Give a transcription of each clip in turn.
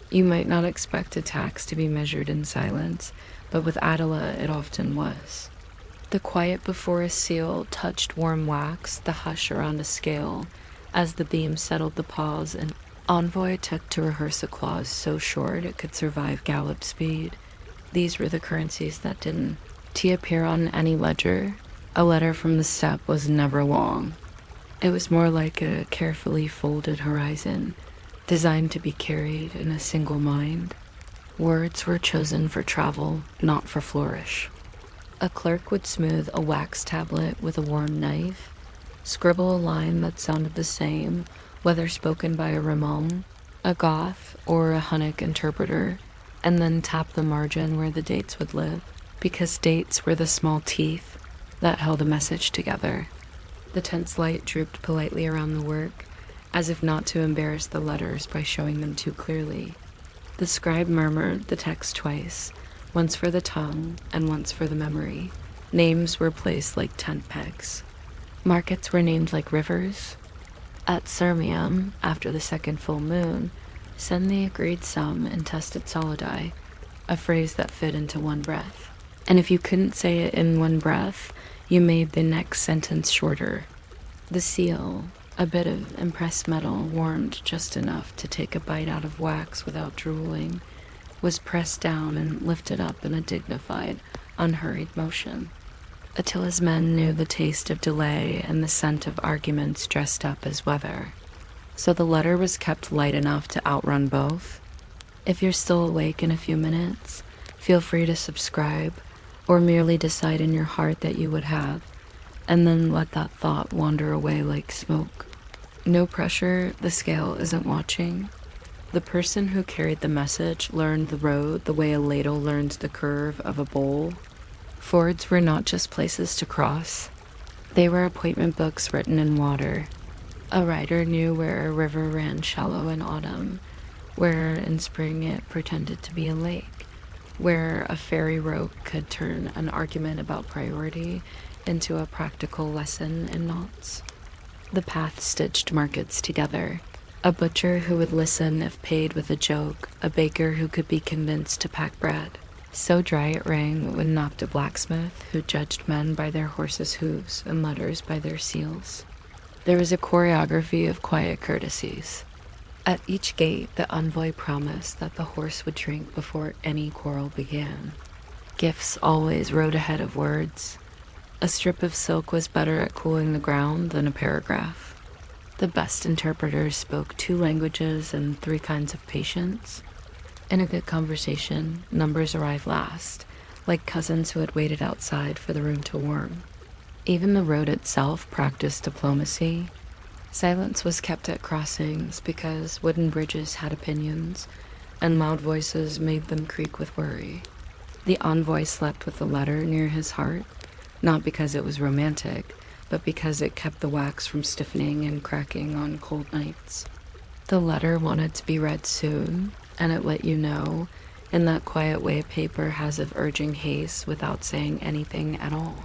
You might not expect a tax to be measured in silence, but with Attila it often was. The quiet before a seal touched warm wax, the hush around a scale, as the beam settled the pause, and Envoy took to rehearse a clause so short it could survive gallop speed. These were the currencies that didn't. To appear on any ledger, a letter from the steppe was never long. It was more like a carefully folded horizon, designed to be carried in a single mind. Words were chosen for travel, not for flourish. A clerk would smooth a wax tablet with a worn knife, scribble a line that sounded the same, whether spoken by a Ramon, a Goth, or a Hunnic interpreter, and then tap the margin where the dates would live, because dates were the small teeth that held a message together. The tense light drooped politely around the work, as if not to embarrass the letters by showing them too clearly. The scribe murmured the text twice, once for the tongue and once for the memory. Names were placed like tent pegs. Markets were named like rivers. At Sirmium, after the second full moon, send the agreed sum in tested solidi, a phrase that fit into one breath. And if you couldn't say it in one breath, you made the next sentence shorter. The seal, a bit of impressed metal warmed just enough to take a bite out of wax without drooling, was pressed down and lifted up in a dignified, unhurried motion. Attila's men knew the taste of delay and the scent of arguments dressed up as weather, so the letter was kept light enough to outrun both. If you're still awake in a few minutes, feel free to subscribe, or merely decide in your heart that you would have, and then let that thought wander away like smoke. No pressure, the scale isn't watching. The person who carried the message learned the road the way a ladle learns the curve of a bowl. Fords were not just places to cross. They were appointment books written in water. A rider knew where a river ran shallow in autumn, where in spring it pretended to be a lake, where a ferry rope could turn an argument about priority into a practical lesson in knots. The path stitched markets together. A butcher who would listen if paid with a joke, a baker who could be convinced to pack bread. So dry it rang it would knock a blacksmith who judged men by their horses' hooves and letters by their seals. There was a choreography of quiet courtesies. At each gate, the envoy promised that the horse would drink before any quarrel began. Gifts always rode ahead of words. A strip of silk was better at cooling the ground than a paragraph. The best interpreters spoke 2 languages and 3 kinds of patience. In a good conversation, numbers arrive last, like cousins who had waited outside for the room to warm. Even the road itself practiced diplomacy. Silence was kept at crossings because wooden bridges had opinions, and loud voices made them creak with worry. The envoy slept with the letter near his heart, not because it was romantic, but because it kept the wax from stiffening and cracking on cold nights. The letter wanted to be read soon, and it let you know, in that quiet way paper has of urging haste without saying anything at all.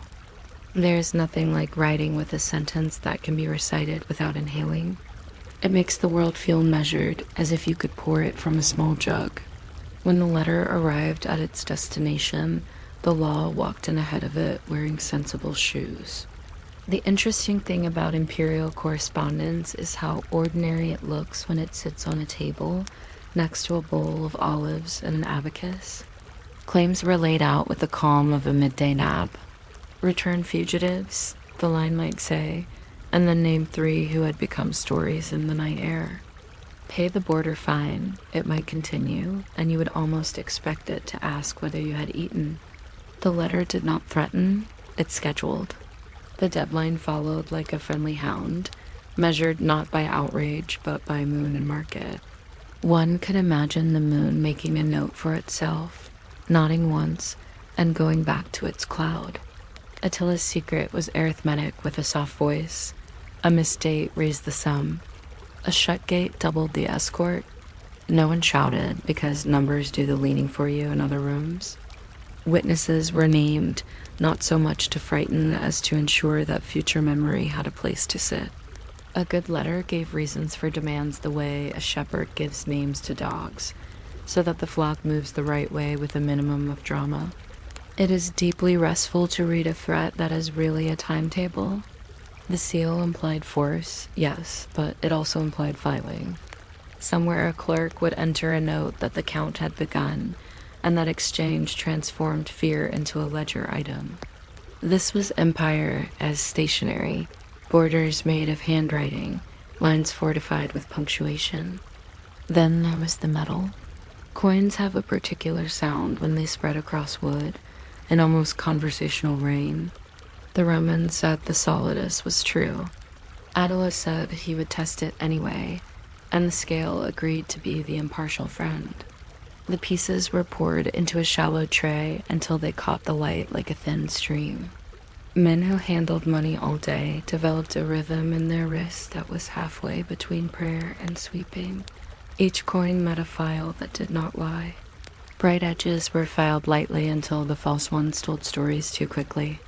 There's nothing like writing with a sentence that can be recited without inhaling. It makes the world feel measured, as if you could pour it from a small jug. When the letter arrived at its destination, the law walked in ahead of it wearing sensible shoes. The interesting thing about imperial correspondence is how ordinary it looks when it sits on a table next to a bowl of olives and an abacus. Claims were laid out with the calm of a midday nap. Return fugitives, the line might say, and then name 3 who had become stories in the night air. Pay the border fine, it might continue, and you would almost expect it to ask whether you had eaten. The letter did not threaten, it scheduled. The deadline followed like a friendly hound, measured not by outrage but by moon and market. One could imagine the moon making a note for itself, nodding once, and going back to its cloud. Attila's secret was arithmetic with a soft voice. A missed date raised the sum. A shut gate doubled the escort. No one shouted because numbers do the leaning for you in other rooms. Witnesses were named, not so much to frighten as to ensure that future memory had a place to sit. A good letter gave reasons for demands the way a shepherd gives names to dogs, so that the flock moves the right way with a minimum of drama. It is deeply restful to read a threat that is really a timetable. The seal implied force, yes, but it also implied filing. Somewhere a clerk would enter a note that the count had begun, and that exchange transformed fear into a ledger item. This was empire as stationery, borders made of handwriting, lines fortified with punctuation. Then there was the metal. Coins have a particular sound when they spread across wood, an almost conversational rain. The Romans said the solidus was true. Attila said he would test it anyway, and the scale agreed to be the impartial friend. The pieces were poured into a shallow tray until they caught the light like a thin stream. Men who handled money all day developed a rhythm in their wrists that was halfway between prayer and sweeping. Each coin met a file that did not lie. Bright edges were filed lightly until the false ones told stories too quickly.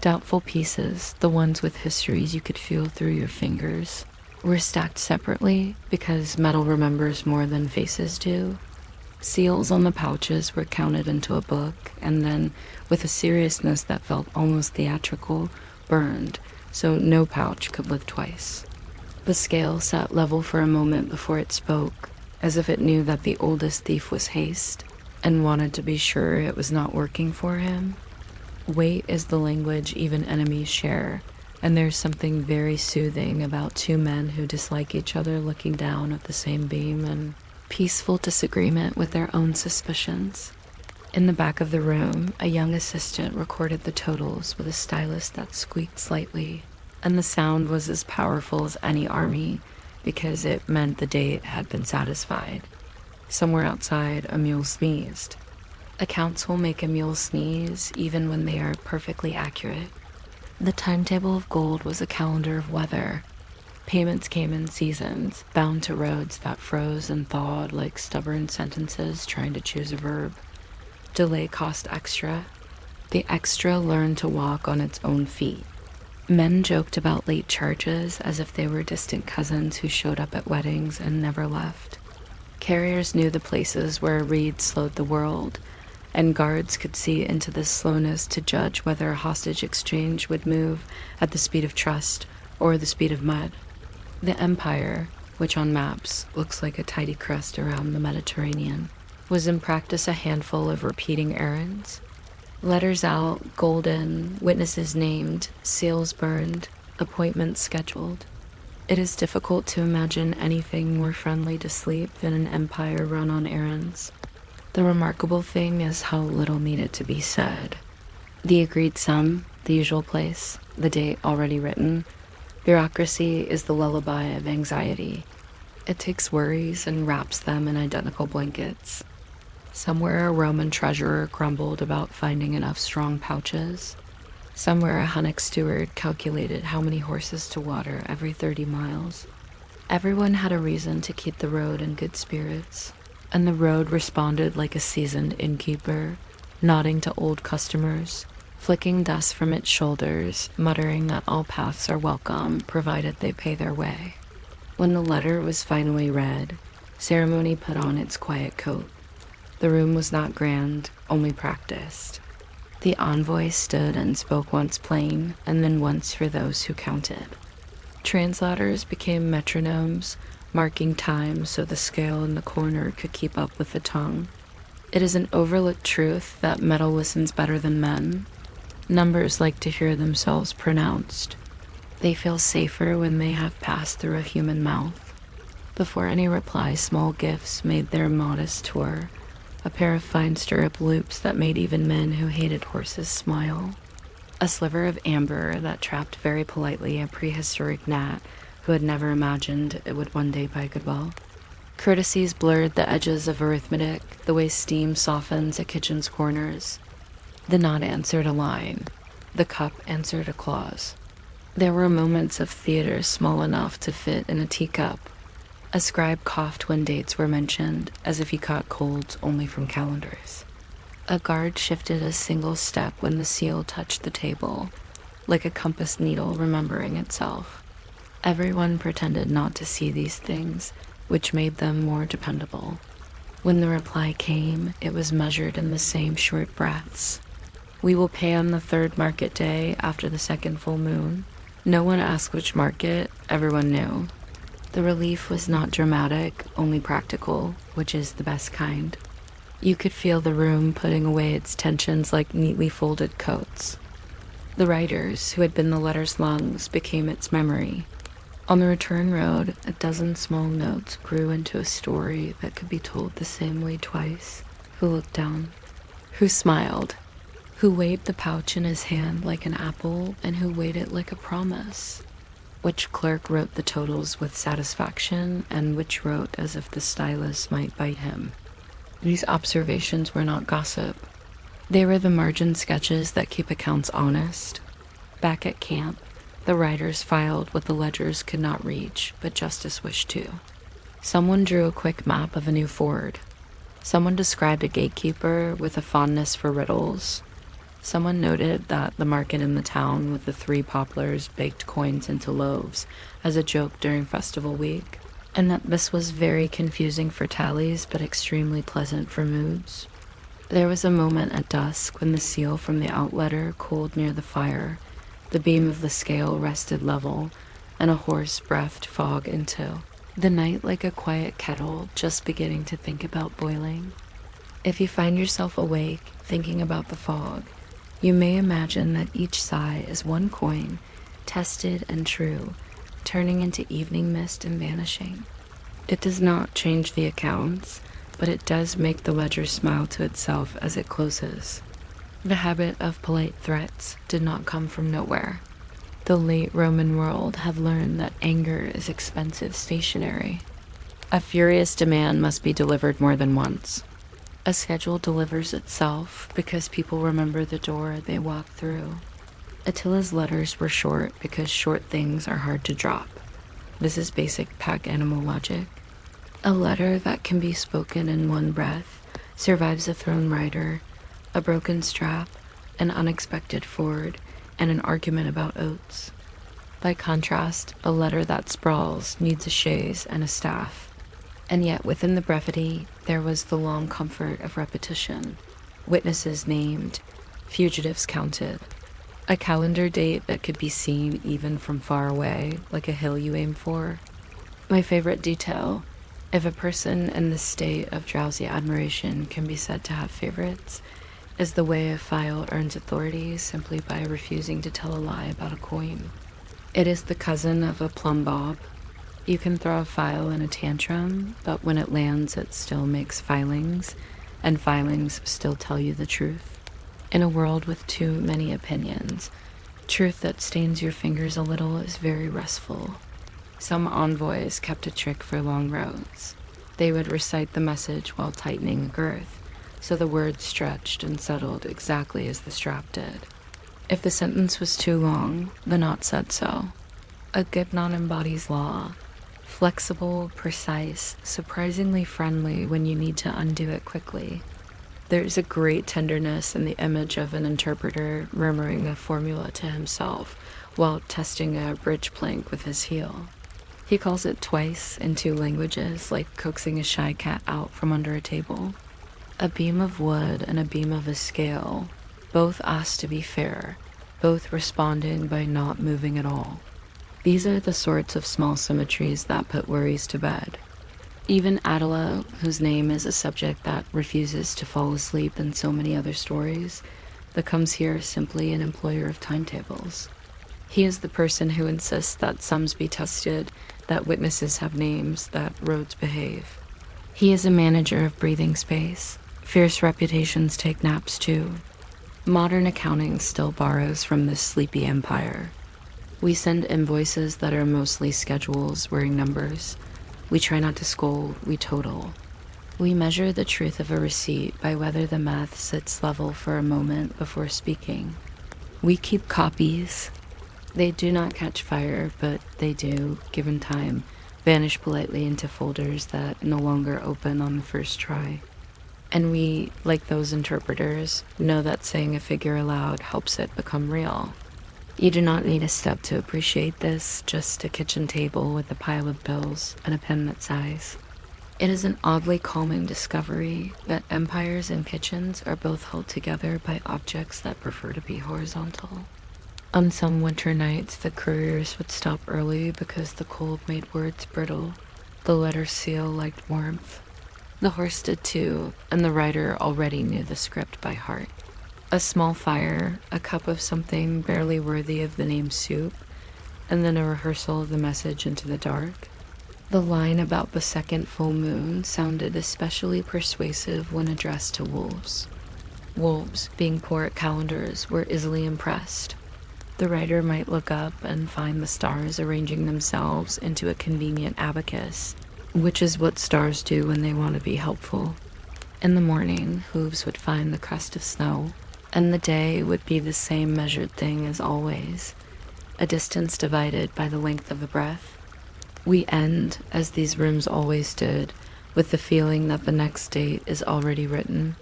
Doubtful pieces, the ones with histories you could feel through your fingers, were stacked separately because metal remembers more than faces do. Seals on the pouches were counted into a book and then, with a seriousness that felt almost theatrical, burned, so no pouch could live twice. The scale sat level for a moment before it spoke, as if it knew that the oldest thief was haste and wanted to be sure it was not working for him. Weight is the language even enemies share, and there's something very soothing about two men who dislike each other looking down at the same beam and peaceful disagreement with their own suspicions. In the back of the room, a young assistant recorded the totals with a stylus that squeaked slightly, and the sound was as powerful as any army because it meant the date had been satisfied. Somewhere outside, a mule sneezed. Accounts will make a mule sneeze even when they are perfectly accurate. The timetable of gold was a calendar of weather. Payments came in seasons, bound to roads that froze and thawed like stubborn sentences trying to choose a verb. Delay cost extra. The extra learned to walk on its own feet. Men joked about late charges as if they were distant cousins who showed up at weddings and never left. Carriers knew the places where a reed slowed the world, and guards could see into this slowness to judge whether a hostage exchange would move at the speed of trust or the speed of mud. The empire, which on maps looks like a tidy crust around the Mediterranean, was in practice a handful of repeating errands. Letters out, gold in, witnesses named, seals burned, appointments scheduled. It is difficult to imagine anything more friendly to sleep than an empire run on errands. The remarkable thing is how little needed to be said. The agreed sum, the usual place, the date already written. Bureaucracy is the lullaby of anxiety. It takes worries and wraps them in identical blankets. Somewhere a Roman treasurer grumbled about finding enough strong pouches. Somewhere a Hunnic steward calculated how many horses to water every 30 miles. Everyone had a reason to keep the road in good spirits, and the road responded like a seasoned innkeeper, nodding to old customers, flicking dust from its shoulders, muttering that all paths are welcome provided they pay their way. When the letter was finally read, ceremony put on its quiet coat. The room was not grand, only practiced. The envoy stood and spoke once plain, and then once for those who counted. Translators became metronomes, marking time so the scale in the corner could keep up with the tongue. It is an overlooked truth that metal listens better than men. Numbers like to hear themselves pronounced. They feel safer when they have passed through a human mouth. Before any reply, small gifts made their modest tour. A pair of fine stirrup loops that made even men who hated horses smile. A sliver of amber that trapped very politely a prehistoric gnat who had never imagined it would one day buy goodwill. Courtesies blurred the edges of arithmetic, the way steam softens a kitchen's corners. The knot answered a line. The cup answered a clause. There were moments of theater small enough to fit in a teacup. A scribe coughed when dates were mentioned, as if he caught colds only from calendars. A guard shifted a single step when the seal touched the table, like a compass needle remembering itself. Everyone pretended not to see these things, which made them more dependable. When the reply came, it was measured in the same short breaths. We will pay on the third market day after the second full moon. No one asked which market, everyone knew. The relief was not dramatic, only practical, which is the best kind. You could feel the room putting away its tensions like neatly folded coats. The writers, who had been the letter's lungs, became its memory. On the return road, a dozen small notes grew into a story that could be told the same way twice. Who looked down? Who smiled? Who waved the pouch in his hand like an apple, and who weighed it like a promise? Which clerk wrote the totals with satisfaction, and which wrote as if the stylus might bite him? These observations were not gossip. They were the margin sketches that keep accounts honest. Back at camp, the writers filed what the ledgers could not reach, but justice wished to. Someone drew a quick map of a new ford. Someone described a gatekeeper with a fondness for riddles. Someone noted that the market in the town with the 3 poplars baked coins into loaves as a joke during festival week, and that this was very confusing for tallies but extremely pleasant for moods. There was a moment at dusk when the seal from the outletter cooled near the fire, the beam of the scale rested level, and a horse breathed fog into the night like a quiet kettle just beginning to think about boiling. If you find yourself awake thinking about the fog, you may imagine that each sigh is one coin, tested and true, turning into evening mist and vanishing. It does not change the accounts, but it does make the ledger smile to itself as it closes. The habit of polite threats did not come from nowhere. The late Roman world had learned that anger is expensive stationery. A furious demand must be delivered more than once. A schedule delivers itself because people remember the door they walk through. Attila's letters were short because short things are hard to drop. This is basic pack animal logic. A letter that can be spoken in one breath survives a thrown rider, a broken strap, an unexpected ford, and an argument about oats. By contrast, a letter that sprawls needs a chaise and a staff. And yet within the brevity, there was the long comfort of repetition. Witnesses named, fugitives counted. A calendar date that could be seen even from far away, like a hill you aim for. My favorite detail, if a person in this state of drowsy admiration can be said to have favorites, is the way a file earns authority simply by refusing to tell a lie about a coin. It is the cousin of a plumb bob. You can throw a file in a tantrum, but when it lands it still makes filings, and filings still tell you the truth. In a world with too many opinions, truth that stains your fingers a little is very restful. Some envoys kept a trick for long roads. They would recite the message while tightening a girth, so the words stretched and settled exactly as the strap did. If the sentence was too long, the knot said so. A good knot embodies law. Flexible, precise, surprisingly friendly when you need to undo it quickly. There's a great tenderness in the image of an interpreter murmuring a formula to himself while testing a bridge plank with his heel. He calls it twice in 2 languages, like coaxing a shy cat out from under a table. A beam of wood and a beam of a scale, both asked to be fair, both responding by not moving at all. These are the sorts of small symmetries that put worries to bed. Even Attila, whose name is a subject that refuses to fall asleep in so many other stories, becomes here simply an employer of timetables. He is the person who insists that sums be tested, that witnesses have names, that roads behave. He is a manager of breathing space. Fierce reputations take naps too. Modern accounting still borrows from this sleepy empire. We send invoices that are mostly schedules wearing numbers. We try not to scold, we total. We measure the truth of a receipt by whether the math sits level for a moment before speaking. We keep copies. They do not catch fire, but they do, given time, vanish politely into folders that no longer open on the first try. And we, like those interpreters, know that saying a figure aloud helps it become real. You do not need a step to appreciate this, just a kitchen table with a pile of bills and a pen that sighs. It is an oddly calming discovery that empires and kitchens are both held together by objects that prefer to be horizontal. On some winter nights, the couriers would stop early because the cold made words brittle. The letter seal liked warmth. The horse did too, and the writer already knew the script by heart. A small fire, a cup of something barely worthy of the name soup, and then a rehearsal of the message into the dark. The line about the second full moon sounded especially persuasive when addressed to wolves. Wolves, being poor at calendars, were easily impressed. The writer might look up and find the stars arranging themselves into a convenient abacus, which is what stars do when they want to be helpful. In the morning, hooves would find the crust of snow, and the day would be the same measured thing as always, a distance divided by the length of a breath. We end, as these rooms always did, with the feeling that the next date is already written.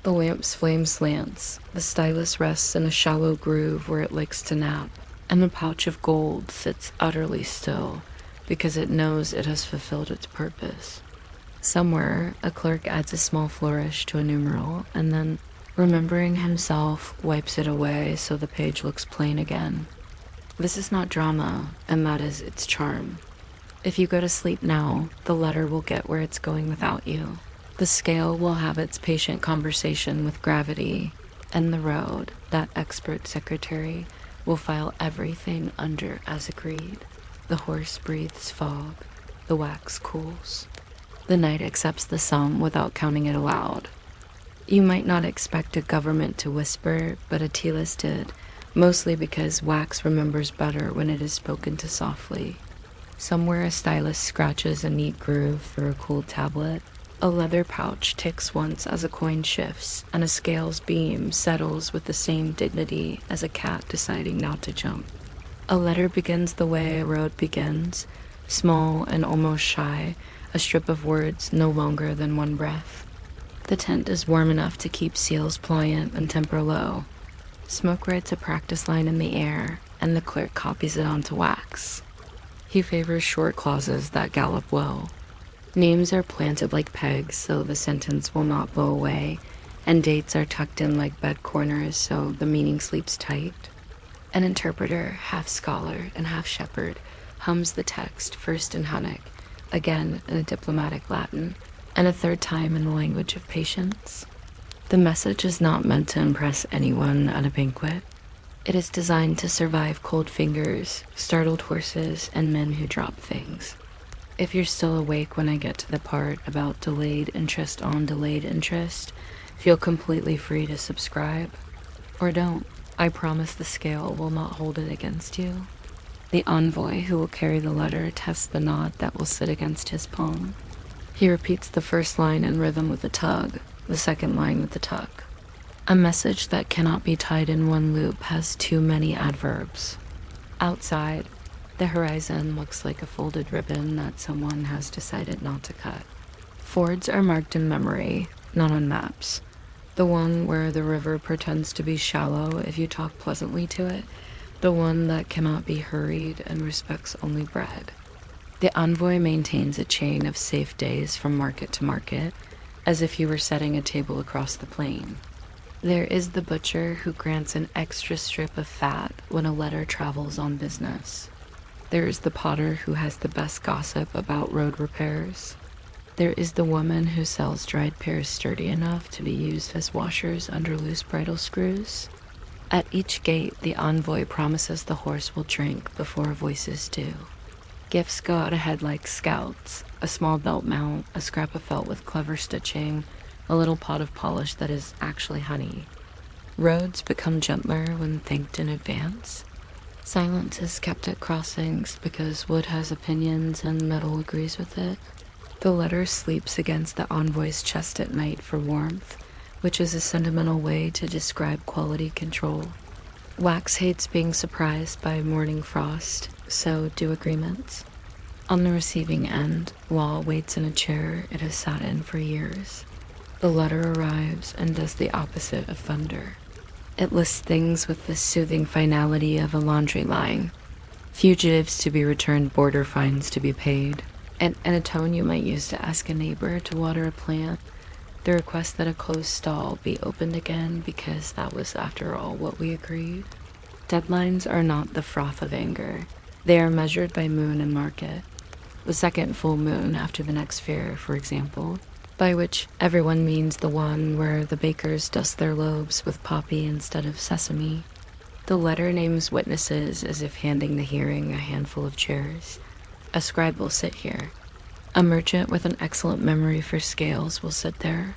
The lamp's flame slants, the stylus rests in a shallow groove where it likes to nap, and the pouch of gold sits utterly still because it knows it has fulfilled its purpose. Somewhere, a clerk adds a small flourish to a numeral, and then, remembering himself, wipes it away so the page looks plain again. This is not drama, and that is its charm. If you go to sleep now, the letter will get where it's going without you. The scale will have its patient conversation with gravity, and the road, that expert secretary, will file everything under as agreed. The horse breathes fog. The wax cools. The night accepts the sum without counting it aloud. You might not expect a government to whisper, but Attila's did, mostly because wax remembers better when it is spoken to softly. Somewhere a stylus scratches a neat groove through a cool tablet. A leather pouch ticks once as a coin shifts, and a scale's beam settles with the same dignity as a cat deciding not to jump. A letter begins the way a road begins, small and almost shy, a strip of words no longer than one breath. The tent is warm enough to keep seals pliant and temper low. Smoke writes a practice line in the air, and the clerk copies it onto wax. He favors short clauses that gallop well. Names are planted like pegs so the sentence will not blow away, and dates are tucked in like bed corners so the meaning sleeps tight. An interpreter, half scholar and half shepherd, hums the text first in Hunnic, again in a diplomatic Latin, and a third time in the language of patience. The message is not meant to impress anyone at a banquet. It is designed to survive cold fingers, startled horses, and men who drop things. If you're still awake when I get to the part about delayed interest on delayed interest, feel completely free to subscribe. Or don't. I promise the scale will not hold it against you. The envoy who will carry the letter tests the knot that will sit against his palm. He repeats the first line in rhythm with a tug, the second line with a tuck. A message that cannot be tied in one loop has too many adverbs. Outside, the horizon looks like a folded ribbon that someone has decided not to cut. Fords are marked in memory, not on maps. The one where the river pretends to be shallow if you talk pleasantly to it. The one that cannot be hurried and respects only bread. The envoy maintains a chain of safe days from market to market, as if you were setting a table across the plain. There is the butcher who grants an extra strip of fat when a letter travels on business. There is the potter who has the best gossip about road repairs. There is the woman who sells dried pears sturdy enough to be used as washers under loose bridle screws. At each gate, the envoy promises the horse will drink before voices do. Gifts go out ahead like scouts, a small belt mount, a scrap of felt with clever stitching, a little pot of polish that is actually honey. Roads become gentler when thanked in advance. Silence is kept at crossings because wood has opinions and metal agrees with it. The letter sleeps against the envoy's chest at night for warmth, which is a sentimental way to describe quality control. Wax hates being surprised by morning frost, so do agreements. On the receiving end, Law waits in a chair it has sat in for years. The letter arrives and does the opposite of thunder. It lists things with the soothing finality of a laundry line. Fugitives to be returned, border fines to be paid. and a tone you might use to ask a neighbor to water a plant, the request that a closed stall be opened again because that was, after all, what we agreed. Deadlines are not the froth of anger. They are measured by moon and market. The second full moon after the next fair, for example, by which everyone means the one where the bakers dust their loaves with poppy instead of sesame. The letter names witnesses as if handing the hearing a handful of chairs. A scribe will sit here. A merchant with an excellent memory for scales will sit there.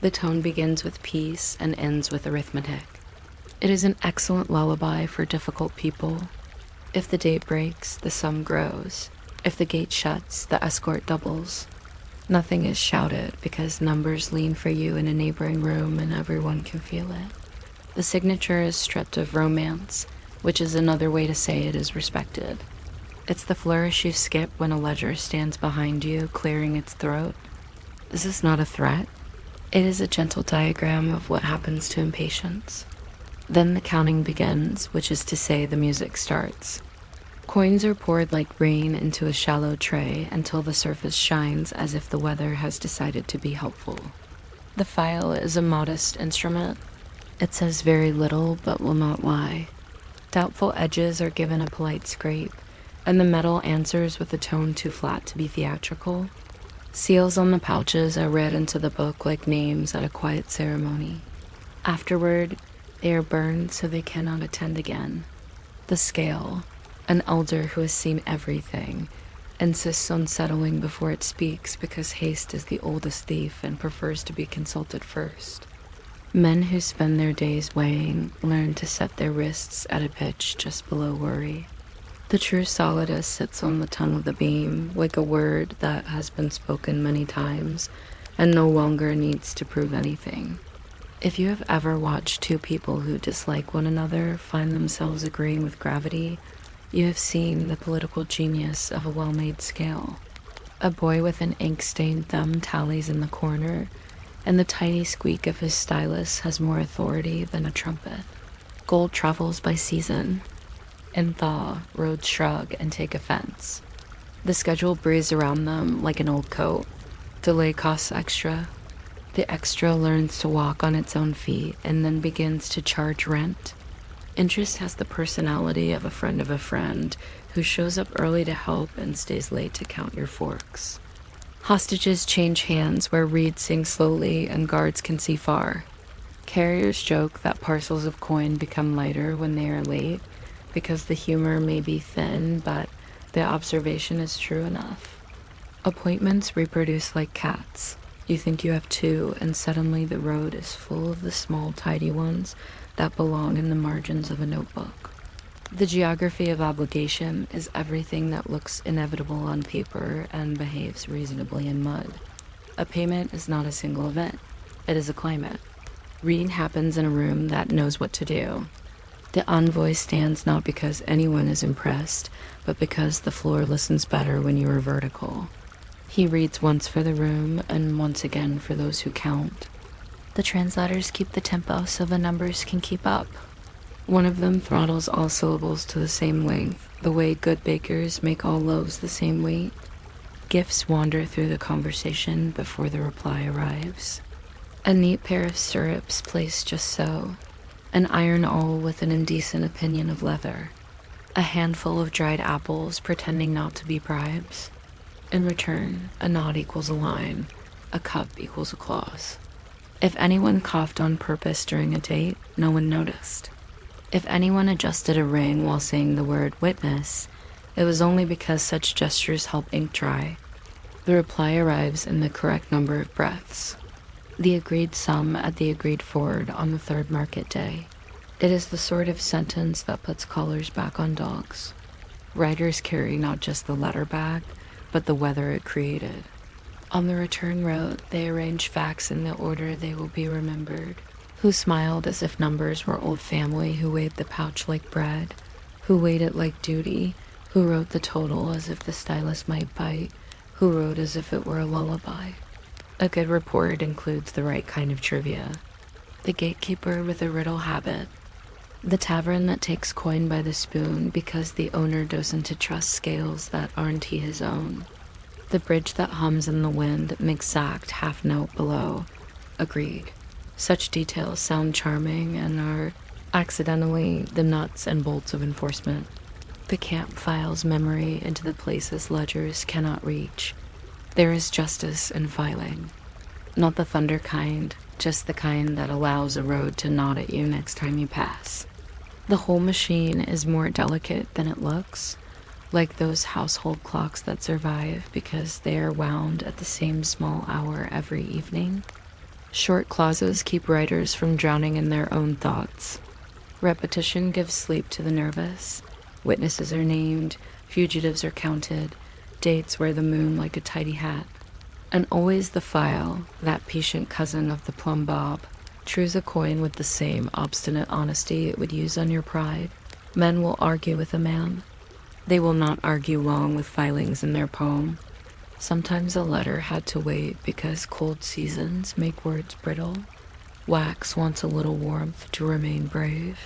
The tone begins with peace and ends with arithmetic. It is an excellent lullaby for difficult people. If the date breaks, the sum grows. If the gate shuts, the escort doubles. Nothing is shouted because numbers lean for you in a neighboring room and everyone can feel it. The signature is stripped of romance, which is another way to say it is respected. It's the flourish you skip when a ledger stands behind you, clearing its throat. This is not a threat. It is a gentle diagram of what happens to impatience. Then the counting begins, which is to say the music starts. Coins are poured like rain into a shallow tray until the surface shines as if the weather has decided to be helpful. The file is a modest instrument. It says very little but will not lie. Doubtful edges are given a polite scrape, and the metal answers with a tone too flat to be theatrical. Seals on the pouches are read into the book like names at a quiet ceremony. Afterward, they are burned so they cannot attend again. The scale, an elder who has seen everything, insists on settling before it speaks because haste is the oldest thief and prefers to be consulted first. Men who spend their days weighing learn to set their wrists at a pitch just below worry. The true solidus sits on the tongue of the beam, like a word that has been spoken many times and no longer needs to prove anything. If you have ever watched two people who dislike one another find themselves agreeing with gravity, you have seen the political genius of a well-made scale. A boy with an ink-stained thumb tallies in the corner, and the tiny squeak of his stylus has more authority than a trumpet. Gold travels by season. In thaw, roads shrug and take offense. The schedule breathes around them like an old coat. Delay costs extra. The extra learns to walk on its own feet and then begins to charge rent. Interest has the personality of a friend who shows up early to help and stays late to count your forks. Hostages change hands where reeds sing slowly and guards can see far. Carriers joke that parcels of coin become lighter when they are late because the humor may be thin, but the observation is true enough. Appointments reproduce like cats. You think you have two, and suddenly the road is full of the small, tidy ones that belong in the margins of a notebook. The geography of obligation is everything that looks inevitable on paper and behaves reasonably in mud. A payment is not a single event. It is a climate. Reading happens in a room that knows what to do. The envoy stands not because anyone is impressed, but because the floor listens better when you are vertical. He reads once for the room and once again for those who count. The translators keep the tempo so the numbers can keep up. One of them throttles all syllables to the same length, the way good bakers make all loaves the same weight. Gifts wander through the conversation before the reply arrives. A neat pair of stirrups placed just so. An iron awl with an indecent opinion of leather. A handful of dried apples pretending not to be bribes. In return, a nod equals a line. A cup equals a clause. If anyone coughed on purpose during a date, no one noticed. If anyone adjusted a ring while saying the word witness, it was only because such gestures help ink dry. The reply arrives in the correct number of breaths. The agreed sum at the agreed ford on the third market day. It is the sort of sentence that puts collars back on dogs. Writers carry not just the letter bag, but the weather it created. On the return road, they arrange facts in the order they will be remembered. Who smiled as if numbers were old family, who weighed the pouch like bread, who weighed it like duty, who wrote the total as if the stylus might bite, who wrote as if it were a lullaby. A good report includes the right kind of trivia. The gatekeeper with a riddle habit. The tavern that takes coin by the spoon because the owner doesn't trust scales that aren't he his own. The bridge that hums in the wind, exact half note below. Agreed. Such details sound charming and are accidentally the nuts and bolts of enforcement. The camp files memory into the places ledgers cannot reach. There is justice in filing. Not the thunder kind, just the kind that allows a road to nod at you next time you pass. The whole machine is more delicate than it looks, like those household clocks that survive because they are wound at the same small hour every evening. Short clauses keep writers from drowning in their own thoughts. Repetition gives sleep to the nervous. Witnesses are named, fugitives are counted, dates wear the moon like a tidy hat. And always the file, that patient cousin of the plumb bob, trues a coin with the same obstinate honesty it would use on your pride. Men will argue with a man. They will not argue long with filings in their poem. Sometimes a letter had to wait because cold seasons make words brittle. Wax wants a little warmth to remain brave.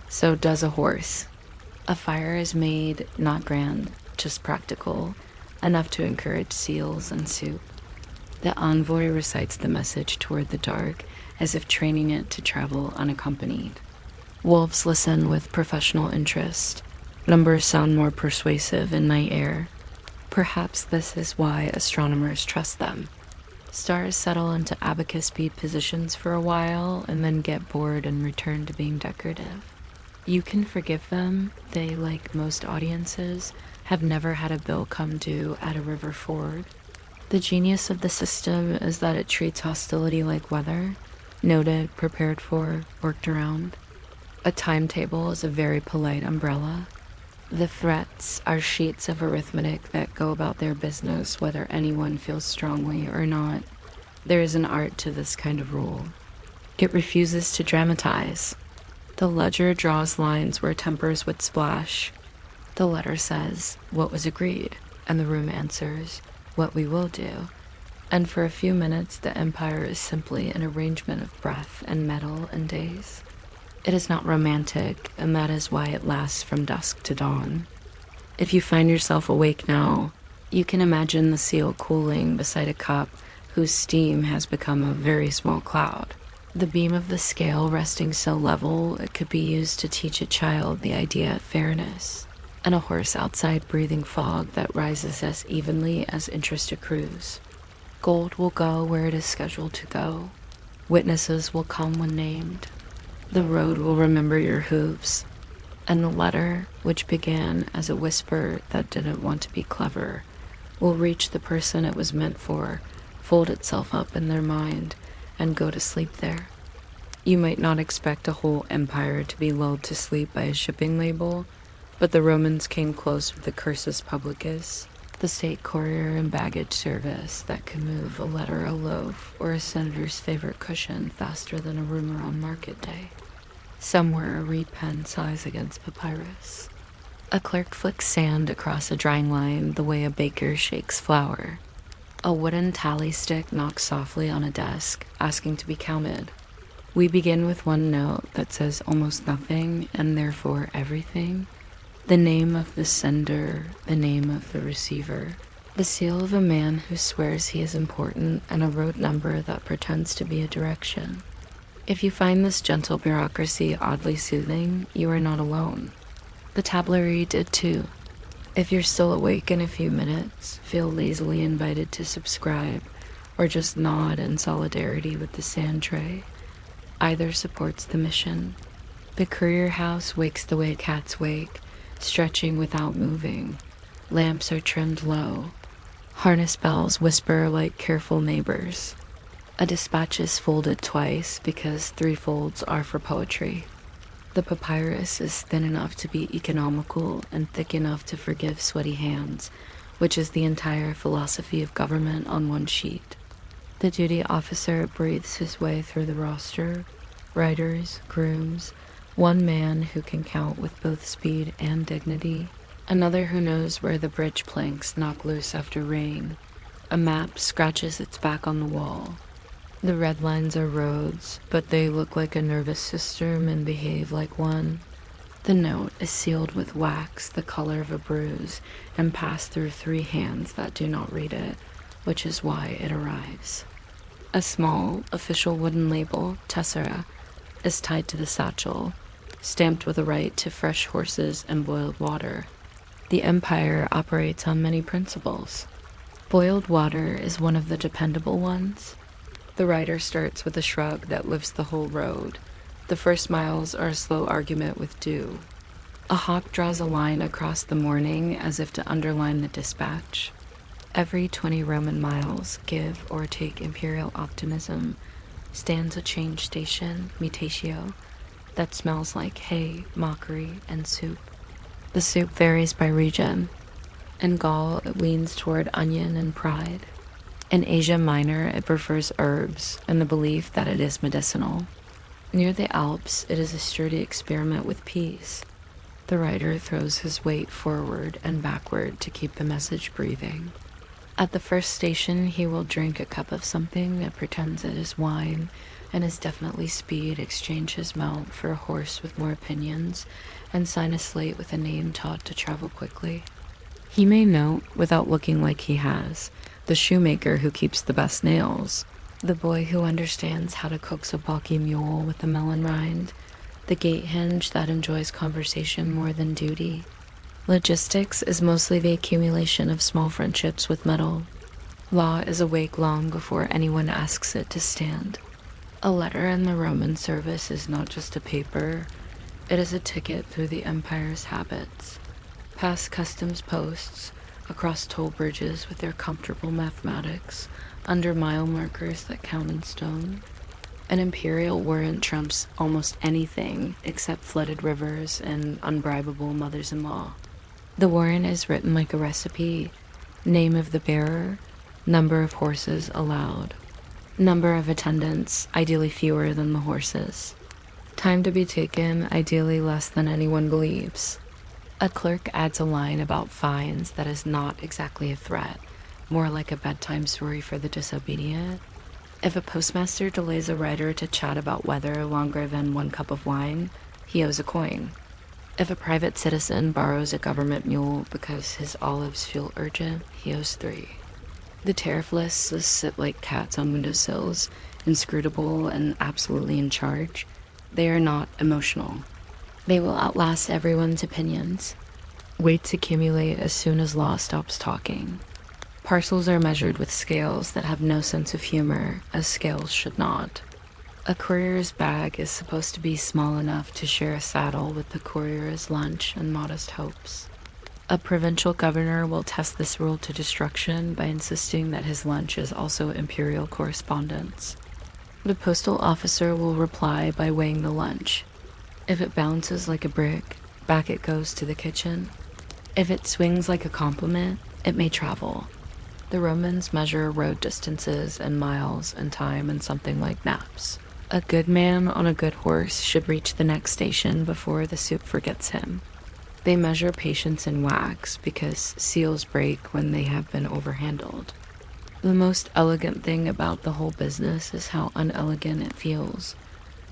So does a horse. A fire is made, not grand, just practical, enough to encourage seals and soup. The envoy recites the message toward the dark as if training it to travel unaccompanied. Wolves listen with professional interest. Numbers sound more persuasive in night air. Perhaps this is why astronomers trust them. Stars settle into abacus bead positions for a while and then get bored and return to being decorative. You can forgive them. They, like most audiences, have never had a bill come due at a river ford. The genius of the system is that it treats hostility like weather, noted, prepared for, worked around. A timetable is a very polite umbrella. The threats are sheets of arithmetic that go about their business whether anyone feels strongly or not. There is an art to this kind of rule. It refuses to dramatize. The ledger draws lines where tempers would splash. The letter says, "What was agreed?" and the room answers, "What we will do." And for a few minutes, the empire is simply an arrangement of breath and metal and days. It is not romantic, and that is why it lasts from dusk to dawn. If you find yourself awake now, you can imagine the seal cooling beside a cup whose steam has become a very small cloud. The beam of the scale resting so level it could be used to teach a child the idea of fairness, and a horse outside breathing fog that rises as evenly as interest accrues. Gold will go where it is scheduled to go. Witnesses will come when named. The road will remember your hooves, and the letter, which began as a whisper that didn't want to be clever, will reach the person it was meant for, fold itself up in their mind, and go to sleep there. You might not expect a whole empire to be lulled to sleep by a shipping label, but the Romans came close with the cursus publicus, the state courier and baggage service that could move a letter a loaf or a senator's favorite cushion faster than a rumor on market day. Somewhere a reed pen sighs against papyrus. A clerk flicks sand across a drying line the way a baker shakes flour. A wooden tally stick knocks softly on a desk, asking to be counted. We begin with one note that says almost nothing and therefore everything. The name of the sender, the name of the receiver, the seal of a man who swears he is important, and a road number that pretends to be a direction. If you find this gentle bureaucracy oddly soothing, you are not alone. The tablerie did too. If you're still awake in a few minutes, feel lazily invited to subscribe, or just nod in solidarity with the sand tray. Either supports the mission. The courier house wakes the way cats wake, stretching without moving. Lamps are trimmed low. Harness bells whisper like careful neighbors. A dispatch is folded twice because 3 folds are for poetry. The papyrus is thin enough to be economical and thick enough to forgive sweaty hands, which is the entire philosophy of government on one sheet. The duty officer breathes his way through the roster, riders, grooms, one man who can count with both speed and dignity, another who knows where the bridge planks knock loose after rain. A map scratches its back on the wall. The red lines are roads, but they look like a nervous system and behave like one. The note is sealed with wax the color of a bruise and passed through 3 hands that do not read it, which is why it arrives. A small, official wooden label, tessera, is tied to the satchel, stamped with a right to fresh horses and boiled water. The Empire operates on many principles. Boiled water is one of the dependable ones. The writer starts with a shrug that lifts the whole road. The first miles are a slow argument with dew. A hawk draws a line across the morning as if to underline the dispatch. Every 20 Roman miles, give or take imperial optimism, stands a change station, mutatio, that smells like hay, mockery, and soup. The soup varies by region. In Gaul, it leans toward onion and pride. In Asia Minor, it prefers herbs and the belief that it is medicinal. Near the Alps, it is a sturdy experiment with peas. The writer throws his weight forward and backward to keep the message breathing. At the first station, he will drink a cup of something that pretends it is wine and is definitely speed, exchange his mount for a horse with more opinions, and sign a slate with a name taught to travel quickly. He may note, without looking like he has, the shoemaker who keeps the best nails, the boy who understands how to coax a balky mule with a melon rind, the gate hinge that enjoys conversation more than duty. Logistics is mostly the accumulation of small friendships with metal. Law is awake long before anyone asks it to stand. A letter in the Roman service is not just a paper, it is a ticket through the Empire's habits. Past customs posts, across toll bridges with their comfortable mathematics, under mile markers that count in stone. An imperial warrant trumps almost anything except flooded rivers and unbribable mothers-in-law. The warrant is written like a recipe: name of the bearer, number of horses allowed, number of attendants, ideally fewer than the horses, time to be taken, ideally less than anyone believes. A clerk adds a line about fines that is not exactly a threat, more like a bedtime story for the disobedient. If a postmaster delays a writer to chat about weather longer than 1 cup of wine, he owes a coin. If a private citizen borrows a government mule because his olives feel urgent, he owes 3. The tariff lists sit like cats on windowsills, inscrutable and absolutely in charge. They are not emotional. They will outlast everyone's opinions. Weights accumulate as soon as law stops talking. Parcels are measured with scales that have no sense of humor, as scales should not. A courier's bag is supposed to be small enough to share a saddle with the courier's lunch and modest hopes. A provincial governor will test this rule to destruction by insisting that his lunch is also imperial correspondence. The postal officer will reply by weighing the lunch. If it bounces like a brick, back it goes to the kitchen. If it swings like a compliment, it may travel. The Romans measure road distances and miles and time in something like naps. A good man on a good horse should reach the next station before the soup forgets him. They measure patience in wax because seals break when they have been overhandled. The most elegant thing about the whole business is how unelegant it feels.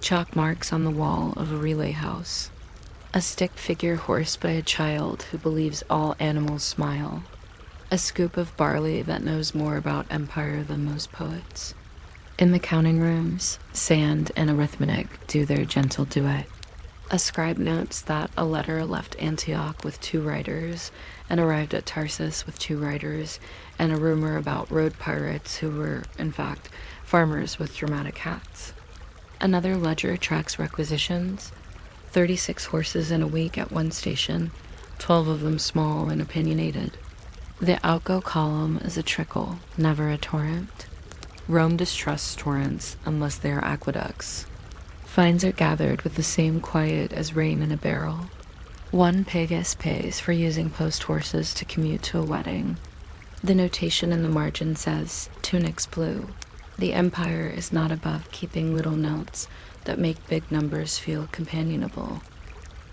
Chalk marks on the wall of a relay house. A stick figure horsed by a child who believes all animals smile. A scoop of barley that knows more about empire than most poets. In the counting rooms, sand and arithmetic do their gentle duet. A scribe notes that a letter left Antioch with 2 writers and arrived at Tarsus with 2 writers, and a rumor about road pirates who were, in fact, farmers with dramatic hats. Another ledger tracks requisitions: 36 horses in a week at one station, 12 of them small and opinionated. The outgo column is a trickle, never a torrent. Rome distrusts torrents unless they are aqueducts. Fines are gathered with the same quiet as rain in a barrel. 1 pagus pays for using post horses to commute to a wedding. The notation in the margin says, tunics blue. The empire is not above keeping little notes that make big numbers feel companionable.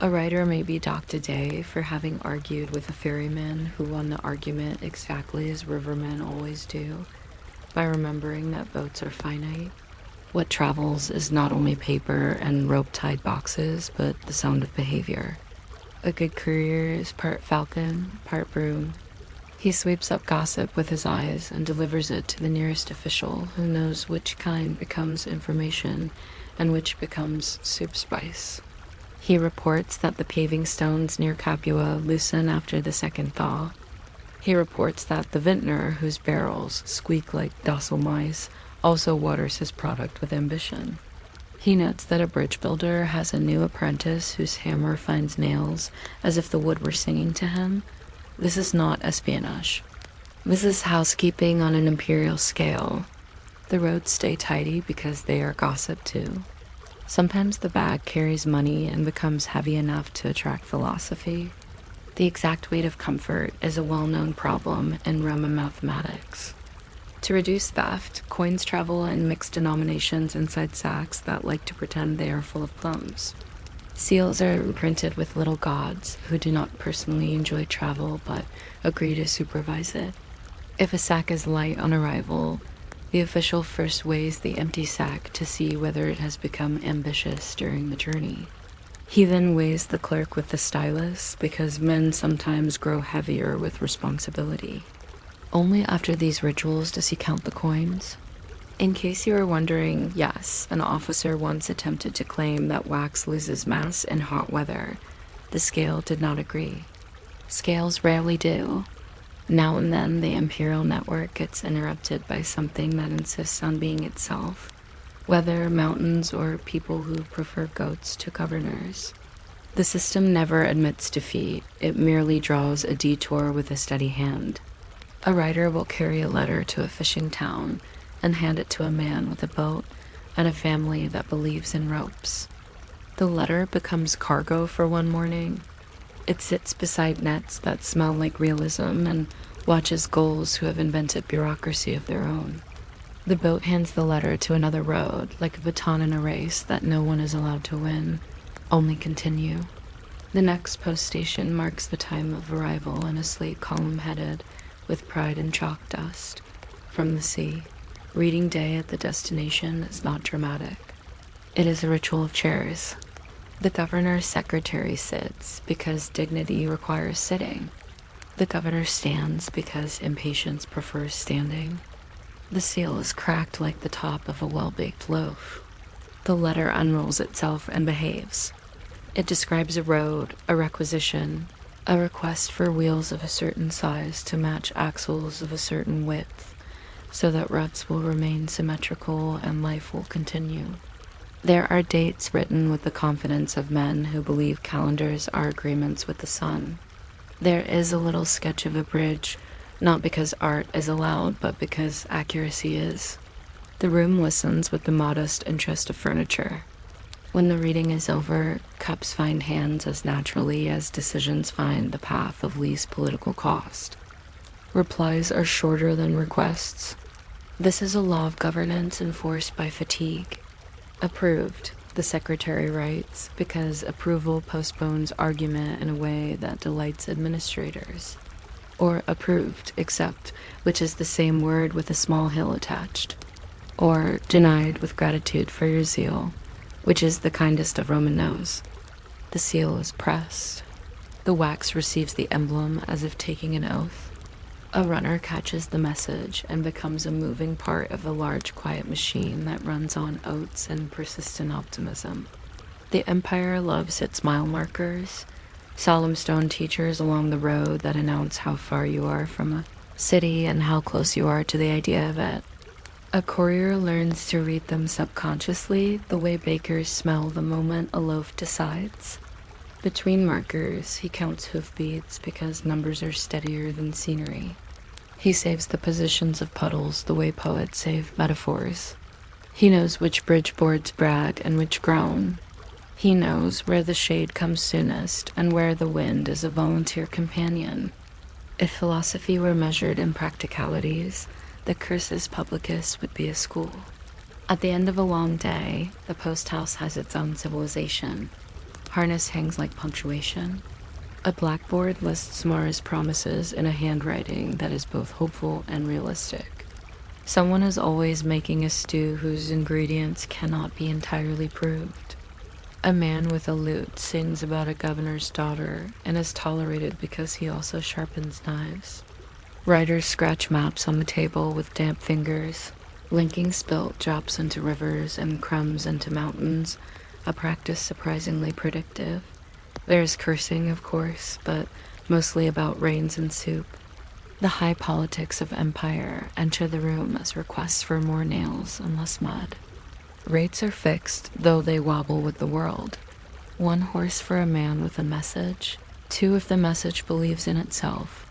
A writer may be docked a day for having argued with a ferryman who won the argument exactly as rivermen always do, by remembering that boats are finite. What travels is not only paper and rope-tied boxes, but the sound of behavior. A good courier is part falcon, part broom. He sweeps up gossip with his eyes and delivers it to the nearest official who knows which kind becomes information and which becomes soup spice. He reports that the paving stones near Capua loosen after the second thaw. He reports that the vintner, whose barrels squeak like docile mice, also waters his product with ambition. He notes that a bridge builder has a new apprentice whose hammer finds nails as if the wood were singing to him. This is not espionage. This is housekeeping on an imperial scale. The roads stay tidy because they are gossip too. Sometimes the bag carries money and becomes heavy enough to attract philosophy. The exact weight of comfort is a well-known problem in Roman mathematics. To reduce theft, coins travel in mixed denominations inside sacks that like to pretend they are full of plums. Seals are imprinted with little gods who do not personally enjoy travel but agree to supervise it. If a sack is light on arrival, the official first weighs the empty sack to see whether it has become ambitious during the journey. He then weighs the clerk with the stylus because men sometimes grow heavier with responsibility. Only after these rituals does he count the coins. In case you are wondering, yes, an officer once attempted to claim that wax loses mass in hot weather. The scale did not agree. Scales rarely do. Now and then the imperial network gets interrupted by something that insists on being itself. Weather, mountains, or people who prefer goats to governors. The system never admits defeat. It merely draws a detour with a steady hand. A rider will carry a letter to a fishing town and hand it to a man with a boat and a family that believes in ropes. The letter becomes cargo for one morning. It sits beside nets that smell like realism and watches gulls who have invented bureaucracy of their own. The boat hands the letter to another road, like a baton in a race that no one is allowed to win, only continue. The next post station marks the time of arrival in a slate column headed with pride and chalk dust. From the sea, reading day at the destination is not dramatic. It is a ritual of chairs. The governor's secretary sits because dignity requires sitting. The governor stands because impatience prefers standing. The seal is cracked like the top of a well-baked loaf. The letter unrolls itself and behaves. It describes a road, a requisition, a request for wheels of a certain size to match axles of a certain width, so that ruts will remain symmetrical and life will continue. There are dates written with the confidence of men who believe calendars are agreements with the sun. There is a little sketch of a bridge, not because art is allowed, but because accuracy is. The room listens with the modest interest of furniture. When the reading is over, cups find hands as naturally as decisions find the path of least political cost. Replies are shorter than requests. This is a law of governance enforced by fatigue. Approved, the secretary writes, because approval postpones argument in a way that delights administrators. Or approved, except, which is the same word with a small hill attached. Or denied with gratitude for your zeal, which is the kindest of Roman no's. The seal is pressed. The wax receives the emblem as if taking an oath. A runner catches the message and becomes a moving part of a large quiet machine that runs on oats and persistent optimism. The empire loves its mile markers, solemn stone teachers along the road that announce how far you are from a city and how close you are to the idea of it. A courier learns to read them subconsciously, the way bakers smell the moment a loaf decides. Between markers, he counts hoofbeats because numbers are steadier than scenery. He saves the positions of puddles the way poets save metaphors. He knows which bridge boards brag and which groan. He knows where the shade comes soonest and where the wind is a volunteer companion. If philosophy were measured in practicalities, the cursus publicus would be a school. At the end of a long day, the post house has its own civilization. Harness hangs like punctuation. A blackboard lists Mara's promises in a handwriting that is both hopeful and realistic. Someone is always making a stew whose ingredients cannot be entirely proved. A man with a lute sings about a governor's daughter and is tolerated because he also sharpens knives. Writers scratch maps on the table with damp fingers. Linking spilt drops into rivers and crumbs into mountains, a practice surprisingly predictive. There's cursing, of course, but mostly about rains and soup. The high politics of empire enter the room as requests for more nails and less mud. Rates are fixed, though they wobble with the world. 1 horse for a man with a message, 2 if the message believes in itself,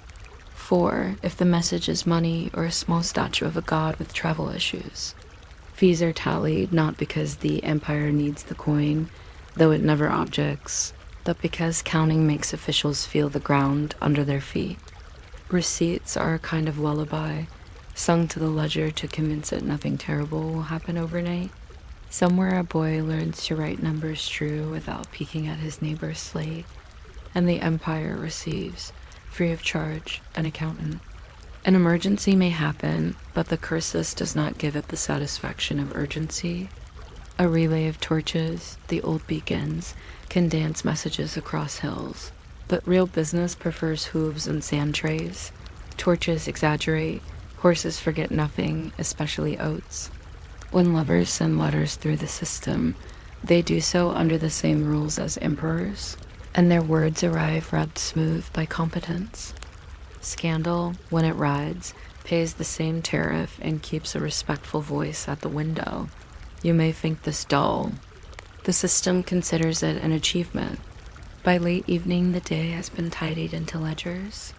4 if the message is money or a small statue of a god with travel issues. Fees are tallied not because the empire needs the coin, though it never objects, but because counting makes officials feel the ground under their feet. Receipts are a kind of lullaby, sung to the ledger to convince it nothing terrible will happen overnight. Somewhere a boy learns to write numbers true without peeking at his neighbor's slate, and the empire receives, free of charge, an accountant. An emergency may happen, but the curse list does not give it the satisfaction of urgency. A relay of torches, the old beacons, can dance messages across hills, but real business prefers hooves and sand trays. Torches exaggerate, horses forget nothing, especially oats. When lovers send letters through the system, they do so under the same rules as emperors, and their words arrive rubbed smooth by competence. Scandal, when it rides, pays the same tariff and keeps a respectful voice at the window. You may think this dull. The system considers it an achievement. By late evening, the day has been tidied into ledgers.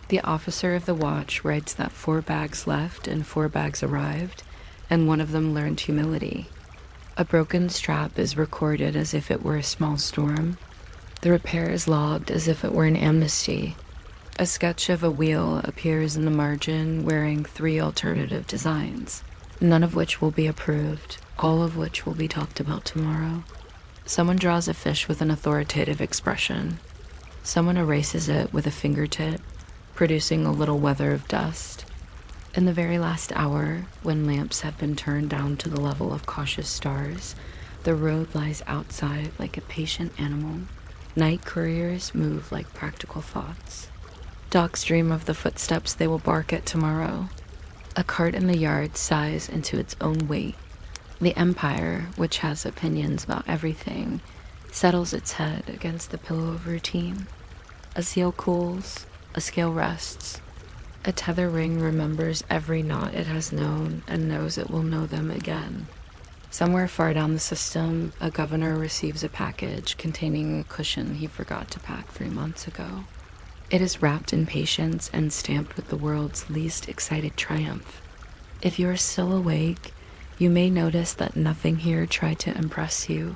The officer of the watch writes that 4 bags left and 4 bags arrived, and one of them learned humility. A broken strap is recorded as if it were a small storm. The repair is logged as if it were an amnesty. A sketch of a wheel appears in the margin wearing 3 alternative designs, none of which will be approved, all of which will be talked about tomorrow. Someone draws a fish with an authoritative expression. Someone erases it with a fingertip, producing a little weather of dust. In the very last hour, when lamps have been turned down to the level of cautious stars, the road lies outside like a patient animal. Night couriers move like practical thoughts. Dogs dream of the footsteps they will bark at tomorrow. A cart in the yard sighs into its own weight. The empire, which has opinions about everything, settles its head against the pillow of routine. A seal cools, a scale rests. A tether ring remembers every knot it has known and knows it will know them again. Somewhere far down the system, a governor receives a package containing a cushion he forgot to pack 3 months ago. It is wrapped in patience and stamped with the world's least excited triumph. If you are still awake, you may notice that nothing here tried to impress you.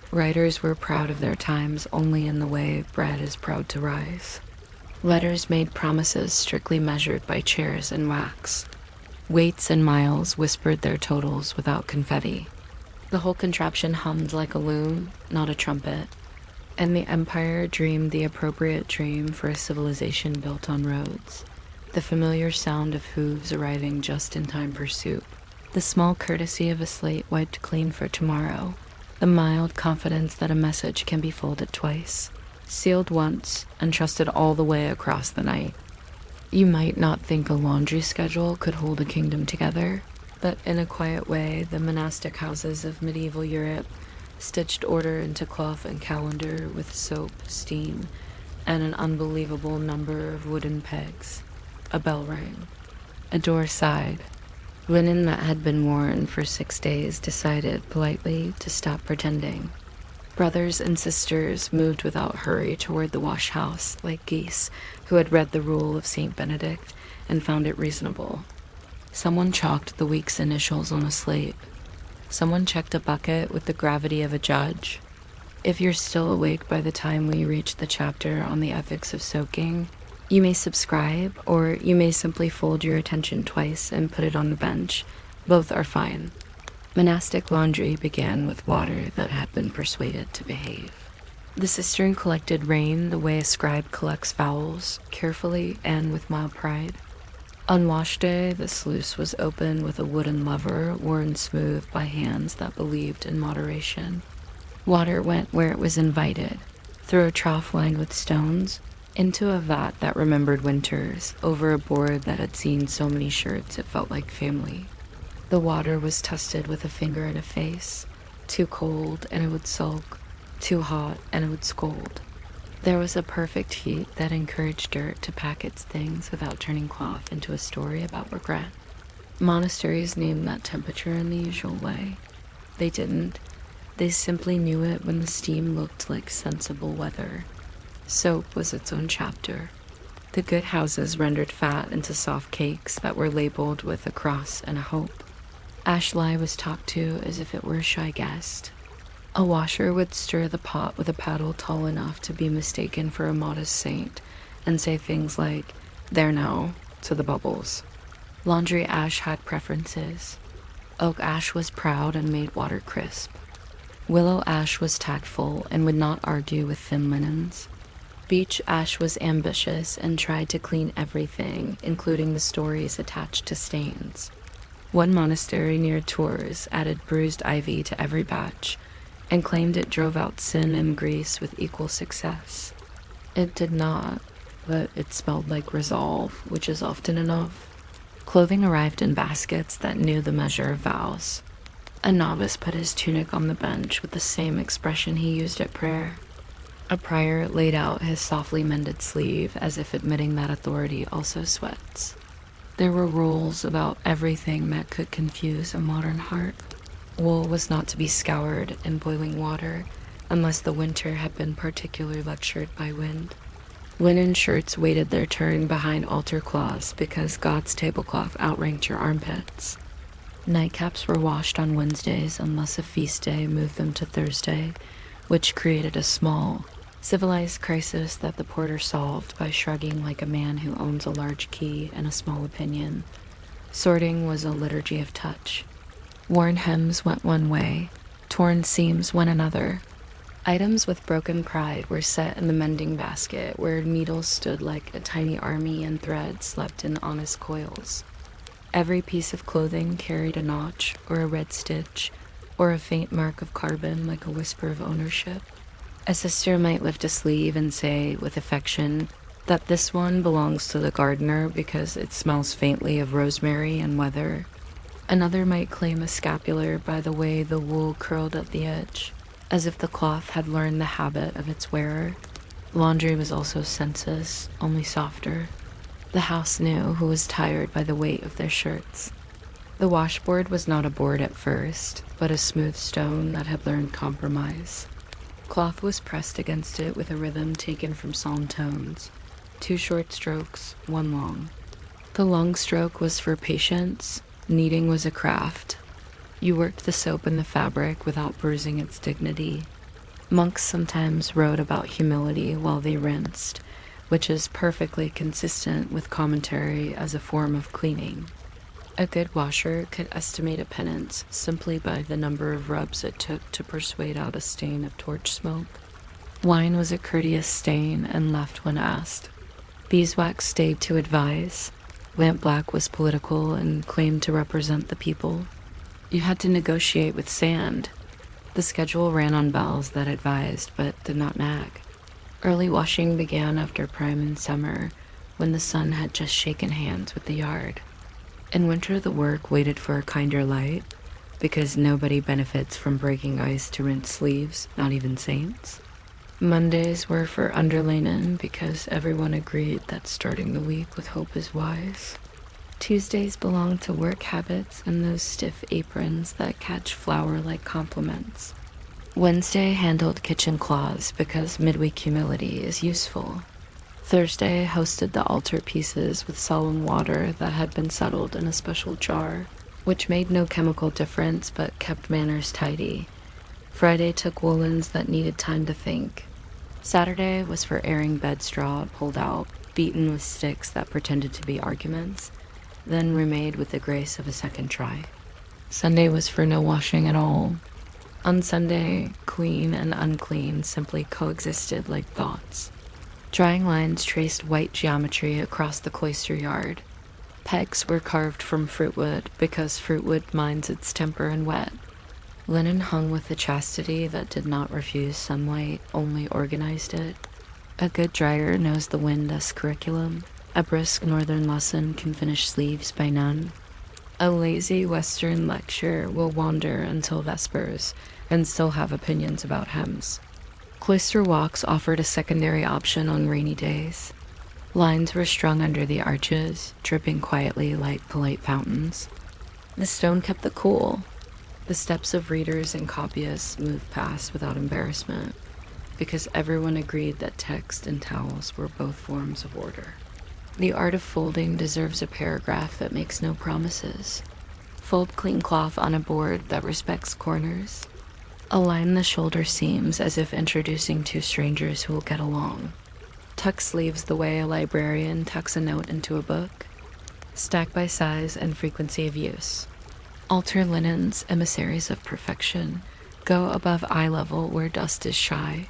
Writers were proud of their times only in the way bread is proud to rise. Letters made promises strictly measured by chairs and wax. Weights and miles whispered their totals without confetti. The whole contraption hummed like a loom, not a trumpet, and the empire dreamed the appropriate dream for a civilization built on roads. The familiar sound of hooves arriving just in time for soup. The small courtesy of a slate wiped clean for tomorrow. The mild confidence that a message can be folded twice. Sealed once and trusted all the way across the night. You might not think a laundry schedule could hold a kingdom together, but in a quiet way, the monastic houses of medieval Europe stitched order into cloth and calendar with soap, steam, and an unbelievable number of wooden pegs. A bell rang. A door sighed. Linen that had been worn for 6 days decided politely to stop pretending. Brothers and sisters moved without hurry toward the wash house like geese who had read the rule of St. Benedict and found it reasonable. Someone chalked the week's initials on a slate. Someone checked a bucket with the gravity of a judge. If you're still awake by the time we reach the chapter on the ethics of soaking, you may subscribe, or you may simply fold your attention twice and put it on the bench. Both are fine. Monastic laundry began with water that had been persuaded to behave. The cistern collected rain the way a scribe collects vowels, carefully and with mild pride. On wash day, the sluice was open with a wooden lever worn smooth by hands that believed in moderation. Water went where it was invited, through a trough lined with stones, into a vat that remembered winters, over a board that had seen so many shirts it felt like family. The water was tested with a finger and a face. Too cold and it would sulk, too hot and it would scold. There was a perfect heat that encouraged dirt to pack its things without turning cloth into a story about regret. Monasteries named that temperature in the usual way. They didn't. They simply knew it when the steam looked like sensible weather. Soap was its own chapter. The good houses rendered fat into soft cakes that were labeled with a cross and a hope. Ashley was talked to as if it were a shy guest. A washer would stir the pot with a paddle tall enough to be mistaken for a modest saint and say things like, "There now," to the bubbles. Laundry ash had preferences. Oak ash was proud and made water crisp. Willow ash was tactful and would not argue with thin linens. Beech ash was ambitious and tried to clean everything, including the stories attached to stains. One monastery near Tours added bruised ivy to every batch and claimed it drove out sin and grease with equal success. It did not, but it smelled like resolve, which is often enough. Clothing arrived in baskets that knew the measure of vows. A novice put his tunic on the bench with the same expression he used at prayer. A prior laid out his softly mended sleeve as if admitting that authority also sweats. There were rules about everything that could confuse a modern heart. Wool was not to be scoured in boiling water unless the winter had been particularly lectured by wind. Linen shirts waited their turn behind altar cloths because God's tablecloth outranked your armpits. Nightcaps were washed on Wednesdays unless a feast day moved them to Thursday, which created a small, civilized crisis that the porter solved by shrugging like a man who owns a large key and a small opinion. Sorting was a liturgy of touch. Worn hems went one way, torn seams went another. Items with broken pride were set in the mending basket where needles stood like a tiny army and thread slept in honest coils. Every piece of clothing carried a notch or a red stitch or a faint mark of carbon like a whisper of ownership. A sister might lift a sleeve and say, with affection, that this one belongs to the gardener because it smells faintly of rosemary and weather. Another might claim a scapular by the way the wool curled at the edge, as if the cloth had learned the habit of its wearer. Laundry was also sensuous, only softer. The house knew who was tired by the weight of their shirts. The washboard was not a board at first, but a smooth stone that had learned compromise. Cloth was pressed against it with a rhythm taken from psalm tones. 2 short strokes, 1 long. The long stroke was for patience. Kneading was a craft. You worked the soap in the fabric without bruising its dignity. Monks sometimes wrote about humility while they rinsed, which is perfectly consistent with commentary as a form of cleaning. A good washer could estimate a penance simply by the number of rubs it took to persuade out a stain of torch smoke. Wine was a courteous stain and left when asked. Beeswax stayed to advise. Lampblack was political and claimed to represent the people. You had to negotiate with sand. The schedule ran on bells that advised but did not nag. Early washing began after prime in summer, when the sun had just shaken hands with the yard. In winter, the work waited for a kinder light, because nobody benefits from breaking ice to rinse sleeves, not even saints. Mondays were for underlinen because everyone agreed that starting the week with hope is wise. Tuesdays belonged to work habits and those stiff aprons that catch flour like compliments. Wednesday handled kitchen cloths because midweek humility is useful. Thursday hosted the altar pieces with solemn water that had been settled in a special jar, which made no chemical difference but kept manners tidy. Friday took woolens that needed time to think. Saturday was for airing bed straw pulled out, beaten with sticks that pretended to be arguments, then remade with the grace of a second try. Sunday was for no washing at all. On Sunday, clean and unclean simply coexisted like thoughts. Drying lines traced white geometry across the cloister yard. Pegs were carved from fruitwood because fruitwood mines its temper in wet. Linen hung with a chastity that did not refuse sunlight, only organized it. A good dryer knows the wind as curriculum. A brisk northern lesson can finish sleeves by none. A lazy western lecture will wander until vespers and still have opinions about hems. Cloister walks offered a secondary option on rainy days. Lines were strung under the arches, dripping quietly like polite fountains. The stone kept the cool. The steps of readers and copyists moved past without embarrassment, because everyone agreed that text and towels were both forms of order. The art of folding deserves a paragraph that makes no promises. Fold clean cloth on a board that respects corners. Align the shoulder seams as if introducing two strangers who will get along. Tuck sleeves the way a librarian tucks a note into a book. Stack by size and frequency of use. Altar linens, emissaries of perfection, go above eye level where dust is shy.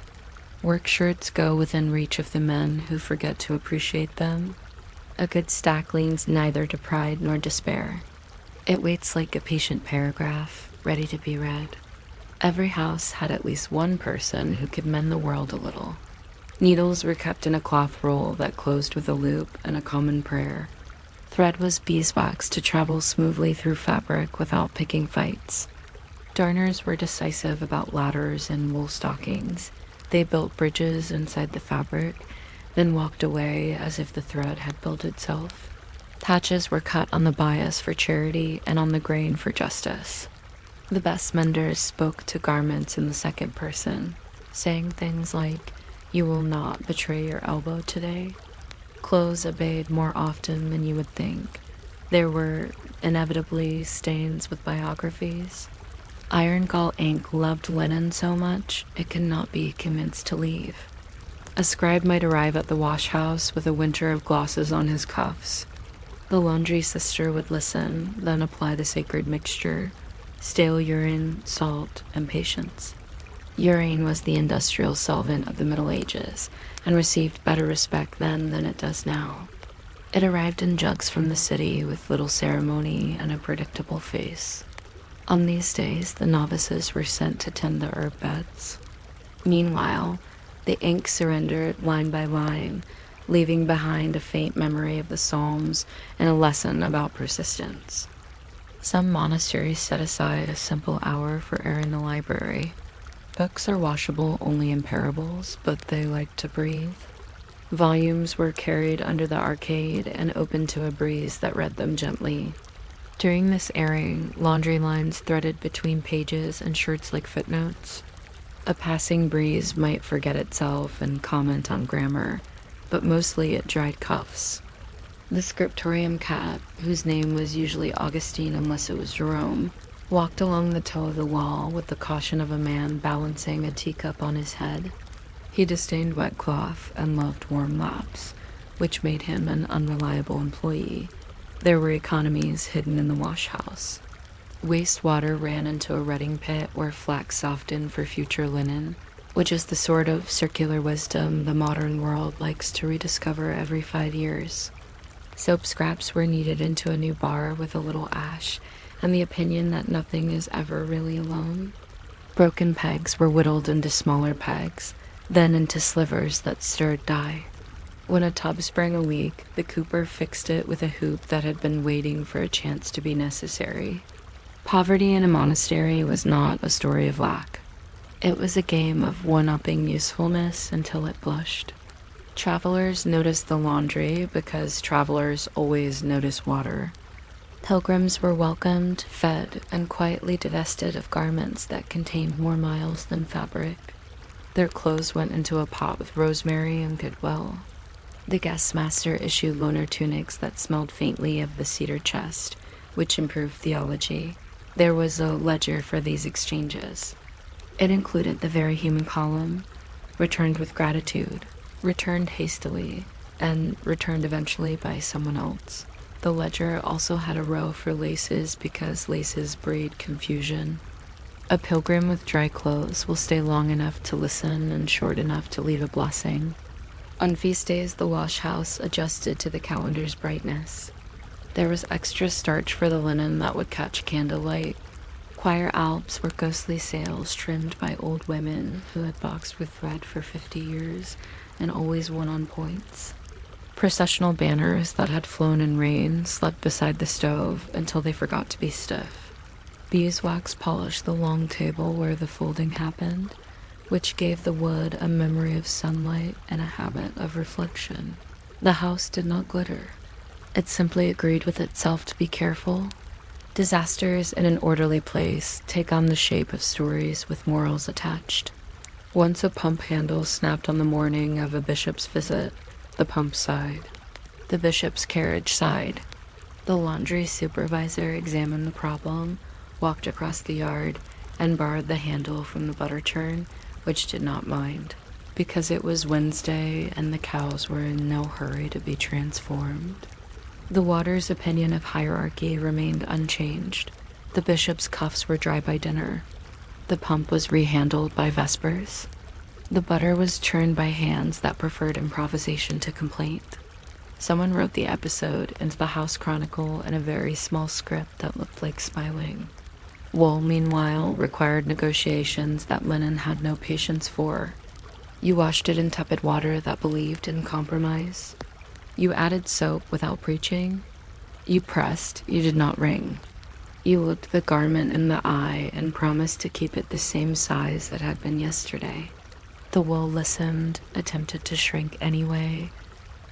Work shirts go within reach of the men who forget to appreciate them. A good stack leans neither to pride nor despair. It waits like a patient paragraph, ready to be read. Every house had at least one person who could mend the world a little. Needles were kept in a cloth roll that closed with a loop and a common prayer. Thread was beeswax to travel smoothly through fabric without picking fights. Darners were decisive about ladders and wool stockings. They built bridges inside the fabric, then walked away as if the thread had built itself. Patches were cut on the bias for charity and on the grain for justice. The best menders spoke to garments in the second person, saying things like, "You will not betray your elbow today." Clothes obeyed more often than you would think. There were, inevitably, stains with biographies. Iron Gall ink loved linen so much it could not be convinced to leave. A scribe might arrive at the wash house with a winter of glosses on his cuffs. The laundry sister would listen, then apply the sacred mixture: stale urine, salt, and patience. Urine was the industrial solvent of the Middle Ages, and received better respect then than it does now. It arrived in jugs from the city with little ceremony and a predictable face. On these days, the novices were sent to tend the herb beds. Meanwhile, the ink surrendered line by line, leaving behind a faint memory of the Psalms and a lesson about persistence. Some monasteries set aside a simple hour for air in the library. Books are washable only in parables, but they like to breathe. Volumes were carried under the arcade and opened to a breeze that read them gently. During this airing, laundry lines threaded between pages and shirts like footnotes. A passing breeze might forget itself and comment on grammar, but mostly it dried cuffs. The scriptorium cat, whose name was usually Augustine unless it was Jerome, walked along the toe of the wall with the caution of a man balancing a teacup on his head. He disdained wet cloth and loved warm laps, which made him an unreliable employee. There were economies hidden in the wash house. Wastewater ran into a retting pit where flax softened for future linen, which is the sort of circular wisdom the modern world likes to rediscover every 5 years. Soap scraps were kneaded into a new bar with a little ash, and the opinion that nothing is ever really alone. Broken pegs were whittled into smaller pegs, then into slivers that stirred dye. When a tub sprang a leak, the cooper fixed it with a hoop that had been waiting for a chance to be necessary. Poverty in a monastery was not a story of lack. It was a game of one-upping usefulness until it blushed. Travelers noticed the laundry because travelers always notice water. Pilgrims were welcomed, fed, and quietly divested of garments that contained more miles than fabric. Their clothes went into a pot with rosemary and goodwill. The guest master issued loaner tunics that smelled faintly of the cedar chest, which improved theology. There was a ledger for these exchanges. It included the very human column, returned with gratitude, returned hastily, and returned eventually by someone else. The ledger also had a row for laces because laces breed confusion. A pilgrim with dry clothes will stay long enough to listen and short enough to leave a blessing. On feast days, the wash house adjusted to the calendar's brightness. There was extra starch for the linen that would catch candlelight. choir alps were ghostly sails trimmed by old women who had boxed with thread for 50 years and always won on points. Processional banners that had flown in rain slept beside the stove until they forgot to be stiff. Beeswax polished the long table where the folding happened, which gave the wood a memory of sunlight and a habit of reflection. The house did not glitter. It simply agreed with itself to be careful. Disasters in an orderly place take on the shape of stories with morals attached. Once a pump handle snapped on the morning of a bishop's visit. The pump sighed. The bishop's carriage sighed. The laundry supervisor examined the problem, walked across the yard, and borrowed the handle from the butter churn, which did not mind, because it was Wednesday and the cows were in no hurry to be transformed. The water's opinion of hierarchy remained unchanged. The bishop's cuffs were dry by dinner. The pump was rehandled by vespers. The butter was churned by hands that preferred improvisation to complaint. Someone wrote the episode into the House Chronicle in a very small script that looked like spywing. Wool, meanwhile, required negotiations that linen had no patience for. You washed it in tepid water that believed in compromise. You added soap without preaching. You pressed, you did not wring. You looked the garment in the eye and promised to keep it the same size it had been yesterday. The wool listened, attempted to shrink anyway,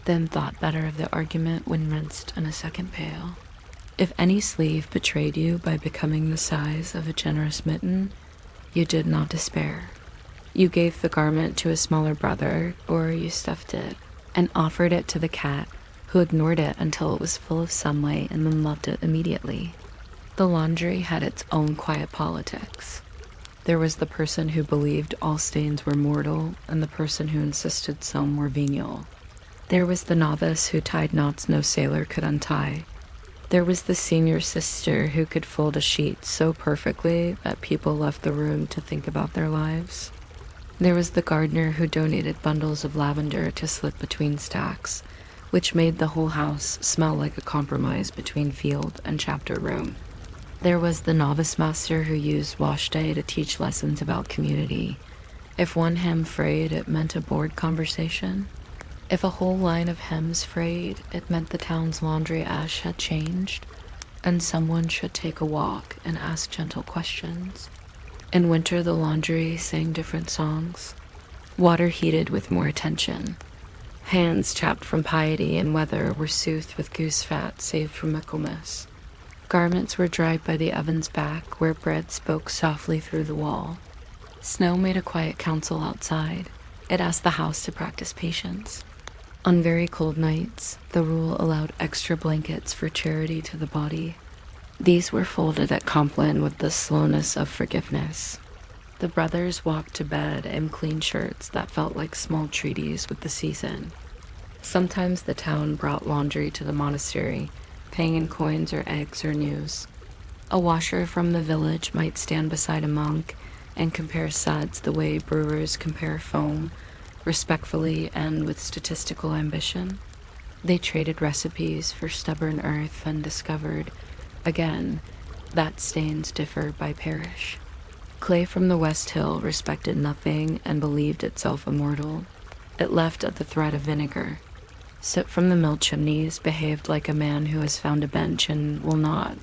then thought better of the argument when rinsed in a second pail. If any sleeve betrayed you by becoming the size of a generous mitten, you did not despair. You gave the garment to a smaller brother, or you stuffed it, and offered it to the cat, who ignored it until it was full of sunlight and then loved it immediately. The laundry had its own quiet politics. There was the person who believed all stains were mortal, and the person who insisted some were venial. There was the novice who tied knots no sailor could untie. There was the senior sister who could fold a sheet so perfectly that people left the room to think about their lives. There was the gardener who donated bundles of lavender to slip between stacks, which made the whole house smell like a compromise between field and chapter room. There was the novice master who used wash day to teach lessons about community. If one hem frayed, it meant a board conversation. If a whole line of hems frayed, it meant the town's laundry ash had changed, and someone should take a walk and ask gentle questions. In winter, the laundry sang different songs. Water heated with more attention. Hands chapped from piety and weather were soothed with goose fat saved from Michaelmas. Garments were dried by the oven's back, where bread spoke softly through the wall. Snow made a quiet council outside. It asked the house to practice patience. On very cold nights, the rule allowed extra blankets for charity to the body. These were folded at Compline with the slowness of forgiveness. The brothers walked to bed in clean shirts that felt like small treaties with the season. Sometimes the town brought laundry to the monastery, paying in coins or eggs or news. A washer from the village might stand beside a monk and compare suds the way brewers compare foam, respectfully and with statistical ambition. They traded recipes for stubborn earth and discovered, again, that stains differ by parish. Clay from the West Hill respected nothing and believed itself immortal. It left at the threat of vinegar. Soot from the mill chimneys behaved like a man who has found a bench and will not.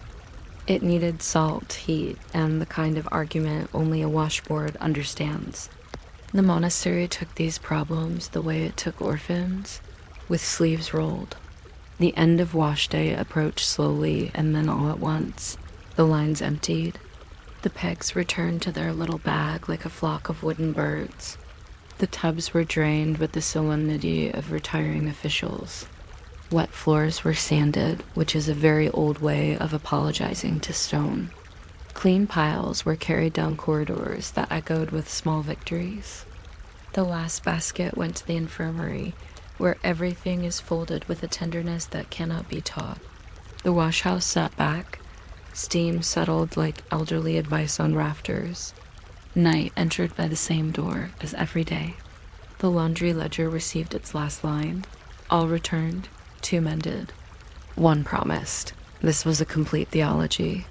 It needed salt, heat, and the kind of argument only a washboard understands. The monastery took these problems the way it took orphans, with sleeves rolled. The end of wash day approached slowly and then all at once. The lines emptied. The pegs returned to their little bag like a flock of wooden birds. The tubs were drained with the solemnity of retiring officials. Wet floors were sanded, which is a very old way of apologizing to stone. Clean piles were carried down corridors that echoed with small victories. The last basket went to the infirmary, where everything is folded with a tenderness that cannot be taught. The washhouse sat back. Steam settled like elderly advice on rafters. Night entered by the same door as every day. The laundry ledger received its last line. All returned, 2 mended. 1 promised. This was a complete theology.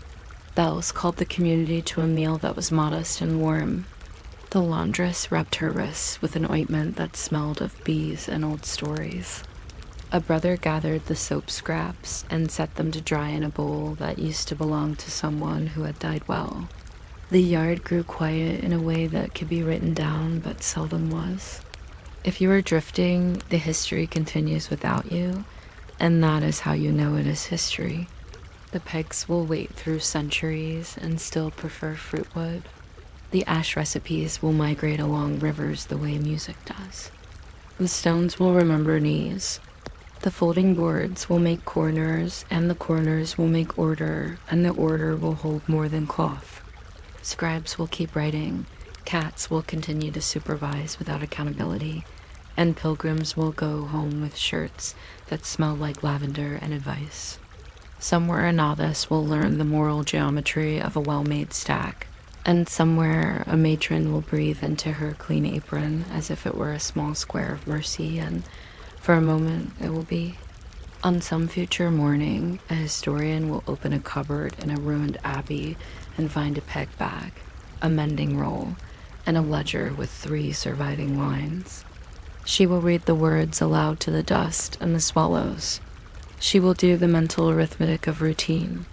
Bells called the community to a meal that was modest and warm. The laundress rubbed her wrists with an ointment that smelled of bees and old stories. A brother gathered the soap scraps and set them to dry in a bowl that used to belong to someone who had died well. The yard grew quiet in a way that could be written down but seldom was. If you are drifting, the history continues without you, and that is how you know it is history. The pegs will wait through centuries and still prefer fruitwood. The ash recipes will migrate along rivers the way music does. The stones will remember knees. The folding boards will make corners, and the corners will make order, and the order will hold more than cloth. Scribes will keep writing, cats will continue to supervise without accountability, and pilgrims will go home with shirts that smell like lavender and advice. Somewhere a novice will learn the moral geometry of a well-made stack, and somewhere a matron will breathe into her clean apron as if it were a small square of mercy, and for a moment it will be. On some future morning, a historian will open a cupboard in a ruined abbey and find a peg bag, a mending roll, and a ledger with 3 surviving lines. She will read the words aloud to the dust and the swallows. She will do the mental arithmetic of routine.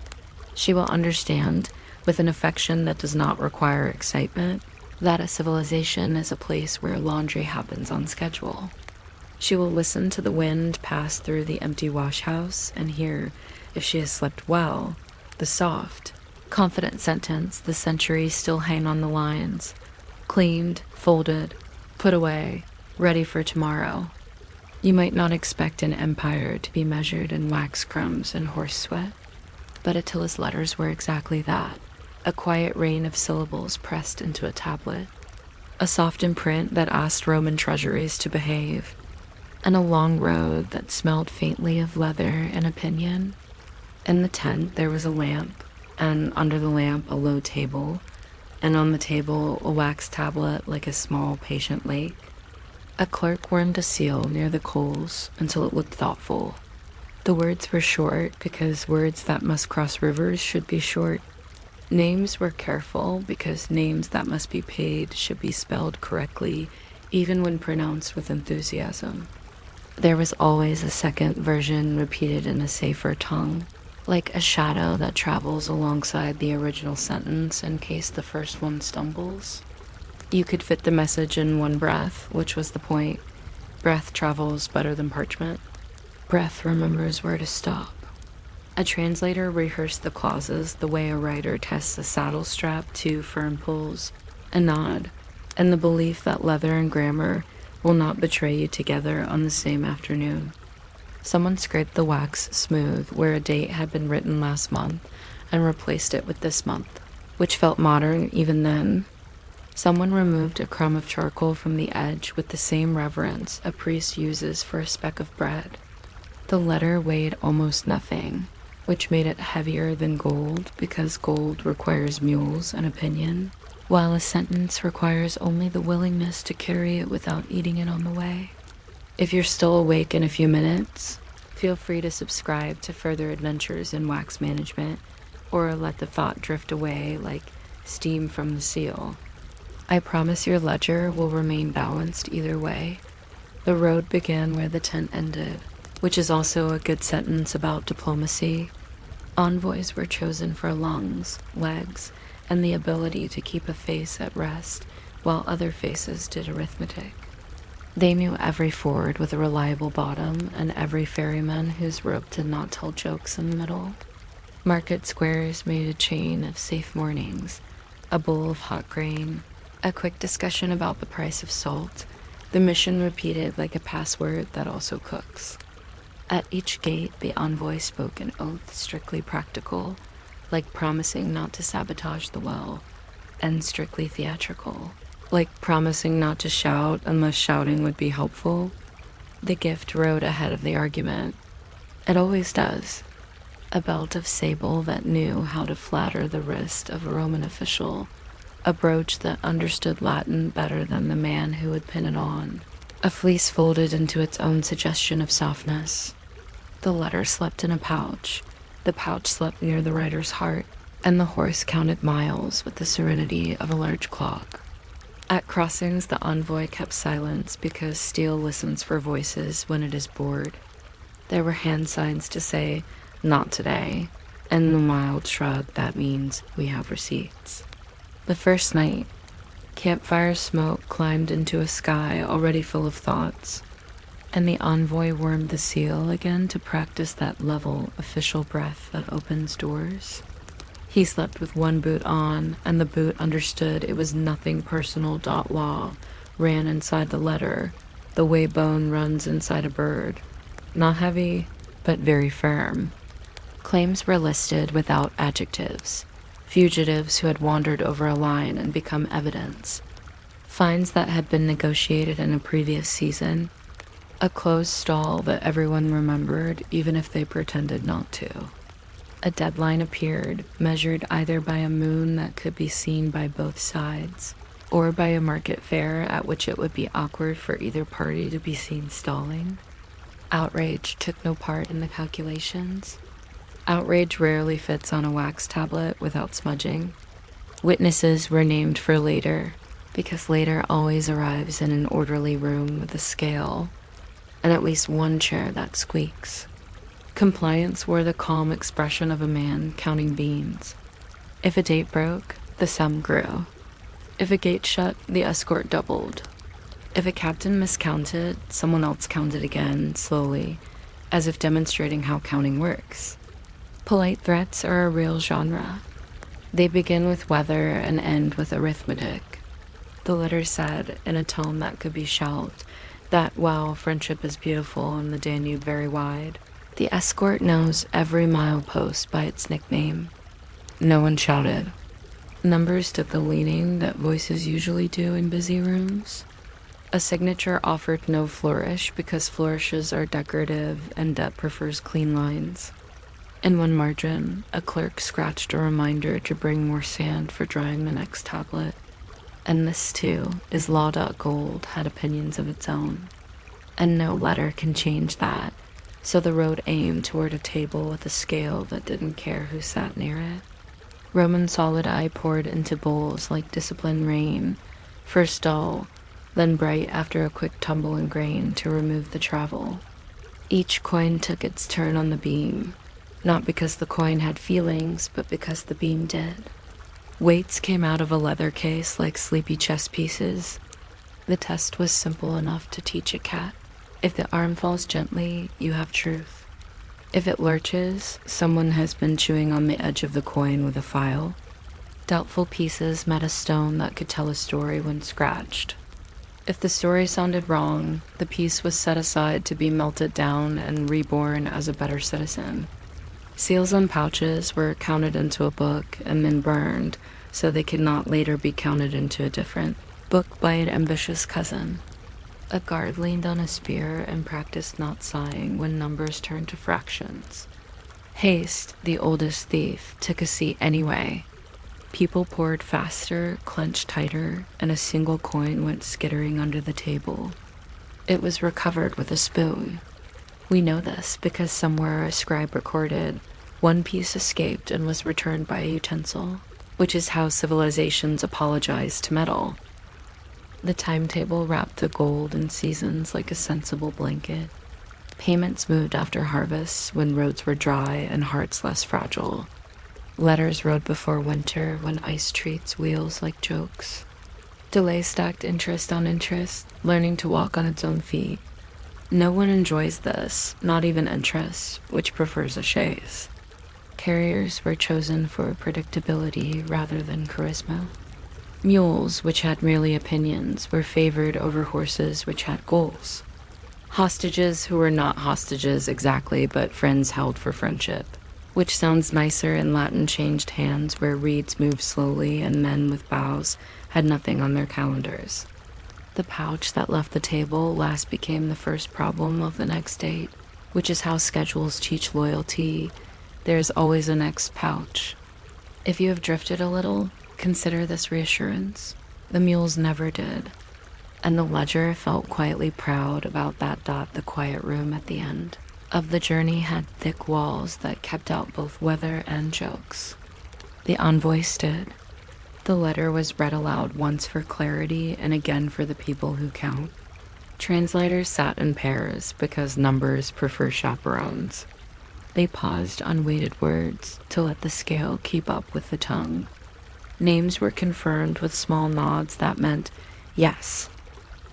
She will understand, with an affection that does not require excitement, that a civilization is a place where laundry happens on schedule. She will listen to the wind pass through the empty wash house and hear, if she has slept well, the soft, confident sentence the centuries still hang on the lines: cleaned, folded, put away, ready for tomorrow. You might not expect an empire to be measured in wax crumbs and horse sweat, but Attila's letters were exactly that. A quiet rain of syllables pressed into a tablet, a soft imprint that asked Roman treasuries to behave, and a long road that smelled faintly of leather and opinion. In the tent there was a lamp, and under the lamp a low table, and on the table a wax tablet like a small patient lake. A clerk warmed a seal near the coals until it looked thoughtful. The words were short because words that must cross rivers should be short. Names were careful because names that must be paid should be spelled correctly, even when pronounced with enthusiasm. There was always a second version repeated in a safer tongue, like a shadow that travels alongside the original sentence in case the first one stumbles. You could fit the message in one breath, which was the point. Breath travels better than parchment. Breath remembers where to stop. A translator rehearsed the clauses the way a writer tests a saddle strap to firm pulls, a nod, and the belief that leather and grammar will not betray you together on the same afternoon. Someone scraped the wax smooth where a date had been written last month and replaced it with this month, which felt modern even then. Someone removed a crumb of charcoal from the edge with the same reverence a priest uses for a speck of bread. The letter weighed almost nothing, which made it heavier than gold because gold requires mules and opinion, while a sentence requires only the willingness to carry it without eating it on the way. If you're still awake in a few minutes, feel free to subscribe to further adventures in wax management, or let the thought drift away like steam from the seal. I promise your ledger will remain balanced either way. The road began where the tent ended, which is also a good sentence about diplomacy. Envoys were chosen for lungs, legs, and the ability to keep a face at rest while other faces did arithmetic. They knew every ford with a reliable bottom and every ferryman whose rope did not tell jokes in the middle. Market squares made a chain of safe mornings, a bowl of hot grain, a quick discussion about the price of salt, the mission repeated like a password that also cooks. At each gate, the envoy spoke an oath strictly practical, like promising not to sabotage the well, and strictly theatrical, like promising not to shout unless shouting would be helpful. The gift rode ahead of the argument. It always does. A belt of sable that knew how to flatter the wrist of a Roman official, a brooch that understood Latin better than the man who would pin it on, a fleece folded into its own suggestion of softness. The letter slept in a pouch. The pouch slept near the writer's heart. and the horse counted miles with the serenity of a large clock. At crossings, the envoy kept silence because steel listens for voices when it is bored. There were hand signs to say, "Not today," and the mild shrug that means we have receipts. The first night, campfire smoke climbed into a sky already full of thoughts, and the envoy wormed the seal again to practice that level, official breath that opens doors. He slept with one boot on, and the boot understood it was nothing personal. Law ran inside the letter, the way bone runs inside a bird. Not heavy, but very firm. Claims were listed without adjectives. Fugitives who had wandered over a line and become evidence. Fines that had been negotiated in a previous season. A closed stall that everyone remembered, even if they pretended not to. A deadline appeared, measured either by a moon that could be seen by both sides, or by a market fair at which it would be awkward for either party to be seen stalling. Outrage took no part in the calculations. Outrage rarely fits on a wax tablet without smudging. Witnesses were named for later, because later always arrives in an orderly room with a scale, and at least one chair that squeaks. Compliance wore the calm expression of a man counting beans. If a date broke, the sum grew. If a gate shut, the escort doubled. If a captain miscounted, someone else counted again, slowly, as if demonstrating how counting works. Polite threats are a real genre. They begin with weather and end with arithmetic. The letter said, in a tone that could be shelved, that while friendship is beautiful and the Danube very wide, the escort knows every milepost by its nickname. No one shouted. Numbers took the leaning that voices usually do in busy rooms. A signature offered no flourish because flourishes are decorative and debt prefers clean lines. In one margin, a clerk scratched a reminder to bring more sand for drying the next tablet. And this, too, is law.gold had opinions of its own. And no letter can change that, so the road aimed toward a table with a scale that didn't care who sat near it. Roman solid eye poured into bowls like disciplined rain, first dull, then bright after a quick tumble in grain to remove the travel. Each coin took its turn on the beam, not because the coin had feelings, but because the beam did. Weights came out of a leather case like sleepy chess pieces. The test was simple enough to teach a cat. If the arm falls gently, you have truth. If it lurches, someone has been chewing on the edge of the coin with a file. Doubtful pieces met a stone that could tell a story when scratched. If the story sounded wrong, the piece was set aside to be melted down and reborn as a better citizen. Seals on pouches were counted into a book and then burned, so they could not later be counted into a different book by an ambitious cousin. A guard leaned on a spear and practiced not sighing when numbers turned to fractions. Haste, the oldest thief, took a seat anyway. People poured faster, clenched tighter, and a single coin went skittering under the table. It was recovered with a spoon. We know this because somewhere a scribe recorded, one piece escaped and was returned by a utensil, which is how civilizations apologize to metal. The timetable wrapped the gold in seasons like a sensible blanket. Payments moved after harvests when roads were dry and hearts less fragile. Letters rode before winter when ice treats wheels like jokes. Delay stacked interest on interest, learning to walk on its own feet. No one enjoys this, not even interest, which prefers a chaise. Carriers were chosen for predictability rather than charisma. Mules, which had merely opinions, were favored over horses which had goals. Hostages who were not hostages exactly, but friends held for friendship, which sounds nicer in Latin changed hands where reeds moved slowly and men with bows had nothing on their calendars. The pouch that left the table last became the first problem of the next date, which is how schedules teach loyalty. There is always a next pouch. If you have drifted a little, consider this reassurance. The mules never did, and the ledger felt quietly proud about that. The quiet room at the end of the journey had thick walls that kept out both weather and jokes. The envoy stood. The letter was read aloud once for clarity and again for the people who count. Translators sat in pairs because numbers prefer chaperones. They paused on weighted words to let the scale keep up with the tongue. Names were confirmed with small nods that meant, yes,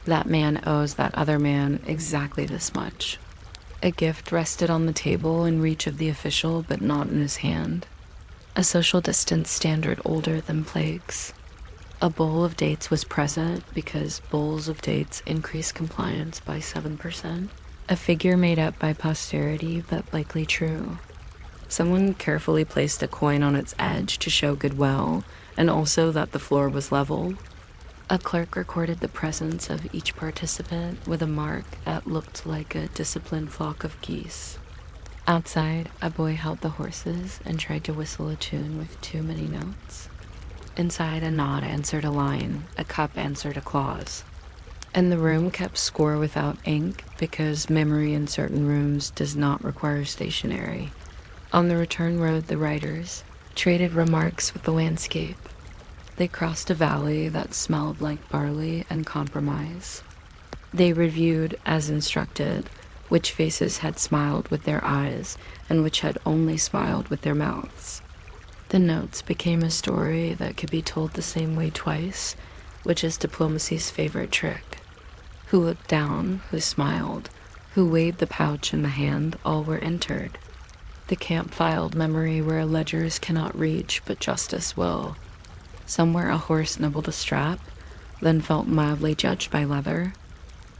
that man owes that other man exactly this much. A gift rested on the table in reach of the official, but not in his hand. A social distance standard older than plagues. A bowl of dates was present because bowls of dates increase compliance by 7%. A figure made up by posterity, but likely true. Someone carefully placed a coin on its edge to show goodwill, and also that the floor was level. A clerk recorded the presence of each participant with a mark that looked like a disciplined flock of geese. Outside, a boy held the horses and tried to whistle a tune with too many notes. Inside, a nod answered a line, a cup answered a clause. And the room kept score without ink because memory in certain rooms does not require stationery. On the return road, the writers traded remarks with the landscape. They crossed a valley that smelled like barley and compromise. They reviewed, as instructed, which faces had smiled with their eyes and which had only smiled with their mouths. The notes became a story that could be told the same way twice, which is diplomacy's favorite trick. Who looked down, who smiled, who waved the pouch in the hand, all were entered. The camp-filed memory where ledgers cannot reach, but justice will. Somewhere a horse nibbled a strap, then felt mildly judged by leather.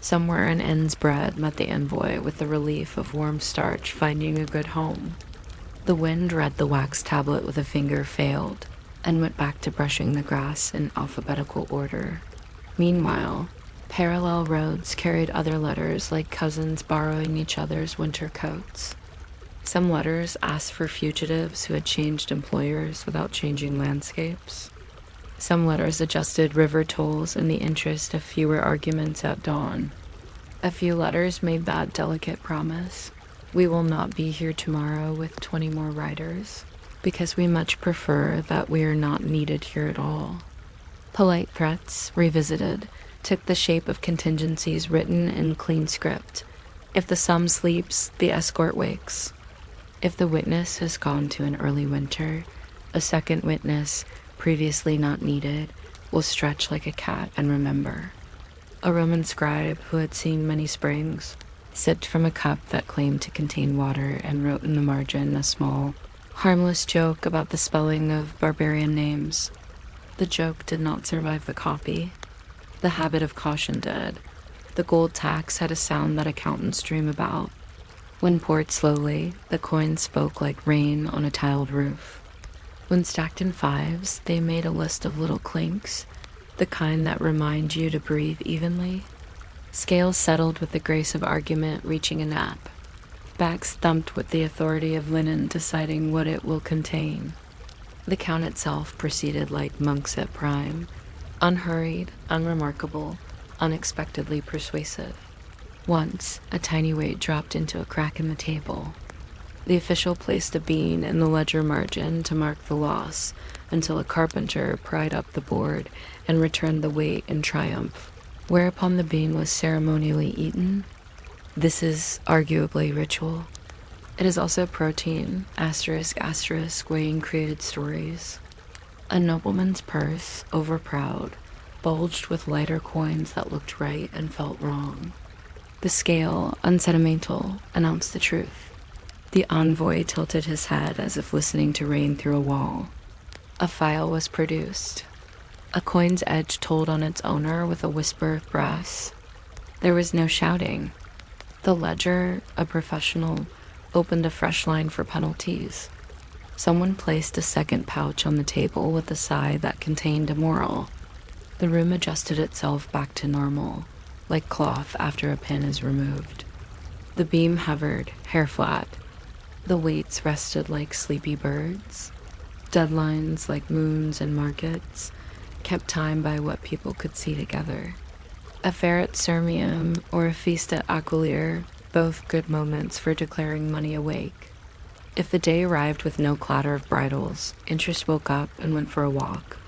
Somewhere an end's bread met the envoy with the relief of warm starch finding a good home. The wind read the wax tablet with a finger failed, and went back to brushing the grass in alphabetical order. Meanwhile, parallel roads carried other letters like cousins borrowing each other's winter coats. Some letters asked for fugitives who had changed employers without changing landscapes. Some letters adjusted river tolls in the interest of fewer arguments at dawn. A few letters made that delicate promise: we will not be here tomorrow with 20 more writers, because we much prefer that we are not needed here at all. Polite threats, revisited, took the shape of contingencies written in clean script. If the sum sleeps, the escort wakes. If the witness has gone to an early winter, a second witness, previously not needed, will stretch like a cat and remember. A Roman scribe who had seen many springs sipped from a cup that claimed to contain water and wrote in the margin a small, harmless joke about the spelling of barbarian names. The joke did not survive the copy. The habit of caution did. The gold tax had a sound that accountants dream about. When poured slowly, the coins spoke like rain on a tiled roof. When stacked in fives, they made a list of little clinks, the kind that remind you to breathe evenly. Scales settled with the grace of argument reaching a nap. Backs thumped with the authority of linen deciding what it will contain. The count itself proceeded like monks at prime, unhurried, unremarkable, unexpectedly persuasive. Once, a tiny weight dropped into a crack in the table. The official placed a bean in the ledger margin to mark the loss until a carpenter pried up the board and returned the weight in triumph, whereupon the bean was ceremonially eaten. This is arguably ritual. It is also protein, ***, weighing created stories. A nobleman's purse, overproud, bulged with lighter coins that looked right and felt wrong. The scale, unsentimental, announced the truth. The envoy tilted his head as if listening to rain through a wall. A file was produced. A coin's edge told on its owner with a whisper of brass. There was no shouting. The ledger, a professional, opened a fresh line for penalties. Someone placed a second pouch on the table with a sigh that contained a moral. The room adjusted itself back to normal, like cloth after a pin is removed. The beam hovered, hair flat. The weights rested like sleepy birds. Deadlines, like moons and markets, kept time by what people could see together. A fair at Sirmium or a feast at Aquilere, both good moments for declaring money awake. If the day arrived with no clatter of bridles, interest woke up and went for a walk.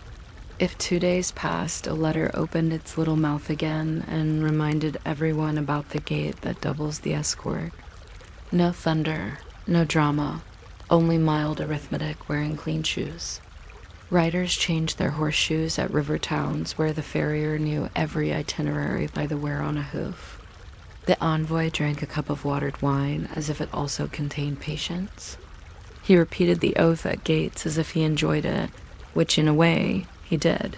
If 2 days passed, a letter opened its little mouth again and reminded everyone about the gate that doubles the escort. No thunder, no drama, only mild arithmetic wearing clean shoes. Riders changed their horseshoes at river towns where the farrier knew every itinerary by the wear on a hoof. The envoy drank a cup of watered wine as if it also contained patience. He repeated the oath at gates as if he enjoyed it, which in a way, he did.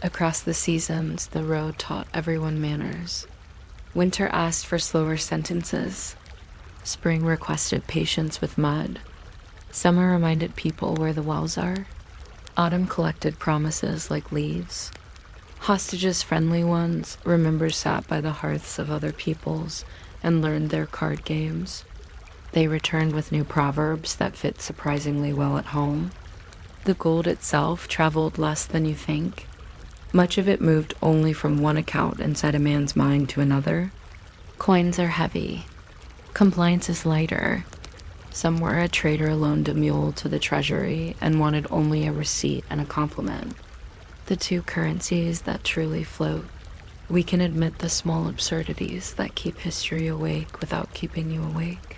Across the seasons, the road taught everyone manners. Winter asked for slower sentences. Spring requested patience with mud. Summer reminded people where the wells are. Autumn collected promises like leaves. Hostages, friendly ones, remember sat by the hearths of other peoples and learned their card games. They returned with new proverbs that fit surprisingly well at home. The gold itself traveled less than you think. Much of it moved only from one account inside a man's mind to another. Coins are heavy. Compliance is lighter. Somewhere a trader loaned a mule to the treasury and wanted only a receipt and a compliment. The two currencies that truly float. We can admit the small absurdities that keep history awake without keeping you awake.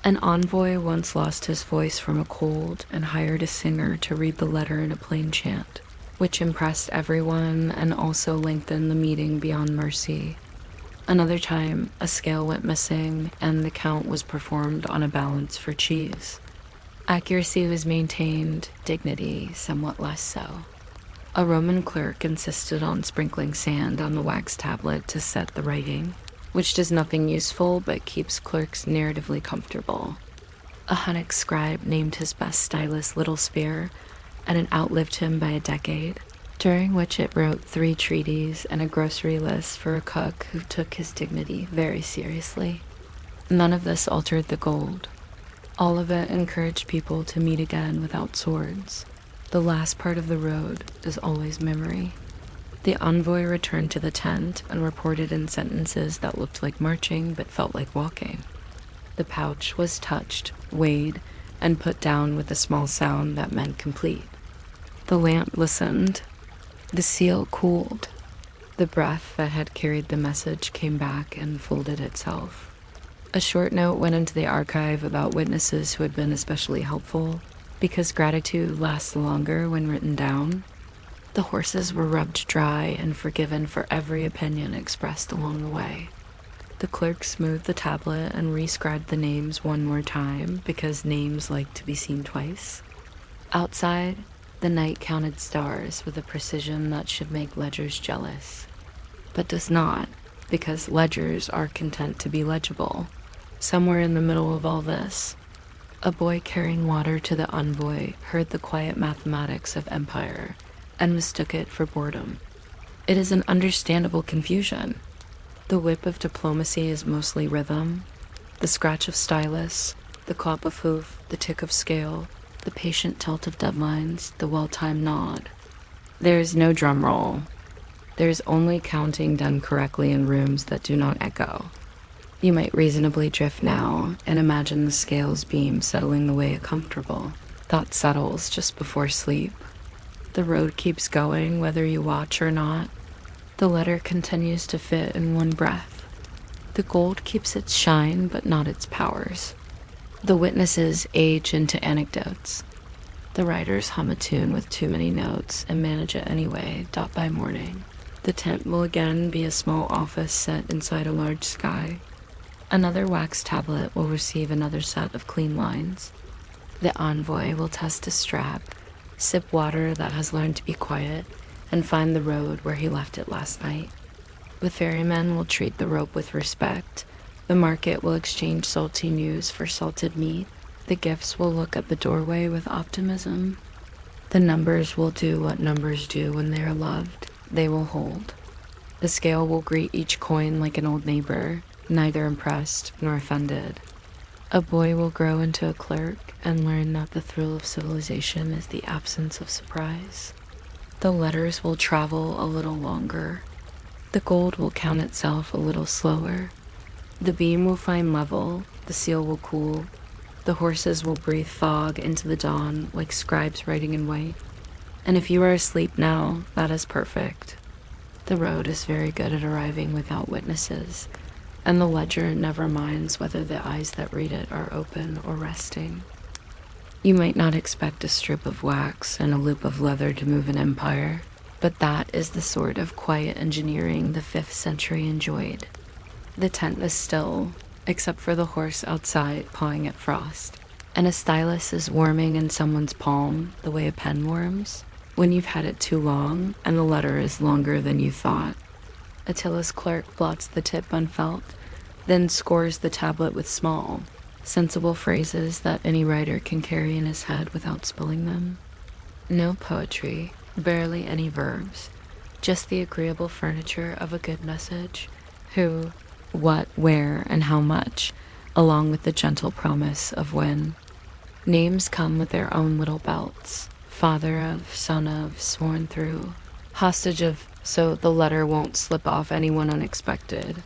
An envoy once lost his voice from a cold and hired a singer to read the letter in a plain chant, which impressed everyone and also lengthened the meeting beyond mercy. Another time, a scale went missing and the count was performed on a balance for cheese. Accuracy was maintained, dignity somewhat less so. A Roman clerk insisted on sprinkling sand on the wax tablet to set the writing, which does nothing useful but keeps clerks narratively comfortable. A Hunnic scribe named his best stylus Little Spear, and it outlived him by a decade, during which it wrote 3 treaties and a grocery list for a cook who took his dignity very seriously. None of this altered the gold. All of it encouraged people to meet again without swords. The last part of the road is always memory. The envoy returned to the tent and reported in sentences that looked like marching but felt like walking. The pouch was touched, weighed, and put down with a small sound that meant complete. The lamp listened. The seal cooled. The breath that had carried the message came back and folded itself. A short note went into the archive about witnesses who had been especially helpful, because gratitude lasts longer when written down. The horses were rubbed dry and forgiven for every opinion expressed along the way. The clerk smoothed the tablet and re-scribed the names one more time because names like to be seen twice. Outside, the night counted stars with a precision that should make ledgers jealous, but does not, because ledgers are content to be legible. Somewhere in the middle of all this, a boy carrying water to the envoy heard the quiet mathematics of empire and mistook it for boredom. It is an understandable confusion. The whip of diplomacy is mostly rhythm, the scratch of stylus, the clop of hoof, the tick of scale, the patient tilt of deadlines, the well-timed nod. There is no drum roll. There is only counting done correctly in rooms that do not echo. You might reasonably drift now and imagine the scales beam settling the way comfortable. Thought settles just before sleep. The road keeps going whether you watch or not. The letter continues to fit in one breath. The gold keeps its shine but not its powers. The witnesses age into anecdotes. The writers hum a tune with too many notes and manage it anyway, dot by morning. The tent will again be a small office set inside a large sky. Another wax tablet will receive another set of clean lines. The envoy will test a strap, sip water that has learned to be quiet, and find the road where he left it last night. The ferrymen will treat the rope with respect. The market will exchange salty news for salted meat. The gifts will look at the doorway with optimism. The numbers will do what numbers do when they are loved. They will hold. The scale will greet each coin like an old neighbor, neither impressed nor offended. A boy will grow into a clerk and learn that the thrill of civilization is the absence of surprise. The letters will travel a little longer. The gold will count itself a little slower. The beam will find level, the seal will cool. The horses will breathe fog into the dawn like scribes writing in white. And if you are asleep now, that is perfect. The road is very good at arriving without witnesses, and the ledger never minds whether the eyes that read it are open or resting. You might not expect a strip of wax and a loop of leather to move an empire, but that is the sort of quiet engineering the 5th century enjoyed. The tent is still, except for the horse outside pawing at frost, and a stylus is warming in someone's palm the way a pen warms when you've had it too long and the letter is longer than you thought. Attila's clerk blots the tip on felt, then scores the tablet with small, sensible phrases that any writer can carry in his head without spilling them. No poetry, barely any verbs, just the agreeable furniture of a good message, who, what, where, and how much, along with the gentle promise of when. Names come with their own little belts, father of, son of, sworn through, hostage of, so the letter won't slip off anyone unexpected.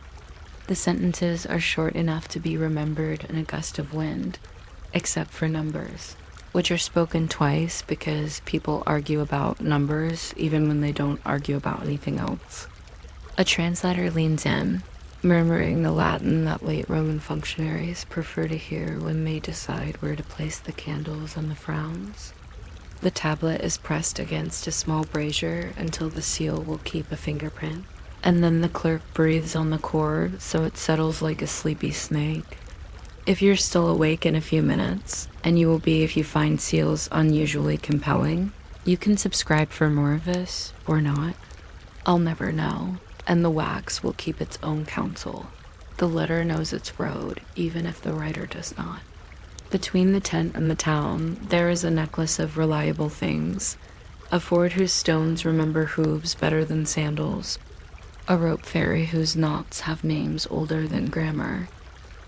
The sentences are short enough to be remembered in a gust of wind, except for numbers, which are spoken twice because people argue about numbers even when they don't argue about anything else. A translator leans in, murmuring the Latin that late Roman functionaries prefer to hear when they decide where to place the candles and the frowns. The tablet is pressed against a small brazier until the seal will keep a fingerprint, and then the clerk breathes on the cord so it settles like a sleepy snake. If you're still awake in a few minutes, and you will be if you find seals unusually compelling, you can subscribe for more of this, or not. I'll never know, and the wax will keep its own counsel. The letter knows its road, even if the writer does not. Between the tent and the town, there is a necklace of reliable things, a ford whose stones remember hooves better than sandals, a rope ferry whose knots have names older than grammar,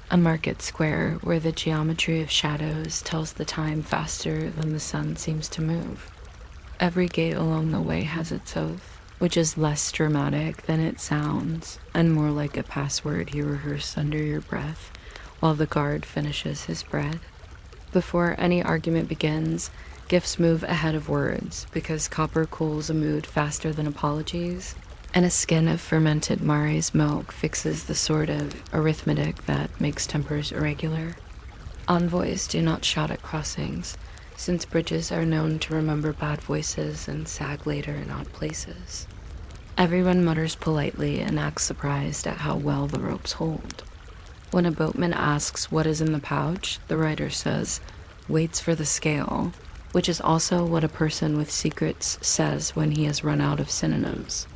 a market square where the geometry of shadows tells the time faster than the sun seems to move. Every gate along the way has its oath, which is less dramatic than it sounds, and more like a password you rehearse under your breath while the guard finishes his bread. Before any argument begins, gifts move ahead of words because copper cools a mood faster than apologies, and a skin of fermented Mare's milk fixes the sort of arithmetic that makes tempers irregular. Envoys do not shout at crossings, since bridges are known to remember bad voices and sag later in odd places. Everyone mutters politely and acts surprised at how well the ropes hold. When a boatman asks what is in the pouch, the writer says, "Waits for the scale," which is also what a person with secrets says when he has run out of synonyms.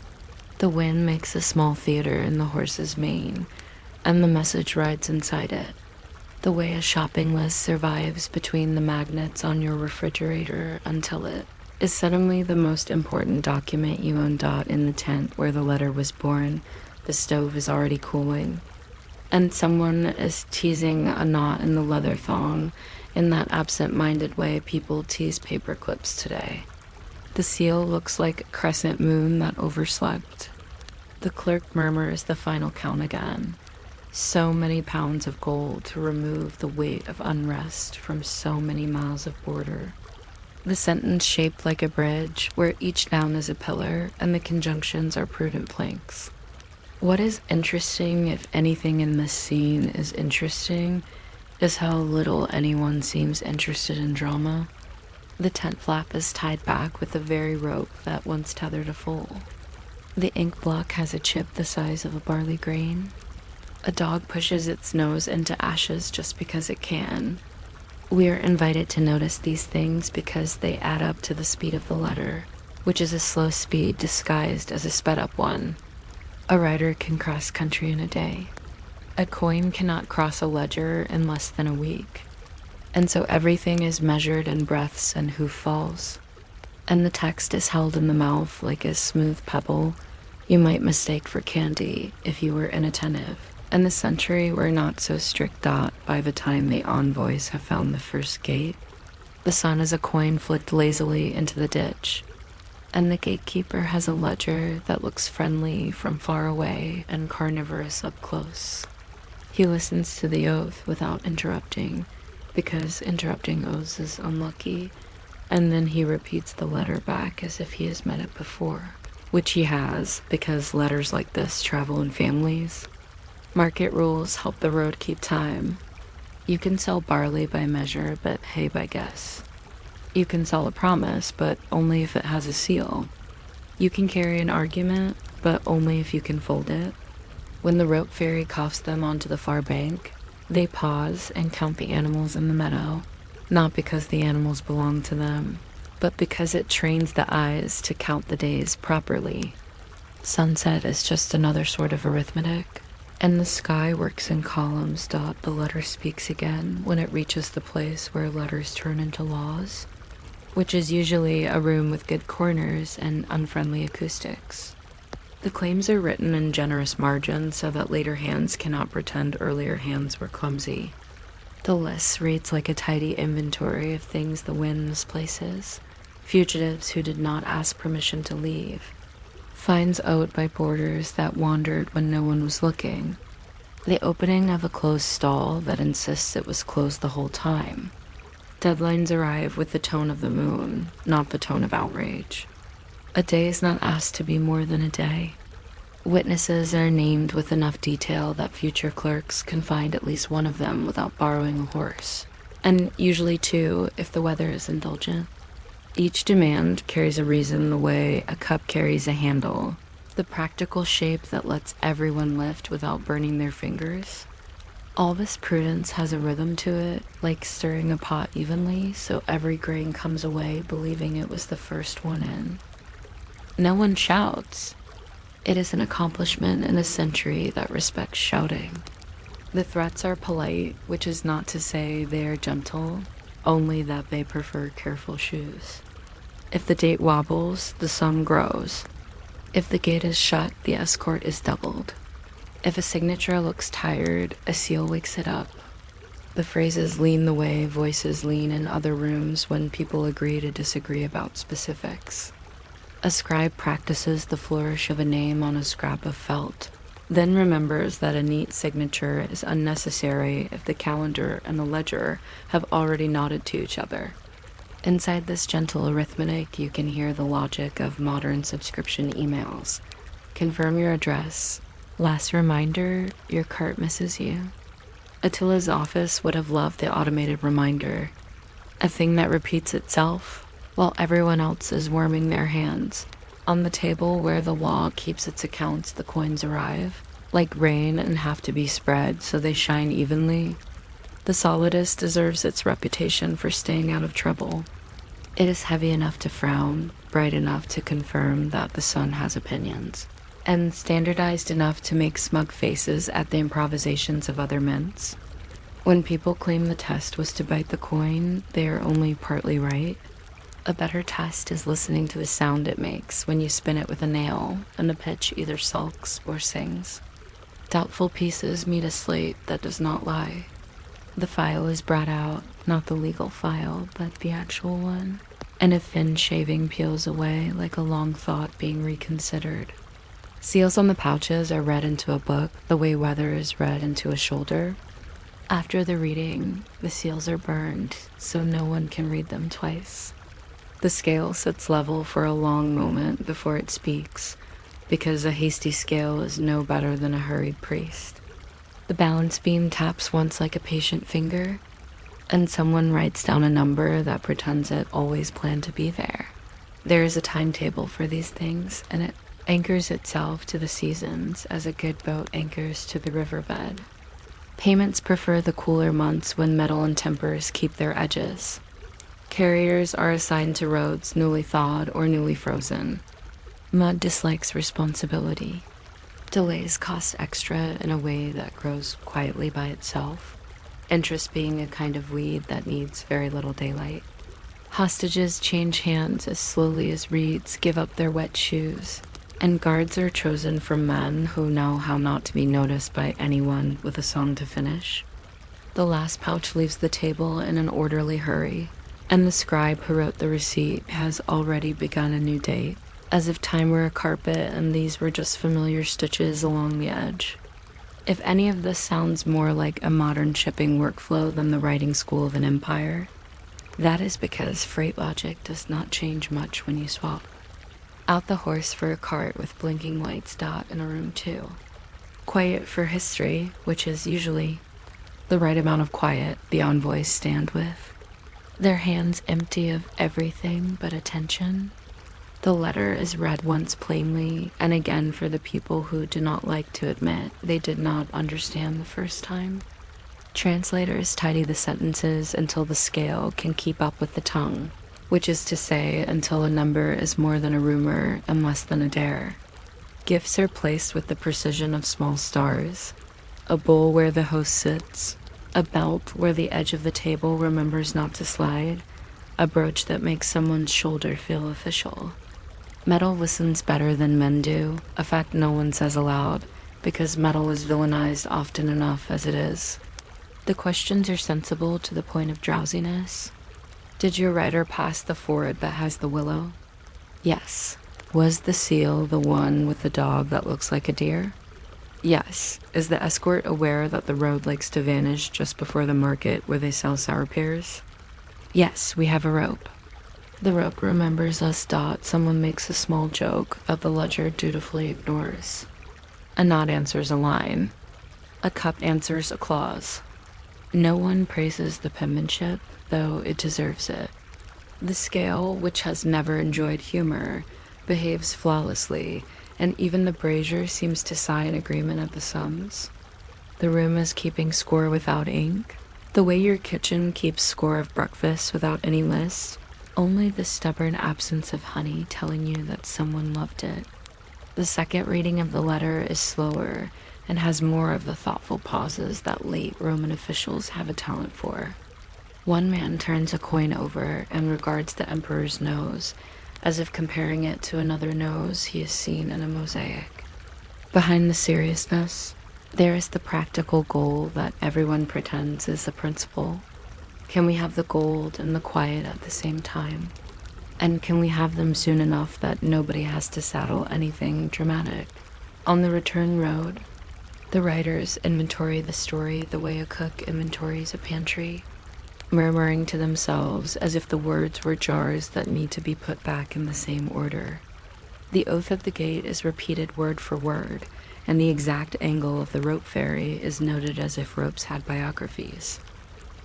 The wind makes a small theater in the horse's mane, and the message rides inside it, the way a shopping list survives between the magnets on your refrigerator until it is suddenly the most important document you own. In the tent where the letter was born, the stove is already cooling, and someone is teasing a knot in the leather thong in that absent-minded way people tease paper clips today. The seal looks like a crescent moon that overslept. The clerk murmurs the final count again. So many pounds of gold to remove the weight of unrest from so many miles of border. The sentence shaped like a bridge, where each noun is a pillar and the conjunctions are prudent planks. What is interesting, if anything in this scene is interesting, is how little anyone seems interested in drama. The tent flap is tied back with the very rope that once tethered a foal. The ink block has a chip the size of a barley grain. A dog pushes its nose into ashes just because it can. We are invited to notice these things because they add up to the speed of the letter, which is a slow speed disguised as a sped-up one. A rider can cross country in a day. A coin cannot cross a ledger in less than a week. And so everything is measured in breaths and hoof falls. And the text is held in the mouth like a smooth pebble you might mistake for candy if you were inattentive. And the sentry were not so strict that by the time the envoys have found the first gate, the sun is a coin flicked lazily into the ditch, and the gatekeeper has a ledger that looks friendly from far away and carnivorous up close. He listens to the oath without interrupting, because interrupting O's is unlucky, and then he repeats the letter back as if he has met it before, which he has because letters like this travel in families. Market rules help the road keep time. You can sell barley by measure, but hay by guess. You can sell a promise, but only if it has a seal. You can carry an argument, but only if you can fold it. When the rope ferry coughs them onto the far bank, they pause and count the animals in the meadow, not because the animals belong to them, but because it trains the eyes to count the days properly. Sunset is just another sort of arithmetic, and the sky works in columns. The letter speaks again when it reaches the place where letters turn into laws, which is usually a room with good corners and unfriendly acoustics. The claims are written in generous margins so that later hands cannot pretend earlier hands were clumsy. The list reads like a tidy inventory of things the wind misplaces, fugitives who did not ask permission to leave, fines owed by boarders that wandered when no one was looking, the opening of a closed stall that insists it was closed the whole time. Deadlines arrive with the tone of the moon, not the tone of outrage. A day is not asked to be more than a day. Witnesses are named with enough detail that future clerks can find at least one of them without borrowing a horse, and usually two if the weather is indulgent. Each demand carries a reason the way a cup carries a handle, the practical shape that lets everyone lift without burning their fingers. All this prudence has a rhythm to it, like stirring a pot evenly so every grain comes away believing it was the first one in. No one shouts. It is an accomplishment in a century that respects shouting. The threats are polite, which is not to say they are gentle, only that they prefer careful shoes. If the date wobbles, the sum grows. If the gate is shut, the escort is doubled. If a signature looks tired, a seal wakes it up. The phrases lean the way voices lean in other rooms when people agree to disagree about specifics. A scribe practices the flourish of a name on a scrap of felt, then remembers that a neat signature is unnecessary if the calendar and the ledger have already nodded to each other. Inside this gentle arithmetic, you can hear the logic of modern subscription emails. Confirm your address. Last reminder, your cart misses you. Attila's office would have loved the automated reminder, a thing that repeats itself while everyone else is warming their hands. On the table where the law keeps its accounts, the coins arrive, like rain, and have to be spread so they shine evenly. The solidest deserves its reputation for staying out of trouble. It is heavy enough to frown, bright enough to confirm that the sun has opinions, and standardized enough to make smug faces at the improvisations of other mints. When people claim the test was to bite the coin, they are only partly right. A better test is listening to the sound it makes when you spin it with a nail, and the pitch either sulks or sings. Doubtful pieces meet a slate that does not lie. The file is brought out, not the legal file, but the actual one, and a thin shaving peels away like a long thought being reconsidered. Seals on the pouches are read into a book the way weather is read into a shoulder. After the reading, the seals are burned so no one can read them twice. The scale sits level for a long moment before it speaks, because a hasty scale is no better than a hurried priest. The balance beam taps once like a patient finger, and someone writes down a number that pretends it always planned to be there. There is a timetable for these things, and it anchors itself to the seasons as a good boat anchors to the riverbed. Payments prefer the cooler months when metal and tempers keep their edges. Carriers are assigned to roads newly thawed or newly frozen. Mud dislikes responsibility. Delays cost extra in a way that grows quietly by itself, interest being a kind of weed that needs very little daylight. Hostages change hands as slowly as reeds give up their wet shoes, and guards are chosen from men who know how not to be noticed by anyone with a song to finish. The last pouch leaves the table in an orderly hurry, and the scribe who wrote the receipt has already begun a new date, as if time were a carpet and these were just familiar stitches along the edge. If any of this sounds more like a modern shipping workflow than the writing school of an empire, that is because freight logic does not change much when you swap. Out the horse for a cart with blinking lights dot in a room 2. Quiet for history, which is usually the right amount of quiet the envoys stand with. Their hands empty of everything but attention. The letter is read once plainly, and again for the people who do not like to admit they did not understand the first time. Translators tidy the sentences until the scale can keep up with the tongue, which is to say until a number is more than a rumor and less than a dare. Gifts are placed with the precision of small stars. A bowl where the host sits, a belt where the edge of the table remembers not to slide, a brooch that makes someone's shoulder feel official. Metal listens better than men do, a fact no one says aloud, because metal is villainized often enough as it is. The questions are sensible to the point of drowsiness. Did your writer pass the ford that has the willow? Yes. Was the seal the one with the dog that looks like a deer? Yes. Is the escort aware that the road likes to vanish just before the market where they sell sour pears? Yes, we have a rope. The rope remembers us. Someone makes a small joke that the ledger dutifully ignores. A nod answers a line. A cup answers a clause. No one praises the penmanship, though it deserves it. The scale, which has never enjoyed humor, behaves flawlessly, and even the brazier seems to sigh in agreement at the sums. The room is keeping score without ink. The way your kitchen keeps score of breakfast without any list, only the stubborn absence of honey telling you that someone loved it. The second reading of the letter is slower and has more of the thoughtful pauses that late Roman officials have a talent for. One man turns a coin over and regards the emperor's nose, as if comparing it to another nose he has seen in a mosaic. Behind the seriousness, there is the practical goal that everyone pretends is the principle. Can we have the gold and the quiet at the same time? And can we have them soon enough that nobody has to saddle anything dramatic? On the return road, the writers inventory the story the way a cook inventories a pantry, murmuring to themselves as if the words were jars that need to be put back in the same order. The oath of the gate is repeated word for word, and the exact angle of the rope ferry is noted as if ropes had biographies.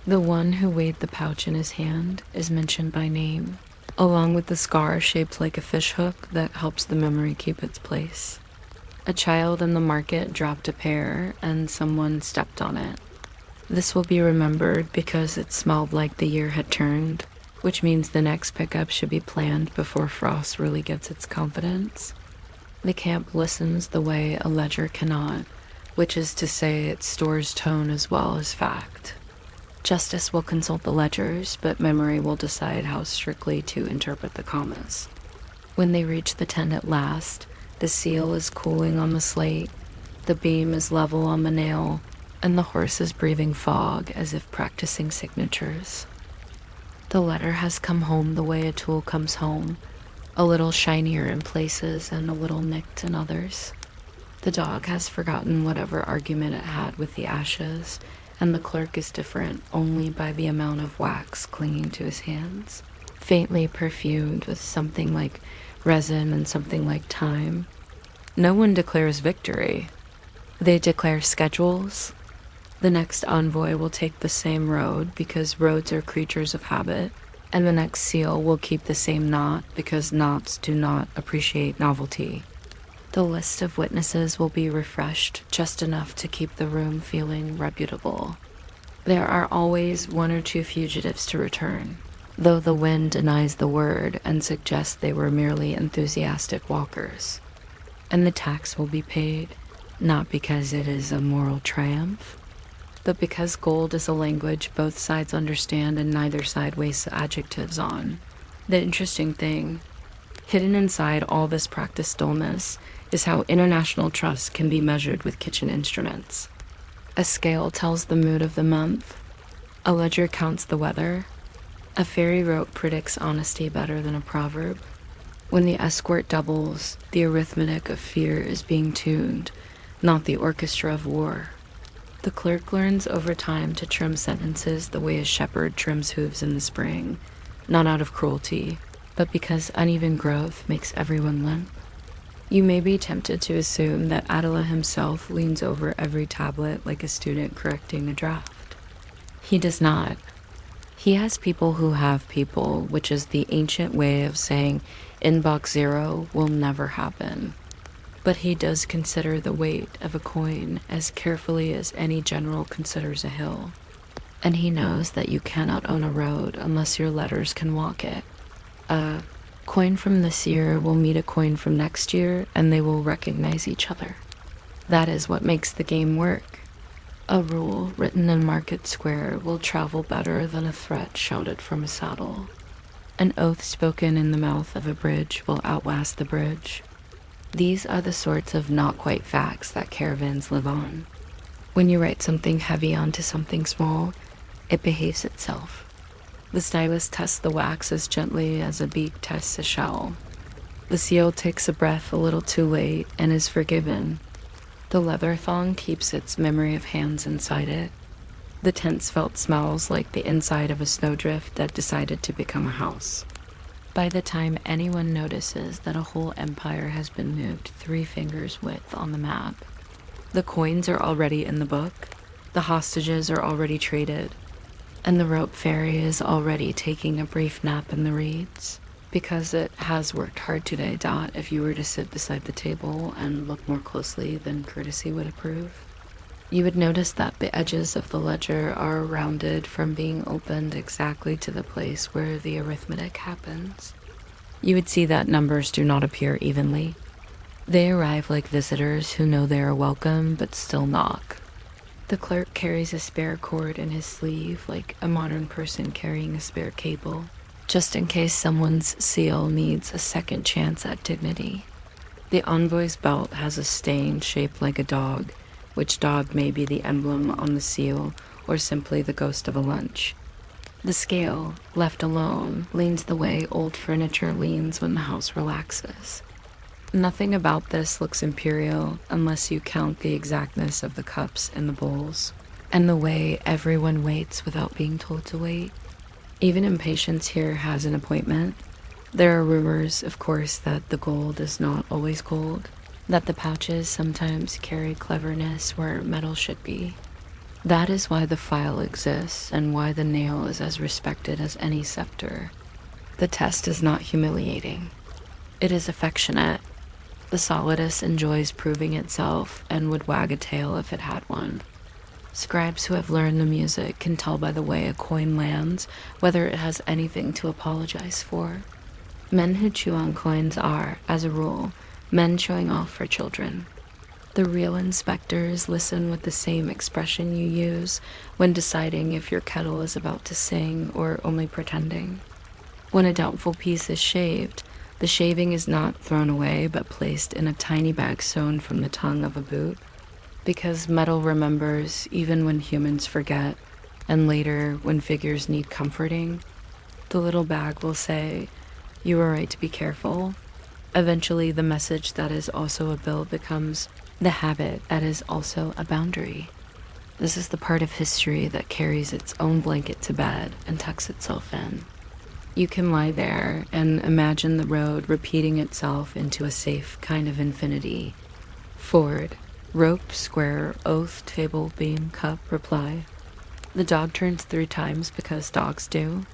The one who weighed the pouch in his hand is mentioned by name, along with the scar shaped like a fishhook that helps the memory keep its place. A child in the market dropped a pear, and someone stepped on it. This will be remembered because it smelled like the year had turned, which means the next pickup should be planned before frost really gets its confidence. The camp listens the way a ledger cannot, which is to say it stores tone as well as fact. Justice will consult the ledgers, but memory will decide how strictly to interpret the commas. When they reach the tent at last, the seal is cooling on the slate, the beam is level on the nail, and the horse is breathing fog as if practicing signatures. The letter has come home the way a tool comes home, a little shinier in places and a little nicked in others. The dog has forgotten whatever argument it had with the ashes, and the clerk is different only by the amount of wax clinging to his hands, faintly perfumed with something like resin and something like time. No one declares victory. They declare schedules. The next envoy will take the same road because roads are creatures of habit, and the next seal will keep the same knot because knots do not appreciate novelty. The list of witnesses will be refreshed just enough to keep the room feeling reputable. There are always one or two fugitives to return, though the wind denies the word and suggests they were merely enthusiastic walkers. And the tax will be paid, not because it is a moral triumph, but because gold is a language both sides understand and neither side wastes adjectives on. The interesting thing, hidden inside all this practiced dullness, is how international trust can be measured with kitchen instruments. A scale tells the mood of the month. A ledger counts the weather. A fairy rope predicts honesty better than a proverb. When the escort doubles, the arithmetic of fear is being tuned, not the orchestra of war. The clerk learns over time to trim sentences the way a shepherd trims hooves in the spring, not out of cruelty, but because uneven growth makes everyone limp. You may be tempted to assume that Attila himself leans over every tablet like a student correcting a draft. He does not. He has people who have people, which is the ancient way of saying inbox 0 will never happen. But he does consider the weight of a coin as carefully as any general considers a hill. And he knows that you cannot own a road unless your letters can walk it. A coin from this year will meet a coin from next year, and they will recognize each other. That is what makes the game work. A rule written in Market Square will travel better than a threat shouted from a saddle. An oath spoken in the mouth of a bridge will outlast the bridge. These are the sorts of not quite facts that caravans live on. When you write something heavy onto something small, it behaves itself. The stylus tests the wax as gently as a beak tests a shell. The seal takes a breath a little too late and is forgiven. The leather thong keeps its memory of hands inside it. The tense felt smells like the inside of a snowdrift that decided to become a house. By the time anyone notices that a whole empire has been moved 3 fingers width on the map, the coins are already in the book, the hostages are already traded, and the rope fairy is already taking a brief nap in the reeds, because it has worked hard today, Dot, if you were to sit beside the table and look more closely than courtesy would approve. You would notice that the edges of the ledger are rounded from being opened exactly to the place where the arithmetic happens. You would see that numbers do not appear evenly. They arrive like visitors who know they are welcome but still knock. The clerk carries a spare cord in his sleeve like a modern person carrying a spare cable, just in case someone's seal needs a second chance at dignity. The envoy's belt has a stain shaped like a dog, which dog may be the emblem on the seal or simply the ghost of a lunch. The scale, left alone, leans the way old furniture leans when the house relaxes. Nothing about this looks imperial unless you count the exactness of the cups and the bowls, and the way everyone waits without being told to wait. Even impatience here has an appointment. There are rumors, of course, that the gold is not always gold, that the pouches sometimes carry cleverness where metal should be. That is why the file exists and why the nail is as respected as any scepter. The test is not humiliating. It is affectionate. The solidus enjoys proving itself and would wag a tail if it had one. Scribes who have learned the music can tell by the way a coin lands whether it has anything to apologize for. Men who chew on coins are, as a rule, men showing off for children. The real inspectors listen with the same expression you use when deciding if your kettle is about to sing or only pretending. When a doubtful piece is shaved, the shaving is not thrown away but placed in a tiny bag sewn from the tongue of a boot, because metal remembers even when humans forget, and later, when figures need comforting, the little bag will say, "You were right to be careful." Eventually, the message that is also a bill becomes the habit that is also a boundary. This is the part of history that carries its own blanket to bed and tucks itself in. You can lie there and imagine the road repeating itself into a safe kind of infinity. Forward, rope, square, oath, table, beam, cup, reply. The dog turns 3 times because dogs do.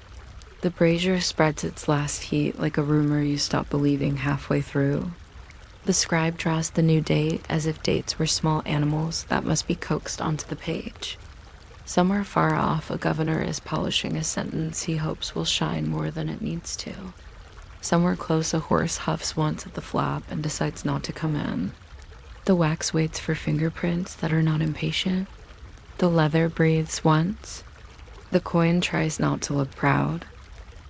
The brazier spreads its last heat like a rumor you stop believing halfway through. The scribe draws the new date as if dates were small animals that must be coaxed onto the page. Somewhere far off, a governor is polishing a sentence he hopes will shine more than it needs to. Somewhere close, a horse huffs once at the flap and decides not to come in. The wax waits for fingerprints that are not impatient. The leather breathes once. The coin tries not to look proud.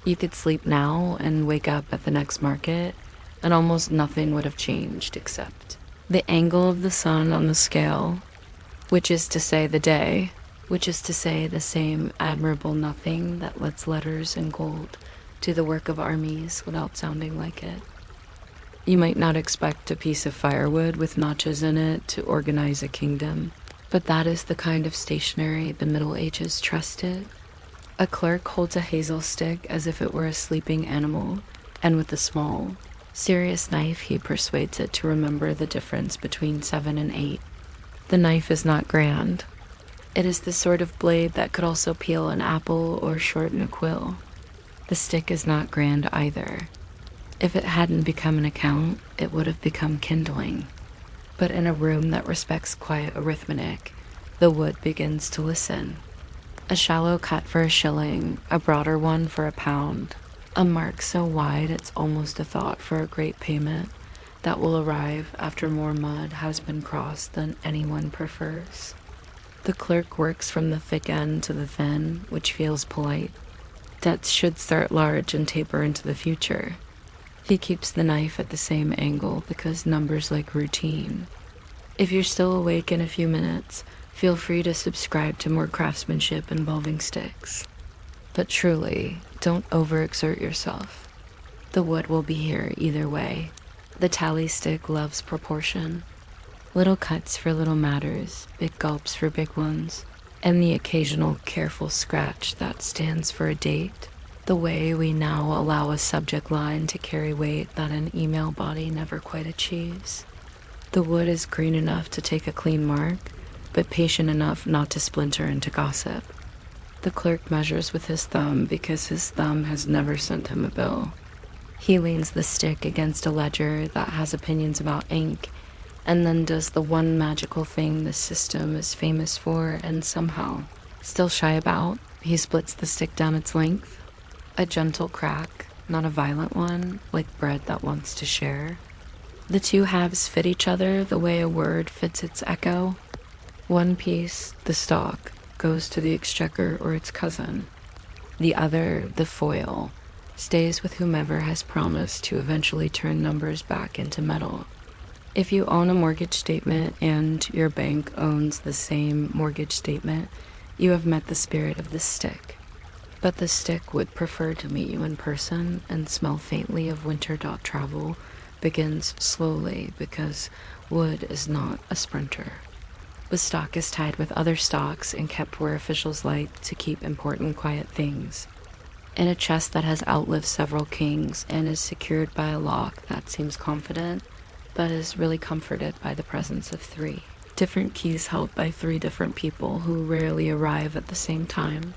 You could sleep now and wake up at the next market, and almost nothing would have changed except the angle of the sun on the scale, which is to say the day, which is to say the same admirable nothing that lets letters in gold do the work of armies without sounding like it. You might not expect a piece of firewood with notches in it to organize a kingdom, but that is the kind of stationery the Middle Ages trusted. A clerk holds a hazel stick as if it were a sleeping animal, and with a small, serious knife he persuades it to remember the difference between 7 and 8. The knife is not grand. It is the sort of blade that could also peel an apple or shorten a quill. The stick is not grand either. If it hadn't become an account, it would have become kindling. But in a room that respects quiet arithmetic, the wood begins to listen. A shallow cut for a shilling, a broader one for a pound. A mark so wide it's almost a thought for a great payment that will arrive after more mud has been crossed than anyone prefers. The clerk works from the thick end to the thin, which feels polite. Debts should start large and taper into the future. He keeps the knife at the same angle because numbers like routine. If you're still awake in a few minutes, feel free to subscribe to more craftsmanship involving sticks. But truly, don't overexert yourself. The wood will be here either way. The tally stick loves proportion. Little cuts for little matters, big gulps for big ones, and the occasional careful scratch that stands for a date. The way we now allow a subject line to carry weight that an email body never quite achieves. The wood is green enough to take a clean mark, but patient enough not to splinter into gossip. The clerk measures with his thumb because his thumb has never sent him a bill. He leans the stick against a ledger that has opinions about ink, and then does the one magical thing this system is famous for and somehow still shy about. He splits the stick down its length. A gentle crack, not a violent one, like bread that wants to share. The two halves fit each other the way a word fits its echo. One piece, the stalk, goes to the exchequer or its cousin. The other, the foil, stays with whomever has promised to eventually turn numbers back into metal. If you own a mortgage statement and your bank owns the same mortgage statement, you have met the spirit of the stick. But the stick would prefer to meet you in person and smell faintly of winter.travel begins slowly because wood is not a sprinter. The stock is tied with other stocks and kept where officials like to keep important quiet things. In a chest that has outlived several kings and is secured by a lock that seems confident, but is really comforted by the presence of 3. Different keys held by 3 different people who rarely arrive at the same time.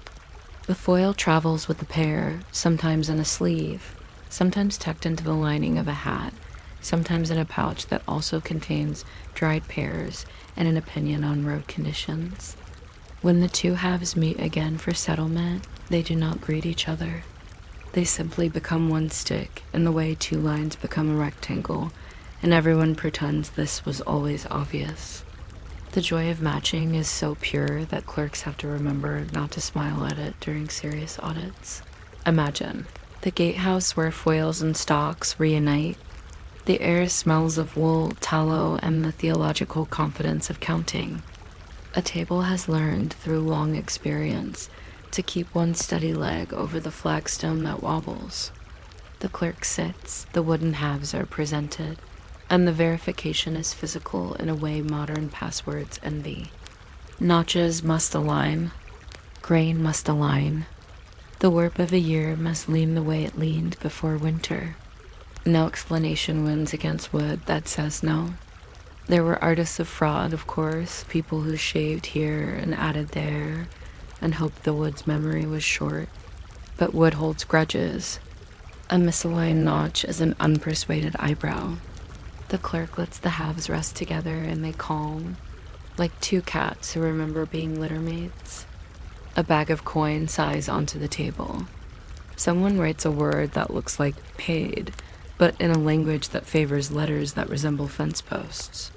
The foil travels with the pair, sometimes in a sleeve, sometimes tucked into the lining of a hat, sometimes in a pouch that also contains dried pears and an opinion on road conditions. When the two halves meet again for settlement, they do not greet each other. They simply become one stick in the way 2 lines become a rectangle, and everyone pretends this was always obvious. The joy of matching is so pure that clerks have to remember not to smile at it during serious audits. Imagine the gatehouse where foils and stocks reunite. The air smells of wool, tallow, and the theological confidence of counting. A table has learned through long experience to keep one steady leg over the flagstone that wobbles. The clerk sits, the wooden halves are presented, and the verification is physical in a way modern passwords envy. Notches must align. Grain must align. The warp of a year must lean the way it leaned before winter. No explanation wins against wood that says no. There were artists of fraud, of course, people who shaved here and added there and hoped the wood's memory was short. But wood holds grudges. A misaligned notch is an unpersuaded eyebrow. The clerk lets the halves rest together and they calm, like 2 cats who remember being littermates. A bag of coin sighs onto the table. Someone writes a word that looks like paid, but in a language that favors letters that resemble fence posts.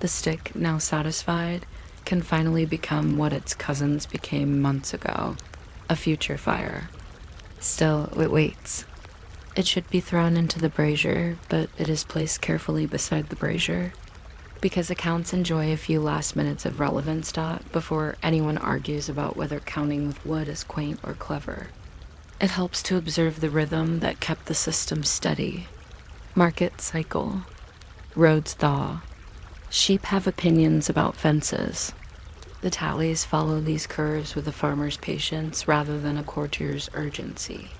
The stick, now satisfied, can finally become what its cousins became months ago, a future fire. Still, it waits. It should be thrown into the brazier, but it is placed carefully beside the brazier, because accounts enjoy a few last minutes of relevance before anyone argues about whether counting with wood is quaint or clever. It helps to observe the rhythm that kept the system steady. Markets cycle. Roads thaw. Sheep have opinions about fences. The tallies follow these curves with a farmer's patience rather than a courtier's urgency.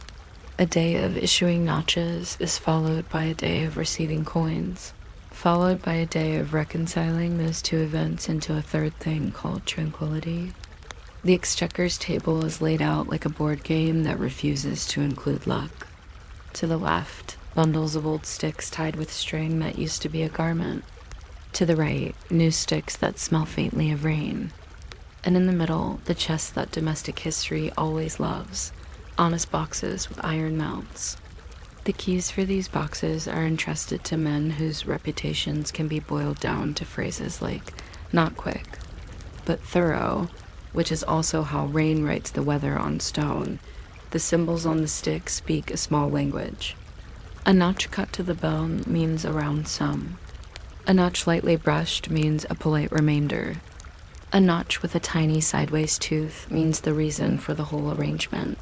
A day of issuing notches is followed by a day of receiving coins, followed by a day of reconciling those two events into a third thing called tranquility. The exchequer's table is laid out like a board game that refuses to include luck. To the left, bundles of old sticks tied with string that used to be a garment. To the right, new sticks that smell faintly of rain. And in the middle, the chests that domestic history always loves, honest boxes with iron mounts. The keys for these boxes are entrusted to men whose reputations can be boiled down to phrases like, not quick, but thorough, which is also how rain writes the weather on stone. The symbols on the stick speak a small language. A notch cut to the bone means a round sum. A notch lightly brushed means a polite remainder. A notch with a tiny sideways tooth means the reason for the whole arrangement.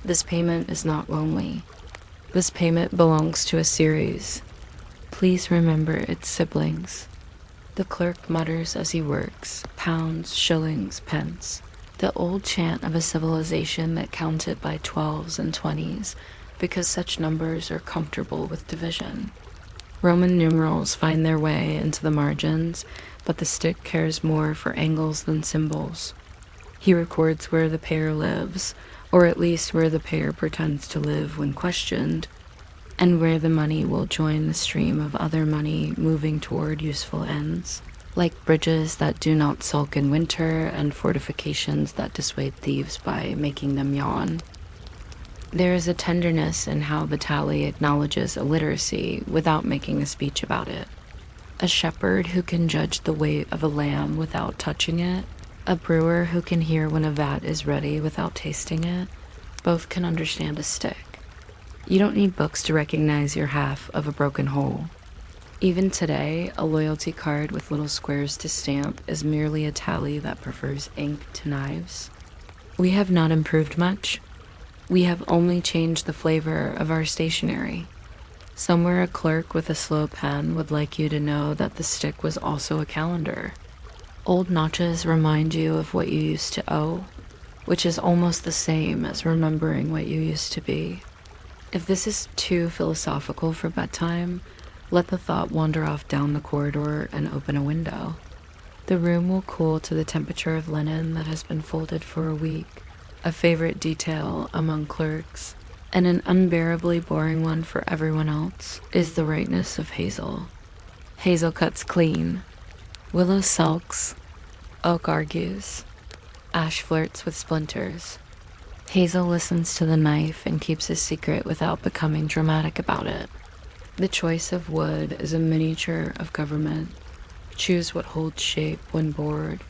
This payment is not lonely. This payment belongs to a series. Please remember its siblings. The clerk mutters as he works, pounds, shillings, pence. The old chant of a civilization that counted by 12s and 20s, because such numbers are comfortable with division. Roman numerals find their way into the margins, but the stick cares more for angles than symbols. He records where the payer lives, or at least where the payer pretends to live when questioned, and where the money will join the stream of other money moving toward useful ends, like bridges that do not sulk in winter and fortifications that dissuade thieves by making them yawn. There is a tenderness in how the tally acknowledges illiteracy without making a speech about it. A shepherd who can judge the weight of a lamb without touching it, a brewer who can hear when a vat is ready without tasting it, both can understand a stick. You don't need books to recognize your half of a broken whole. Even today, a loyalty card with little squares to stamp is merely a tally that prefers ink to knives. We have not improved much. We have only changed the flavor of our stationery. Somewhere a clerk with a slow pen would like you to know that the stick was also a calendar. Old notches remind you of what you used to owe, which is almost the same as remembering what you used to be. If this is too philosophical for bedtime, let the thought wander off down the corridor and open a window. The room will cool to the temperature of linen that has been folded for a week, a favorite detail among clerks, and an unbearably boring one for everyone else is the rightness of hazel. Hazel cuts clean. Willow sulks. Oak argues. Ash flirts with splinters. Hazel listens to the knife and keeps his secret without becoming dramatic about it. The choice of wood is a miniature of government. Choose what holds shape when bored.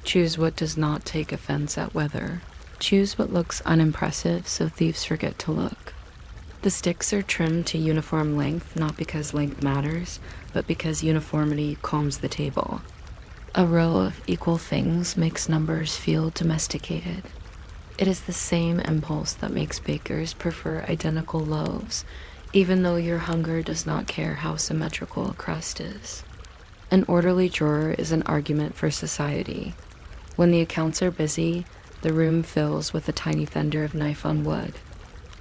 Choose what does not take offense at weather. Choose what looks unimpressive so thieves forget to look. The sticks are trimmed to uniform length, not because length matters, but because uniformity calms the table. A row of equal things makes numbers feel domesticated. It is the same impulse that makes bakers prefer identical loaves, even though your hunger does not care how symmetrical a crust is. An orderly drawer is an argument for society. When the accounts are busy, the room fills with a tiny fender of knife on wood.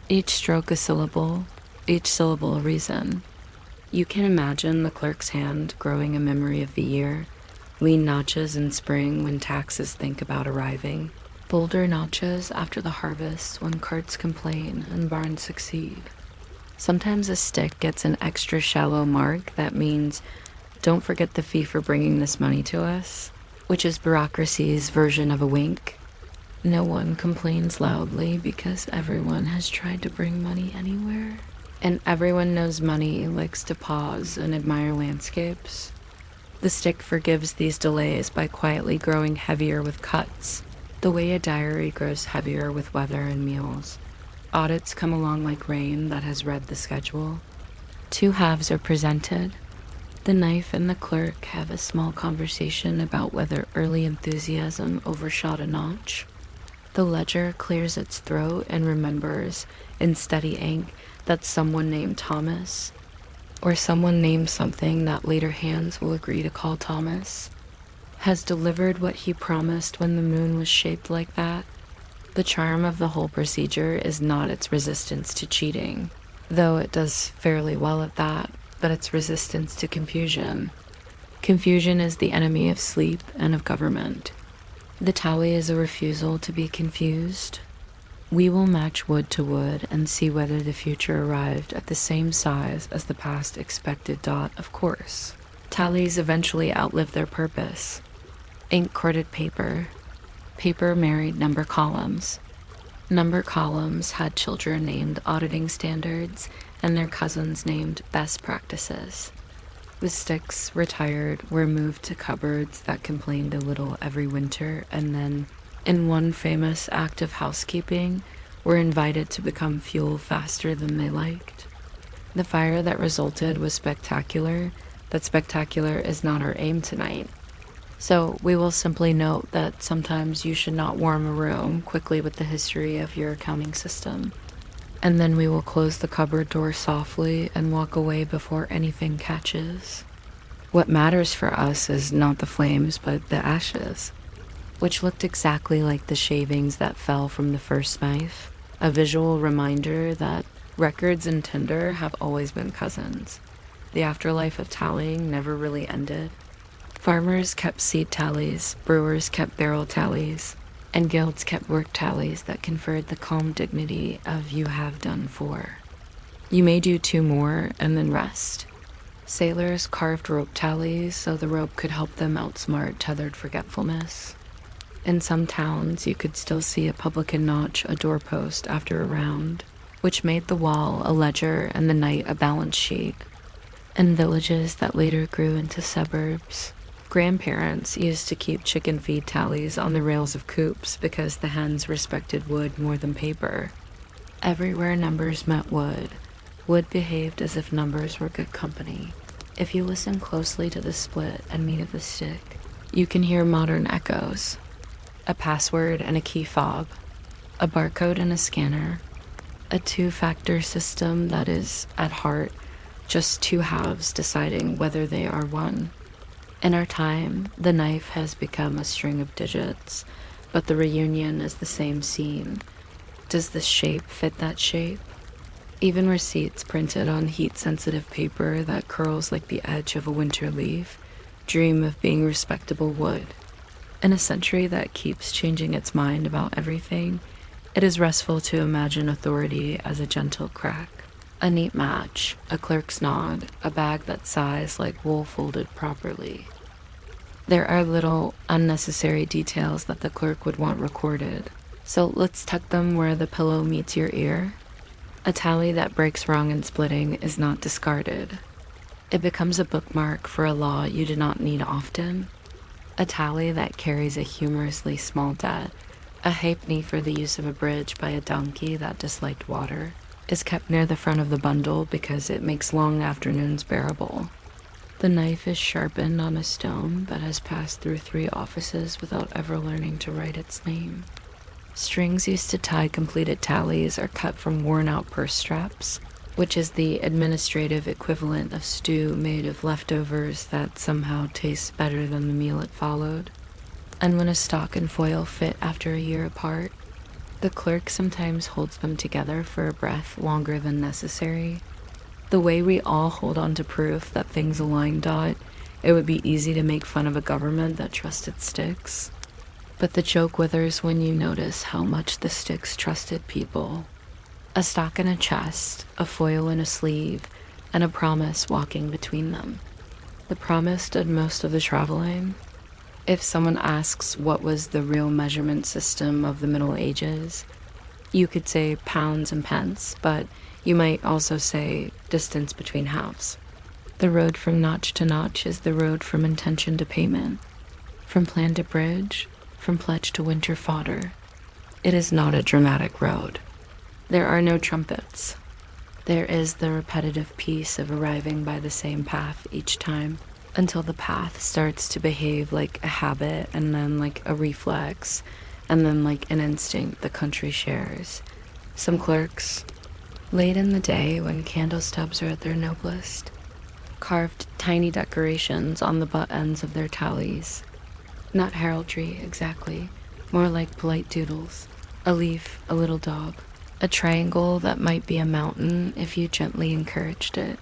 Each stroke a syllable, each syllable a reason. You can imagine the clerk's hand growing a memory of the year, lean notches in spring when taxes think about arriving, bolder notches after the harvest when carts complain and barns succeed. Sometimes a stick gets an extra shallow mark that means, don't forget the fee for bringing this money to us, which is bureaucracy's version of a wink. No one complains loudly because everyone has tried to bring money anywhere. And everyone knows money likes to pause and admire landscapes. The stick forgives these delays by quietly growing heavier with cuts, the way a diary grows heavier with weather and meals. Audits come along like rain that has read the schedule. Two halves are presented. The knife and the clerk have a small conversation about whether early enthusiasm overshot a notch. The ledger clears its throat and remembers, in steady ink, that someone named Thomas, or someone named something that later hands will agree to call Thomas, has delivered what he promised when the moon was shaped like that. The charm of the whole procedure is not its resistance to cheating, though it does fairly well at that, but its resistance to confusion. Confusion is the enemy of sleep and of government. The tally is a refusal to be confused. We will match wood to wood and see whether the future arrived at the same size as the past expected dot, of course. Tallies eventually outlive their purpose. Ink-corded paper. Paper married number columns. Number columns had children named auditing standards and their cousins named best practices. The sticks, retired, were moved to cupboards that complained a little every winter, and then, in one famous act of housekeeping, were invited to become fuel faster than they liked. The fire that resulted was spectacular, but spectacular is not our aim tonight. So we will simply note that sometimes you should not warm a room quickly with the history of your accounting system. And then we will close the cupboard door softly and walk away before anything catches. What matters for us is not the flames, but the ashes, which looked exactly like the shavings that fell from the first knife, a visual reminder that records and tinder have always been cousins. The afterlife of tallying never really ended. Farmers kept seed tallies, brewers kept barrel tallies, and guilds kept work tallies that conferred the calm dignity of "you have done 4. You may do 2 more and then rest. Sailors carved rope tallies so the rope could help them outsmart tethered forgetfulness. In some towns, you could still see a publican notch a doorpost after a round, which made the wall a ledger and the night a balance sheet. In villages that later grew into suburbs, grandparents used to keep chicken feed tallies on the rails of coops because the hens respected wood more than paper. Everywhere numbers met wood, wood behaved as if numbers were good company. If you listen closely to the split and meat of the stick, you can hear modern echoes. A password and a key fob, a barcode and a scanner, a 2-factor system that is, at heart, just 2 halves deciding whether they are one. In our time, the knife has become a string of digits, but the reunion is the same scene. Does this shape fit that shape? Even receipts printed on heat-sensitive paper that curls like the edge of a winter leaf dream of being respectable wood. In a century that keeps changing its mind about everything, it is restful to imagine authority as a gentle crack. A neat match, a clerk's nod, a bag that sighs like wool folded properly. There are little, unnecessary details that the clerk would want recorded, so let's tuck them where the pillow meets your ear. A tally that breaks wrong in splitting is not discarded. It becomes a bookmark for a law you do not need often. A tally that carries a humorously small debt, a halfpenny for the use of a bridge by a donkey that disliked water, is kept near the front of the bundle because it makes long afternoons bearable. The knife is sharpened on a stone that has passed through 3 offices without ever learning to write its name. Strings used to tie completed tallies are cut from worn-out purse straps, which is the administrative equivalent of stew made of leftovers that somehow tastes better than the meal it followed. And when a stock and foil fit after a year apart, the clerk sometimes holds them together for a breath longer than necessary. The way we all hold on to proof that things align. It would be easy to make fun of a government that trusted sticks. But the joke withers when you notice how much the sticks trusted people. A stock in a chest, a foil in a sleeve, and a promise walking between them. The promise did most of the traveling. If someone asks what was the real measurement system of the Middle Ages, you could say pounds and pence, but you might also say distance between halves. The road from notch to notch is the road from intention to payment, from plan to bridge, from pledge to winter fodder. It is not a dramatic road. There are no trumpets. There is the repetitive piece of arriving by the same path each time, until the path starts to behave like a habit, and then like a reflex, and then like an instinct the country shares. Some clerks, late in the day when candle stubs are at their noblest, carved tiny decorations on the butt ends of their tallies. Not heraldry, exactly, more like polite doodles. A leaf, a little dog, a triangle that might be a mountain if you gently encouraged it.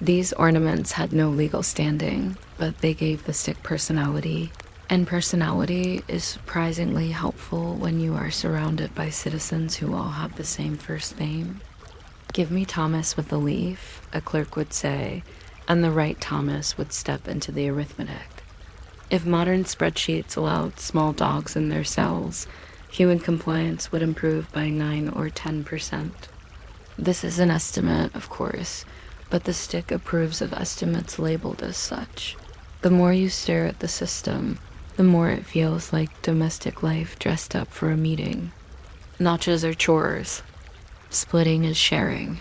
These ornaments had no legal standing, but they gave the stick personality, and personality is surprisingly helpful when you are surrounded by citizens who all have the same first name. "Give me Thomas with a leaf," a clerk would say, and the right Thomas would step into the arithmetic. If modern spreadsheets allowed small dogs in their cells, human compliance would improve by 9 or 10%. This is an estimate, of course, but the stick approves of estimates labeled as such. The more you stare at the system, the more it feels like domestic life dressed up for a meeting. Notches are chores. Splitting is sharing.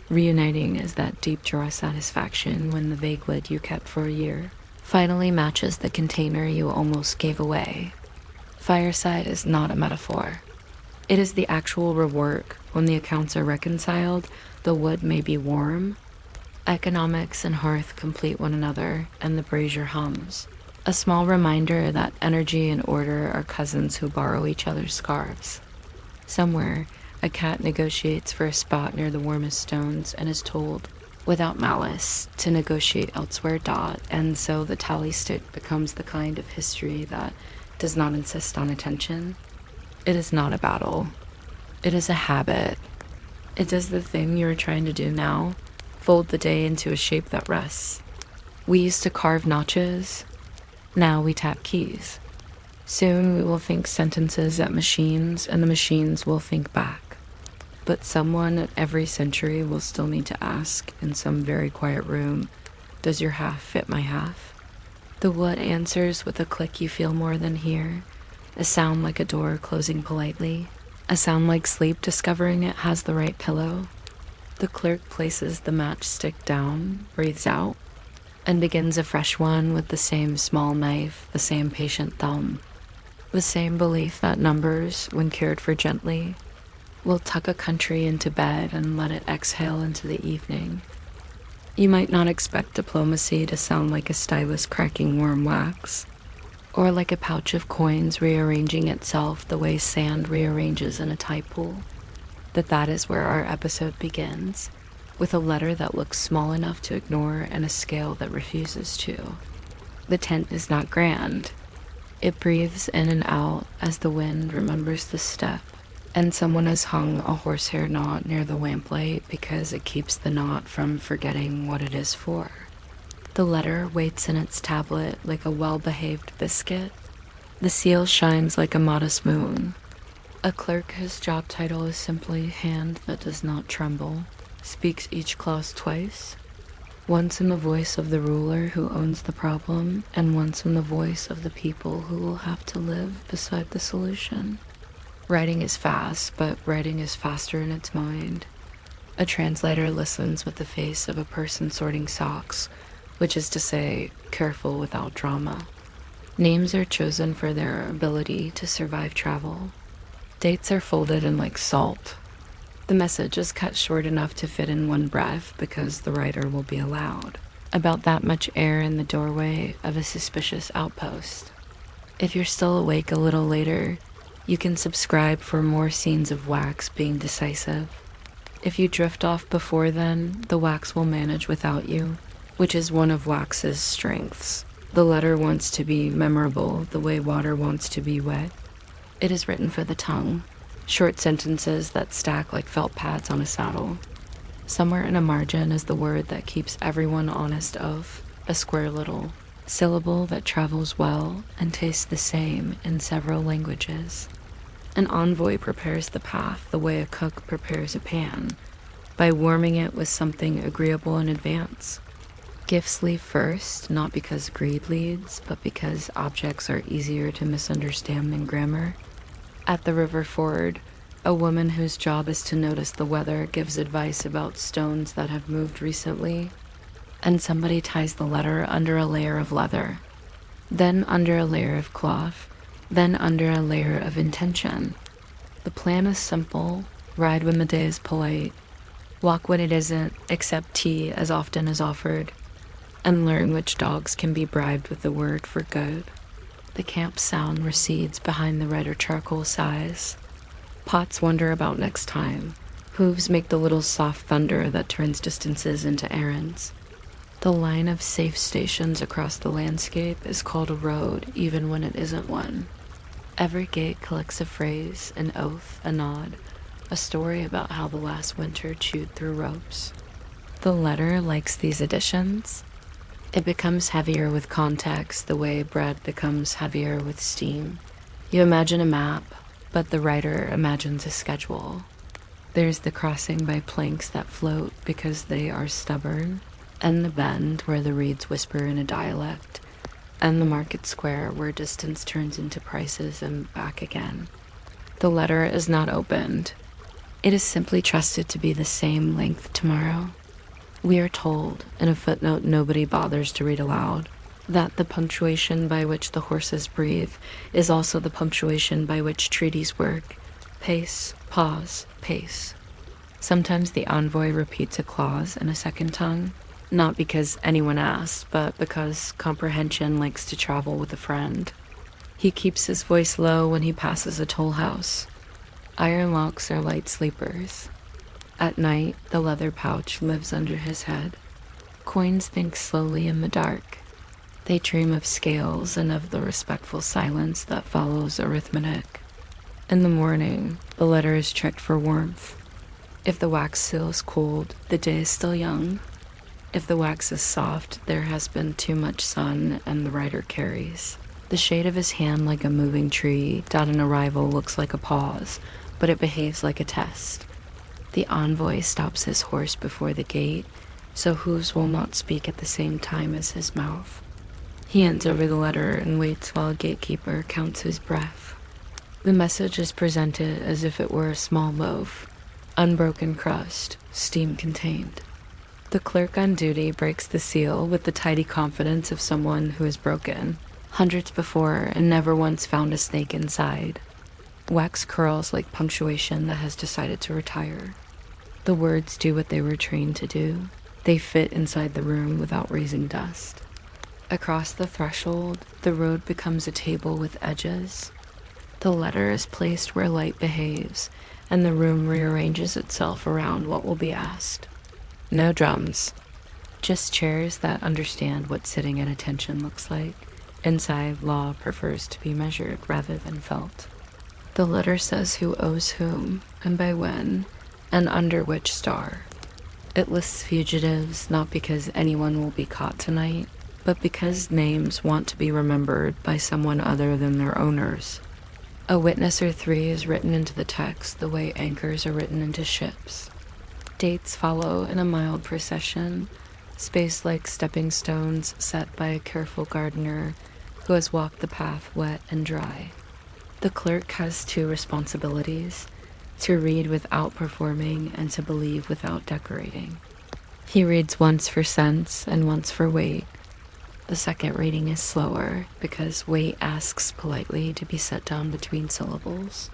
Reuniting is that deep draw satisfaction when the vague lid you kept for a year finally matches the container you almost gave away. Fireside is not a metaphor. It is the actual rework. When the accounts are reconciled, the wood may be warm. Economics and hearth complete one another, and the brazier hums. A small reminder that energy and order are cousins who borrow each other's scarves. Somewhere, a cat negotiates for a spot near the warmest stones and is told, without malice, to negotiate elsewhere. And so the tally stick becomes the kind of history that does not insist on attention. It is not a battle. It is a habit. It does the thing you are trying to do now, fold the day into a shape that rests. We used to carve notches. Now we tap keys. Soon we will think sentences at machines, and the machines will think back. But someone at every century will still need to ask, in some very quiet room, does your half fit my half? The wood answers with a click you feel more than hear, a sound like a door closing politely, a sound like sleep discovering it has the right pillow. The clerk places the matchstick down, breathes out, and begins a fresh one with the same small knife, the same patient thumb, the same belief that numbers, when cared for gently, will tuck a country into bed and let it exhale into the evening. You might not expect diplomacy to sound like a stylus cracking warm wax, or like a pouch of coins rearranging itself the way sand rearranges in a tide pool. But that is where our episode begins, with a letter that looks small enough to ignore and a scale that refuses to. The tent is not grand. It breathes in and out as the wind remembers the step, and someone has hung a horsehair knot near the lamplight because it keeps the knot from forgetting what it is for. The letter waits in its tablet like a well-behaved biscuit. The seal shines like a modest moon. A clerk whose job title is simply hand that does not tremble, speaks each clause twice, once in the voice of the ruler who owns the problem, and once in the voice of the people who will have to live beside the solution. Writing is fast, but writing is faster in its mind. A translator listens with the face of a person sorting socks, which is to say, careful without drama. Names are chosen for their ability to survive travel. Dates are folded in like salt. The message is cut short enough to fit in one breath because the writer will be allowed. About that much air in the doorway of a suspicious outpost. If you're still awake a little later, you can subscribe for more scenes of wax being decisive. If you drift off before then, the wax will manage without you, which is one of wax's strengths. The letter wants to be memorable the way water wants to be wet. It is written for the tongue, short sentences that stack like felt pads on a saddle. Somewhere in a margin is the word that keeps everyone honest of, a square little syllable that travels well and tastes the same in several languages. An envoy prepares the path the way a cook prepares a pan, by warming it with something agreeable in advance. Gifts leave first, not because greed leads, but because objects are easier to misunderstand than grammar. At the river ford, a woman whose job is to notice the weather gives advice about stones that have moved recently, and somebody ties the letter under a layer of leather, then under a layer of cloth, then under a layer of intention. The plan is simple: ride when the day is polite, walk when it isn't, accept tea as often as offered, and learn which dogs can be bribed with the word for good. The camp sound recedes behind the red or charcoal sighs. Pots wonder about next time. Hooves make the little soft thunder that turns distances into errands. The line of safe stations across the landscape is called a road, even when it isn't one. Every gate collects a phrase, an oath, a nod, a story about how the last winter chewed through ropes. The letter likes these additions. It becomes heavier with context the way bread becomes heavier with steam. You imagine a map, but the writer imagines a schedule. There's the crossing by planks that float because they are stubborn, and the bend where the reeds whisper in a dialect, and the market square where distance turns into prices and back again. The letter is not opened. It is simply trusted to be the same length tomorrow. We are told, in a footnote nobody bothers to read aloud, that the punctuation by which the horses breathe is also the punctuation by which treaties work. Pace, pause, pace. Sometimes the envoy repeats a clause in a second tongue, not because anyone asked, but because comprehension likes to travel with a friend. He keeps his voice low when he passes a toll house. Iron locks are light sleepers. At night, the leather pouch lives under his head. Coins think slowly in the dark. They dream of scales and of the respectful silence that follows arithmetic. In the morning, the letter is checked for warmth. If the wax seal is cold, the day is still young. If the wax is soft, there has been too much sun and the writer carries. The shade of his hand like a moving tree, an arrival looks like a pause, but it behaves like a test. The envoy stops his horse before the gate, so hooves will not speak at the same time as his mouth. He hands over the letter and waits while a gatekeeper counts his breath. The message is presented as if it were a small loaf, unbroken crust, steam contained. The clerk on duty breaks the seal with the tidy confidence of someone who is broken, hundreds before and never once found a snake inside. Wax curls like punctuation that has decided to retire. The words do what they were trained to do. They fit inside the room without raising dust. Across the threshold, the road becomes a table with edges. The letter is placed where light behaves, and the room rearranges itself around what will be asked. No drums, just chairs that understand what sitting at attention looks like. Inside, law prefers to be measured rather than felt. The letter says who owes whom, and by when, and under which star. It lists fugitives not because anyone will be caught tonight, but because names want to be remembered by someone other than their owners. A witness or three is written into the text the way anchors are written into ships. Dates follow in a mild procession, spaced like stepping stones set by a careful gardener who has walked the path wet and dry. The clerk has two responsibilities: to read without performing and to believe without decorating. He reads once for sense and once for weight. The second reading is slower because weight asks politely to be set down between syllables.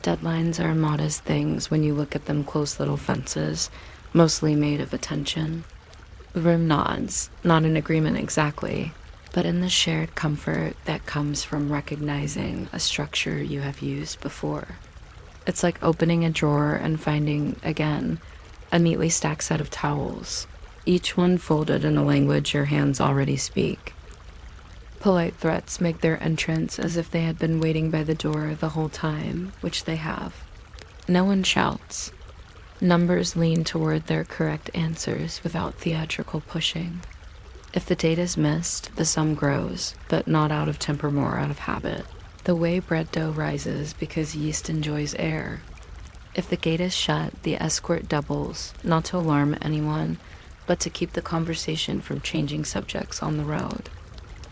Deadlines are modest things when you look at them, close little fences, mostly made of attention. The room nods, not in agreement exactly, but in the shared comfort that comes from recognizing a structure you have used before. It's like opening a drawer and finding, again, a neatly stacked set of towels, each one folded in a language your hands already speak. Polite threats make their entrance as if they had been waiting by the door the whole time, which they have. No one shouts. Numbers lean toward their correct answers without theatrical pushing. If the date is missed, the sum grows, but not out of temper, more out of habit. The way bread dough rises because yeast enjoys air. If the gate is shut, the escort doubles, not to alarm anyone, but to keep the conversation from changing subjects on the road.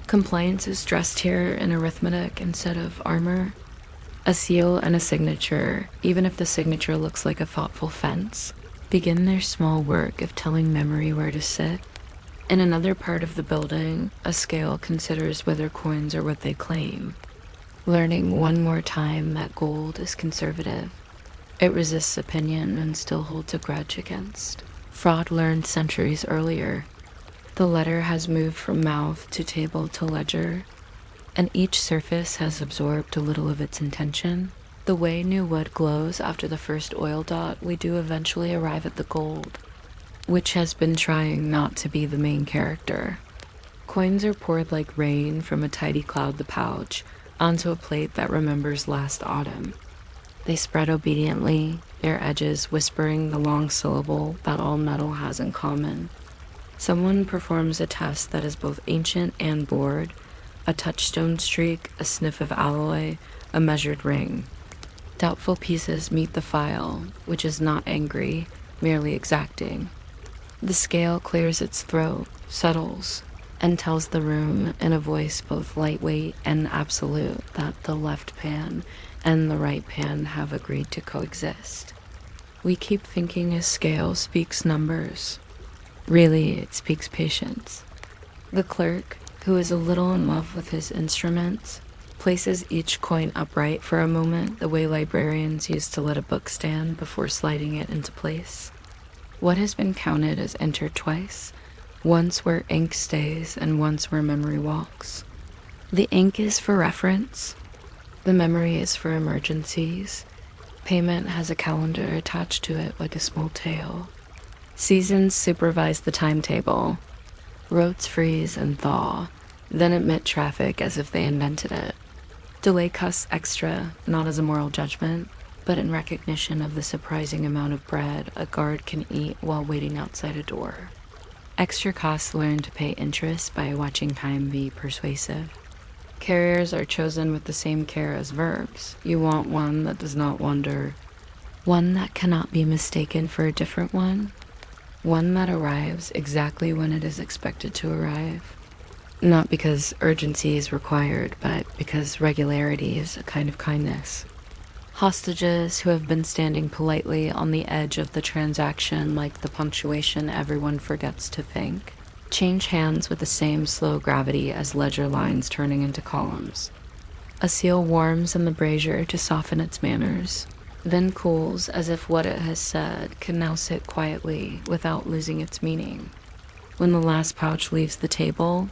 Compliance is dressed here in arithmetic instead of armor. A seal and a signature, even if the signature looks like a thoughtful fence, begin their small work of telling memory where to sit. In another part of the building, a scale considers whether coins are what they claim. Learning one more time that gold is conservative. It resists opinion and still holds a grudge against fraud learned centuries earlier. The letter has moved from mouth to table to ledger, and each surface has absorbed a little of its intention. The way new wood glows after the first oil dot, we do eventually arrive at the gold, which has been trying not to be the main character. Coins are poured like rain from a tidy cloud the pouch onto a plate that remembers last autumn. They spread obediently, their edges whispering the long syllable that all metal has in common. Someone performs a test that is both ancient and bored, a touchstone streak, a sniff of alloy, a measured ring. Doubtful pieces meet the file, which is not angry, merely exacting. The scale clears its throat, settles, and tells the room in a voice both lightweight and absolute that the left pan and the right pan have agreed to coexist. We keep thinking a scale speaks numbers. Really, it speaks patience. The clerk, who is a little in love with his instruments, places each coin upright for a moment the way librarians used to let a book stand before sliding it into place. What has been counted as entered twice, once where ink stays and once where memory walks. The ink is for reference. The memory is for emergencies. Payment has a calendar attached to it like a small tail. Seasons supervise the timetable. Roads freeze and thaw, then admit traffic as if they invented it. Delay costs extra, not as a moral judgment, but in recognition of the surprising amount of bread a guard can eat while waiting outside a door. Extra costs learn to pay interest by watching time be persuasive. Carriers are chosen with the same care as verbs. You want one that does not wander, one that cannot be mistaken for a different one that arrives exactly when it is expected to arrive. Not because urgency is required, but because regularity is a kind of kindness. Hostages who have been standing politely on the edge of the transaction like the punctuation everyone forgets to think, change hands with the same slow gravity as ledger lines turning into columns. A seal warms in the brazier to soften its manners, then cools as if what it has said can now sit quietly without losing its meaning. When the last pouch leaves the table,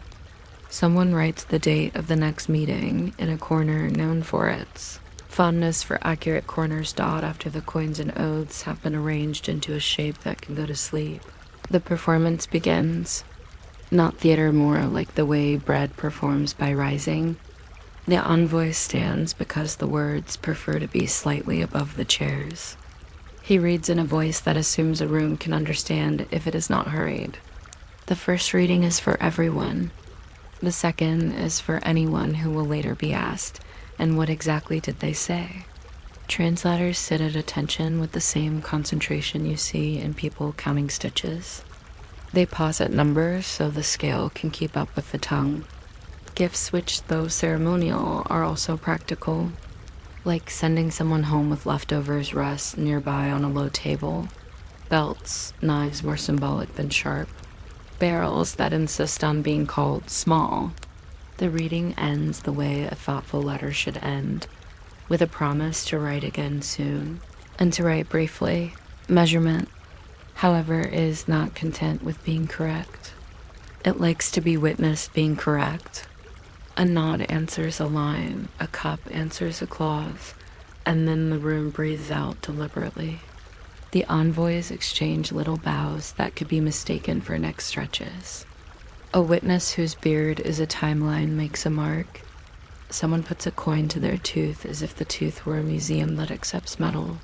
someone writes the date of the next meeting in a corner known for its fondness for accurate corners dot after the coins and oaths have been arranged into a shape that can go to sleep. The performance begins. Not theater more like the way bread performs by rising. The envoy stands because the words prefer to be slightly above the chairs. He reads in a voice that assumes a room can understand if it is not hurried. The first reading is for everyone. The second is for anyone who will later be asked, and what exactly did they say? Translators sit at attention with the same concentration you see in people counting stitches. They pause at numbers so the scale can keep up with the tongue. Gifts which, though ceremonial, are also practical, like sending someone home with leftovers rest nearby on a low table, belts, knives more symbolic than sharp, barrels that insist on being called small. The reading ends the way a thoughtful letter should end, with a promise to write again soon, and to write briefly. Measurement, however, is not content with being correct. It likes to be witnessed being correct. A nod answers a line, a cup answers a clause, and then the room breathes out deliberately. The envoys exchange little bows that could be mistaken for next stretches. A witness whose beard is a timeline makes a mark. Someone puts a coin to their tooth as if the tooth were a museum that accepts metal.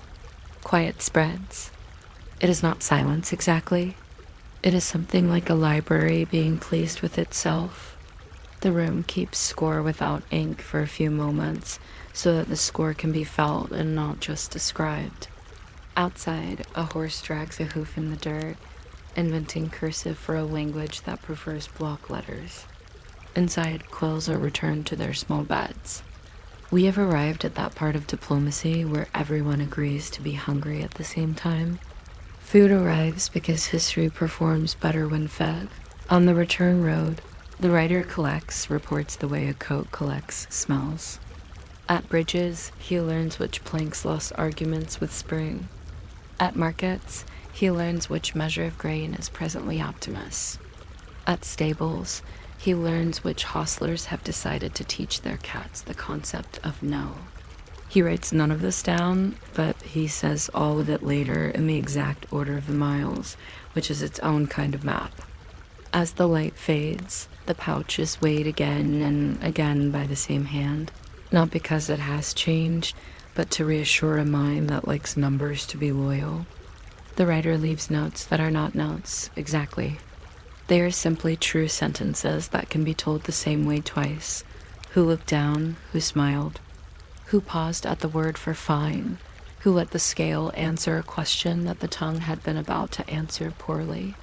Quiet spreads. It is not silence exactly. It is something like a library being pleased with itself. The room keeps score without ink for a few moments so that the score can be felt and not just described. Outside, a horse drags a hoof in the dirt, inventing cursive for a language that prefers block letters. Inside, quills are returned to their small beds. We have arrived at that part of diplomacy where everyone agrees to be hungry at the same time. Food arrives because history performs better when fed. On the return road, the writer collects, reports the way a coat collects smells. At bridges, he learns which planks lost arguments with spring. At markets, he learns which measure of grain is presently optimus. At stables, he learns which hostlers have decided to teach their cats the concept of no. He writes none of this down, but he says all of it later in the exact order of the miles, which is its own kind of map. As the light fades, the pouch is weighed again and again by the same hand, not because it has changed, but to reassure a mind that likes numbers to be loyal. The writer leaves notes that are not notes, exactly. They are simply true sentences that can be told the same way twice. Who looked down, who smiled, who paused at the word for fine, who let the scale answer a question that the tongue had been about to answer poorly.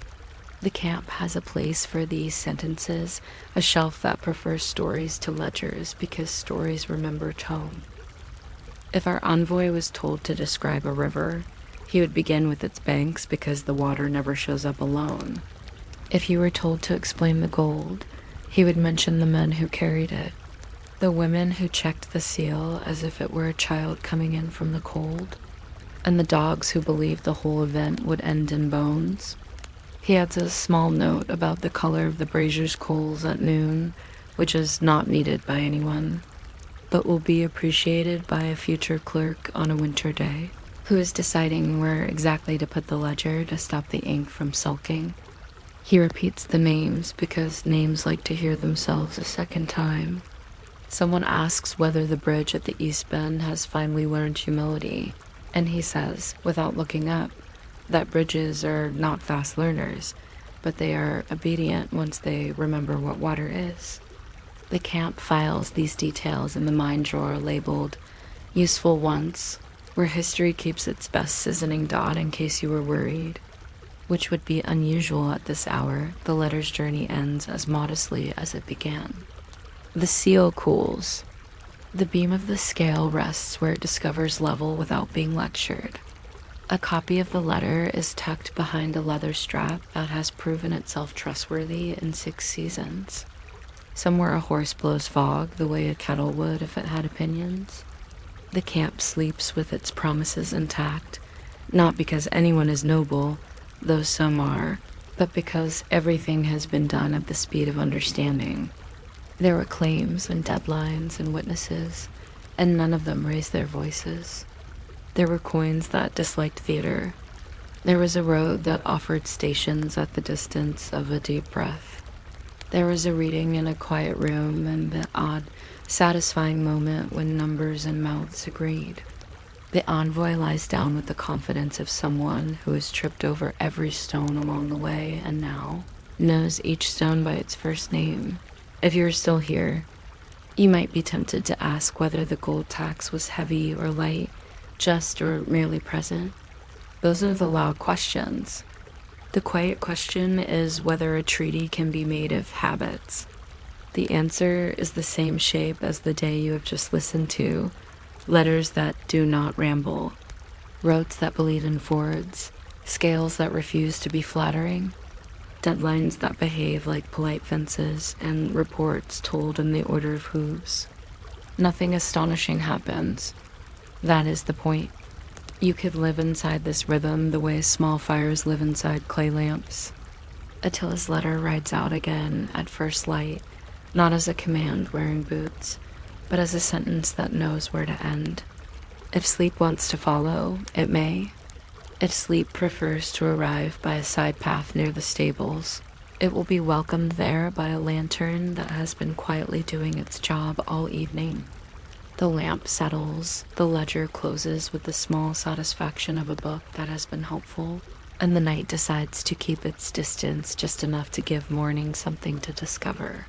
The camp has a place for these sentences, a shelf that prefers stories to ledgers because stories remember tone. If our envoy was told to describe a river, he would begin with its banks because the water never shows up alone. If he were told to explain the gold, he would mention the men who carried it, the women who checked the seal as if it were a child coming in from the cold, and the dogs who believed the whole event would end in bones. He adds a small note about the color of the brazier's coals at noon, which is not needed by anyone, but will be appreciated by a future clerk on a winter day, who is deciding where exactly to put the ledger to stop the ink from sulking. He repeats the names because names like to hear themselves a second time. Someone asks whether the bridge at the East Bend has finally learned humility, and he says, without looking up, that bridges are not fast learners, but they are obedient once they remember what water is. The camp files these details in the mind drawer labeled Useful Once, where history keeps its best seasoning dot in case you were worried, which would be unusual at this hour. The letter's journey ends as modestly as it began. The seal cools. The beam of the scale rests where it discovers level without being lectured. A copy of the letter is tucked behind a leather strap that has proven itself trustworthy in 6 seasons. Somewhere a horse blows fog the way a kettle would if it had opinions. The camp sleeps with its promises intact, not because anyone is noble, though some are, but because everything has been done at the speed of understanding. There were claims and deadlines and witnesses, and none of them raised their voices. There were coins that disliked theater. There was a road that offered stations at the distance of a deep breath. There was a reading in a quiet room and the odd, satisfying moment when numbers and mouths agreed. The envoy lies down with the confidence of someone who has tripped over every stone along the way and now knows each stone by its first name. If you are still here, you might be tempted to ask whether the gold tax was heavy or light, just or merely present. Those are the loud questions. The quiet question is whether a treaty can be made of habits. The answer is the same shape as the day you have just listened to, letters that do not ramble, roads that bleed in fords, scales that refuse to be flattering, deadlines that behave like polite fences, and reports told in the order of hooves. Nothing astonishing happens. That is the point. You could live inside this rhythm the way small fires live inside clay lamps. Attila's letter rides out again at first light, not as a command wearing boots, but as a sentence that knows where to end. If sleep wants to follow, it may. If sleep prefers to arrive by a side path near the stables, it will be welcomed there by a lantern that has been quietly doing its job all evening. The lamp settles, the ledger closes with the small satisfaction of a book that has been helpful, and the night decides to keep its distance just enough to give morning something to discover.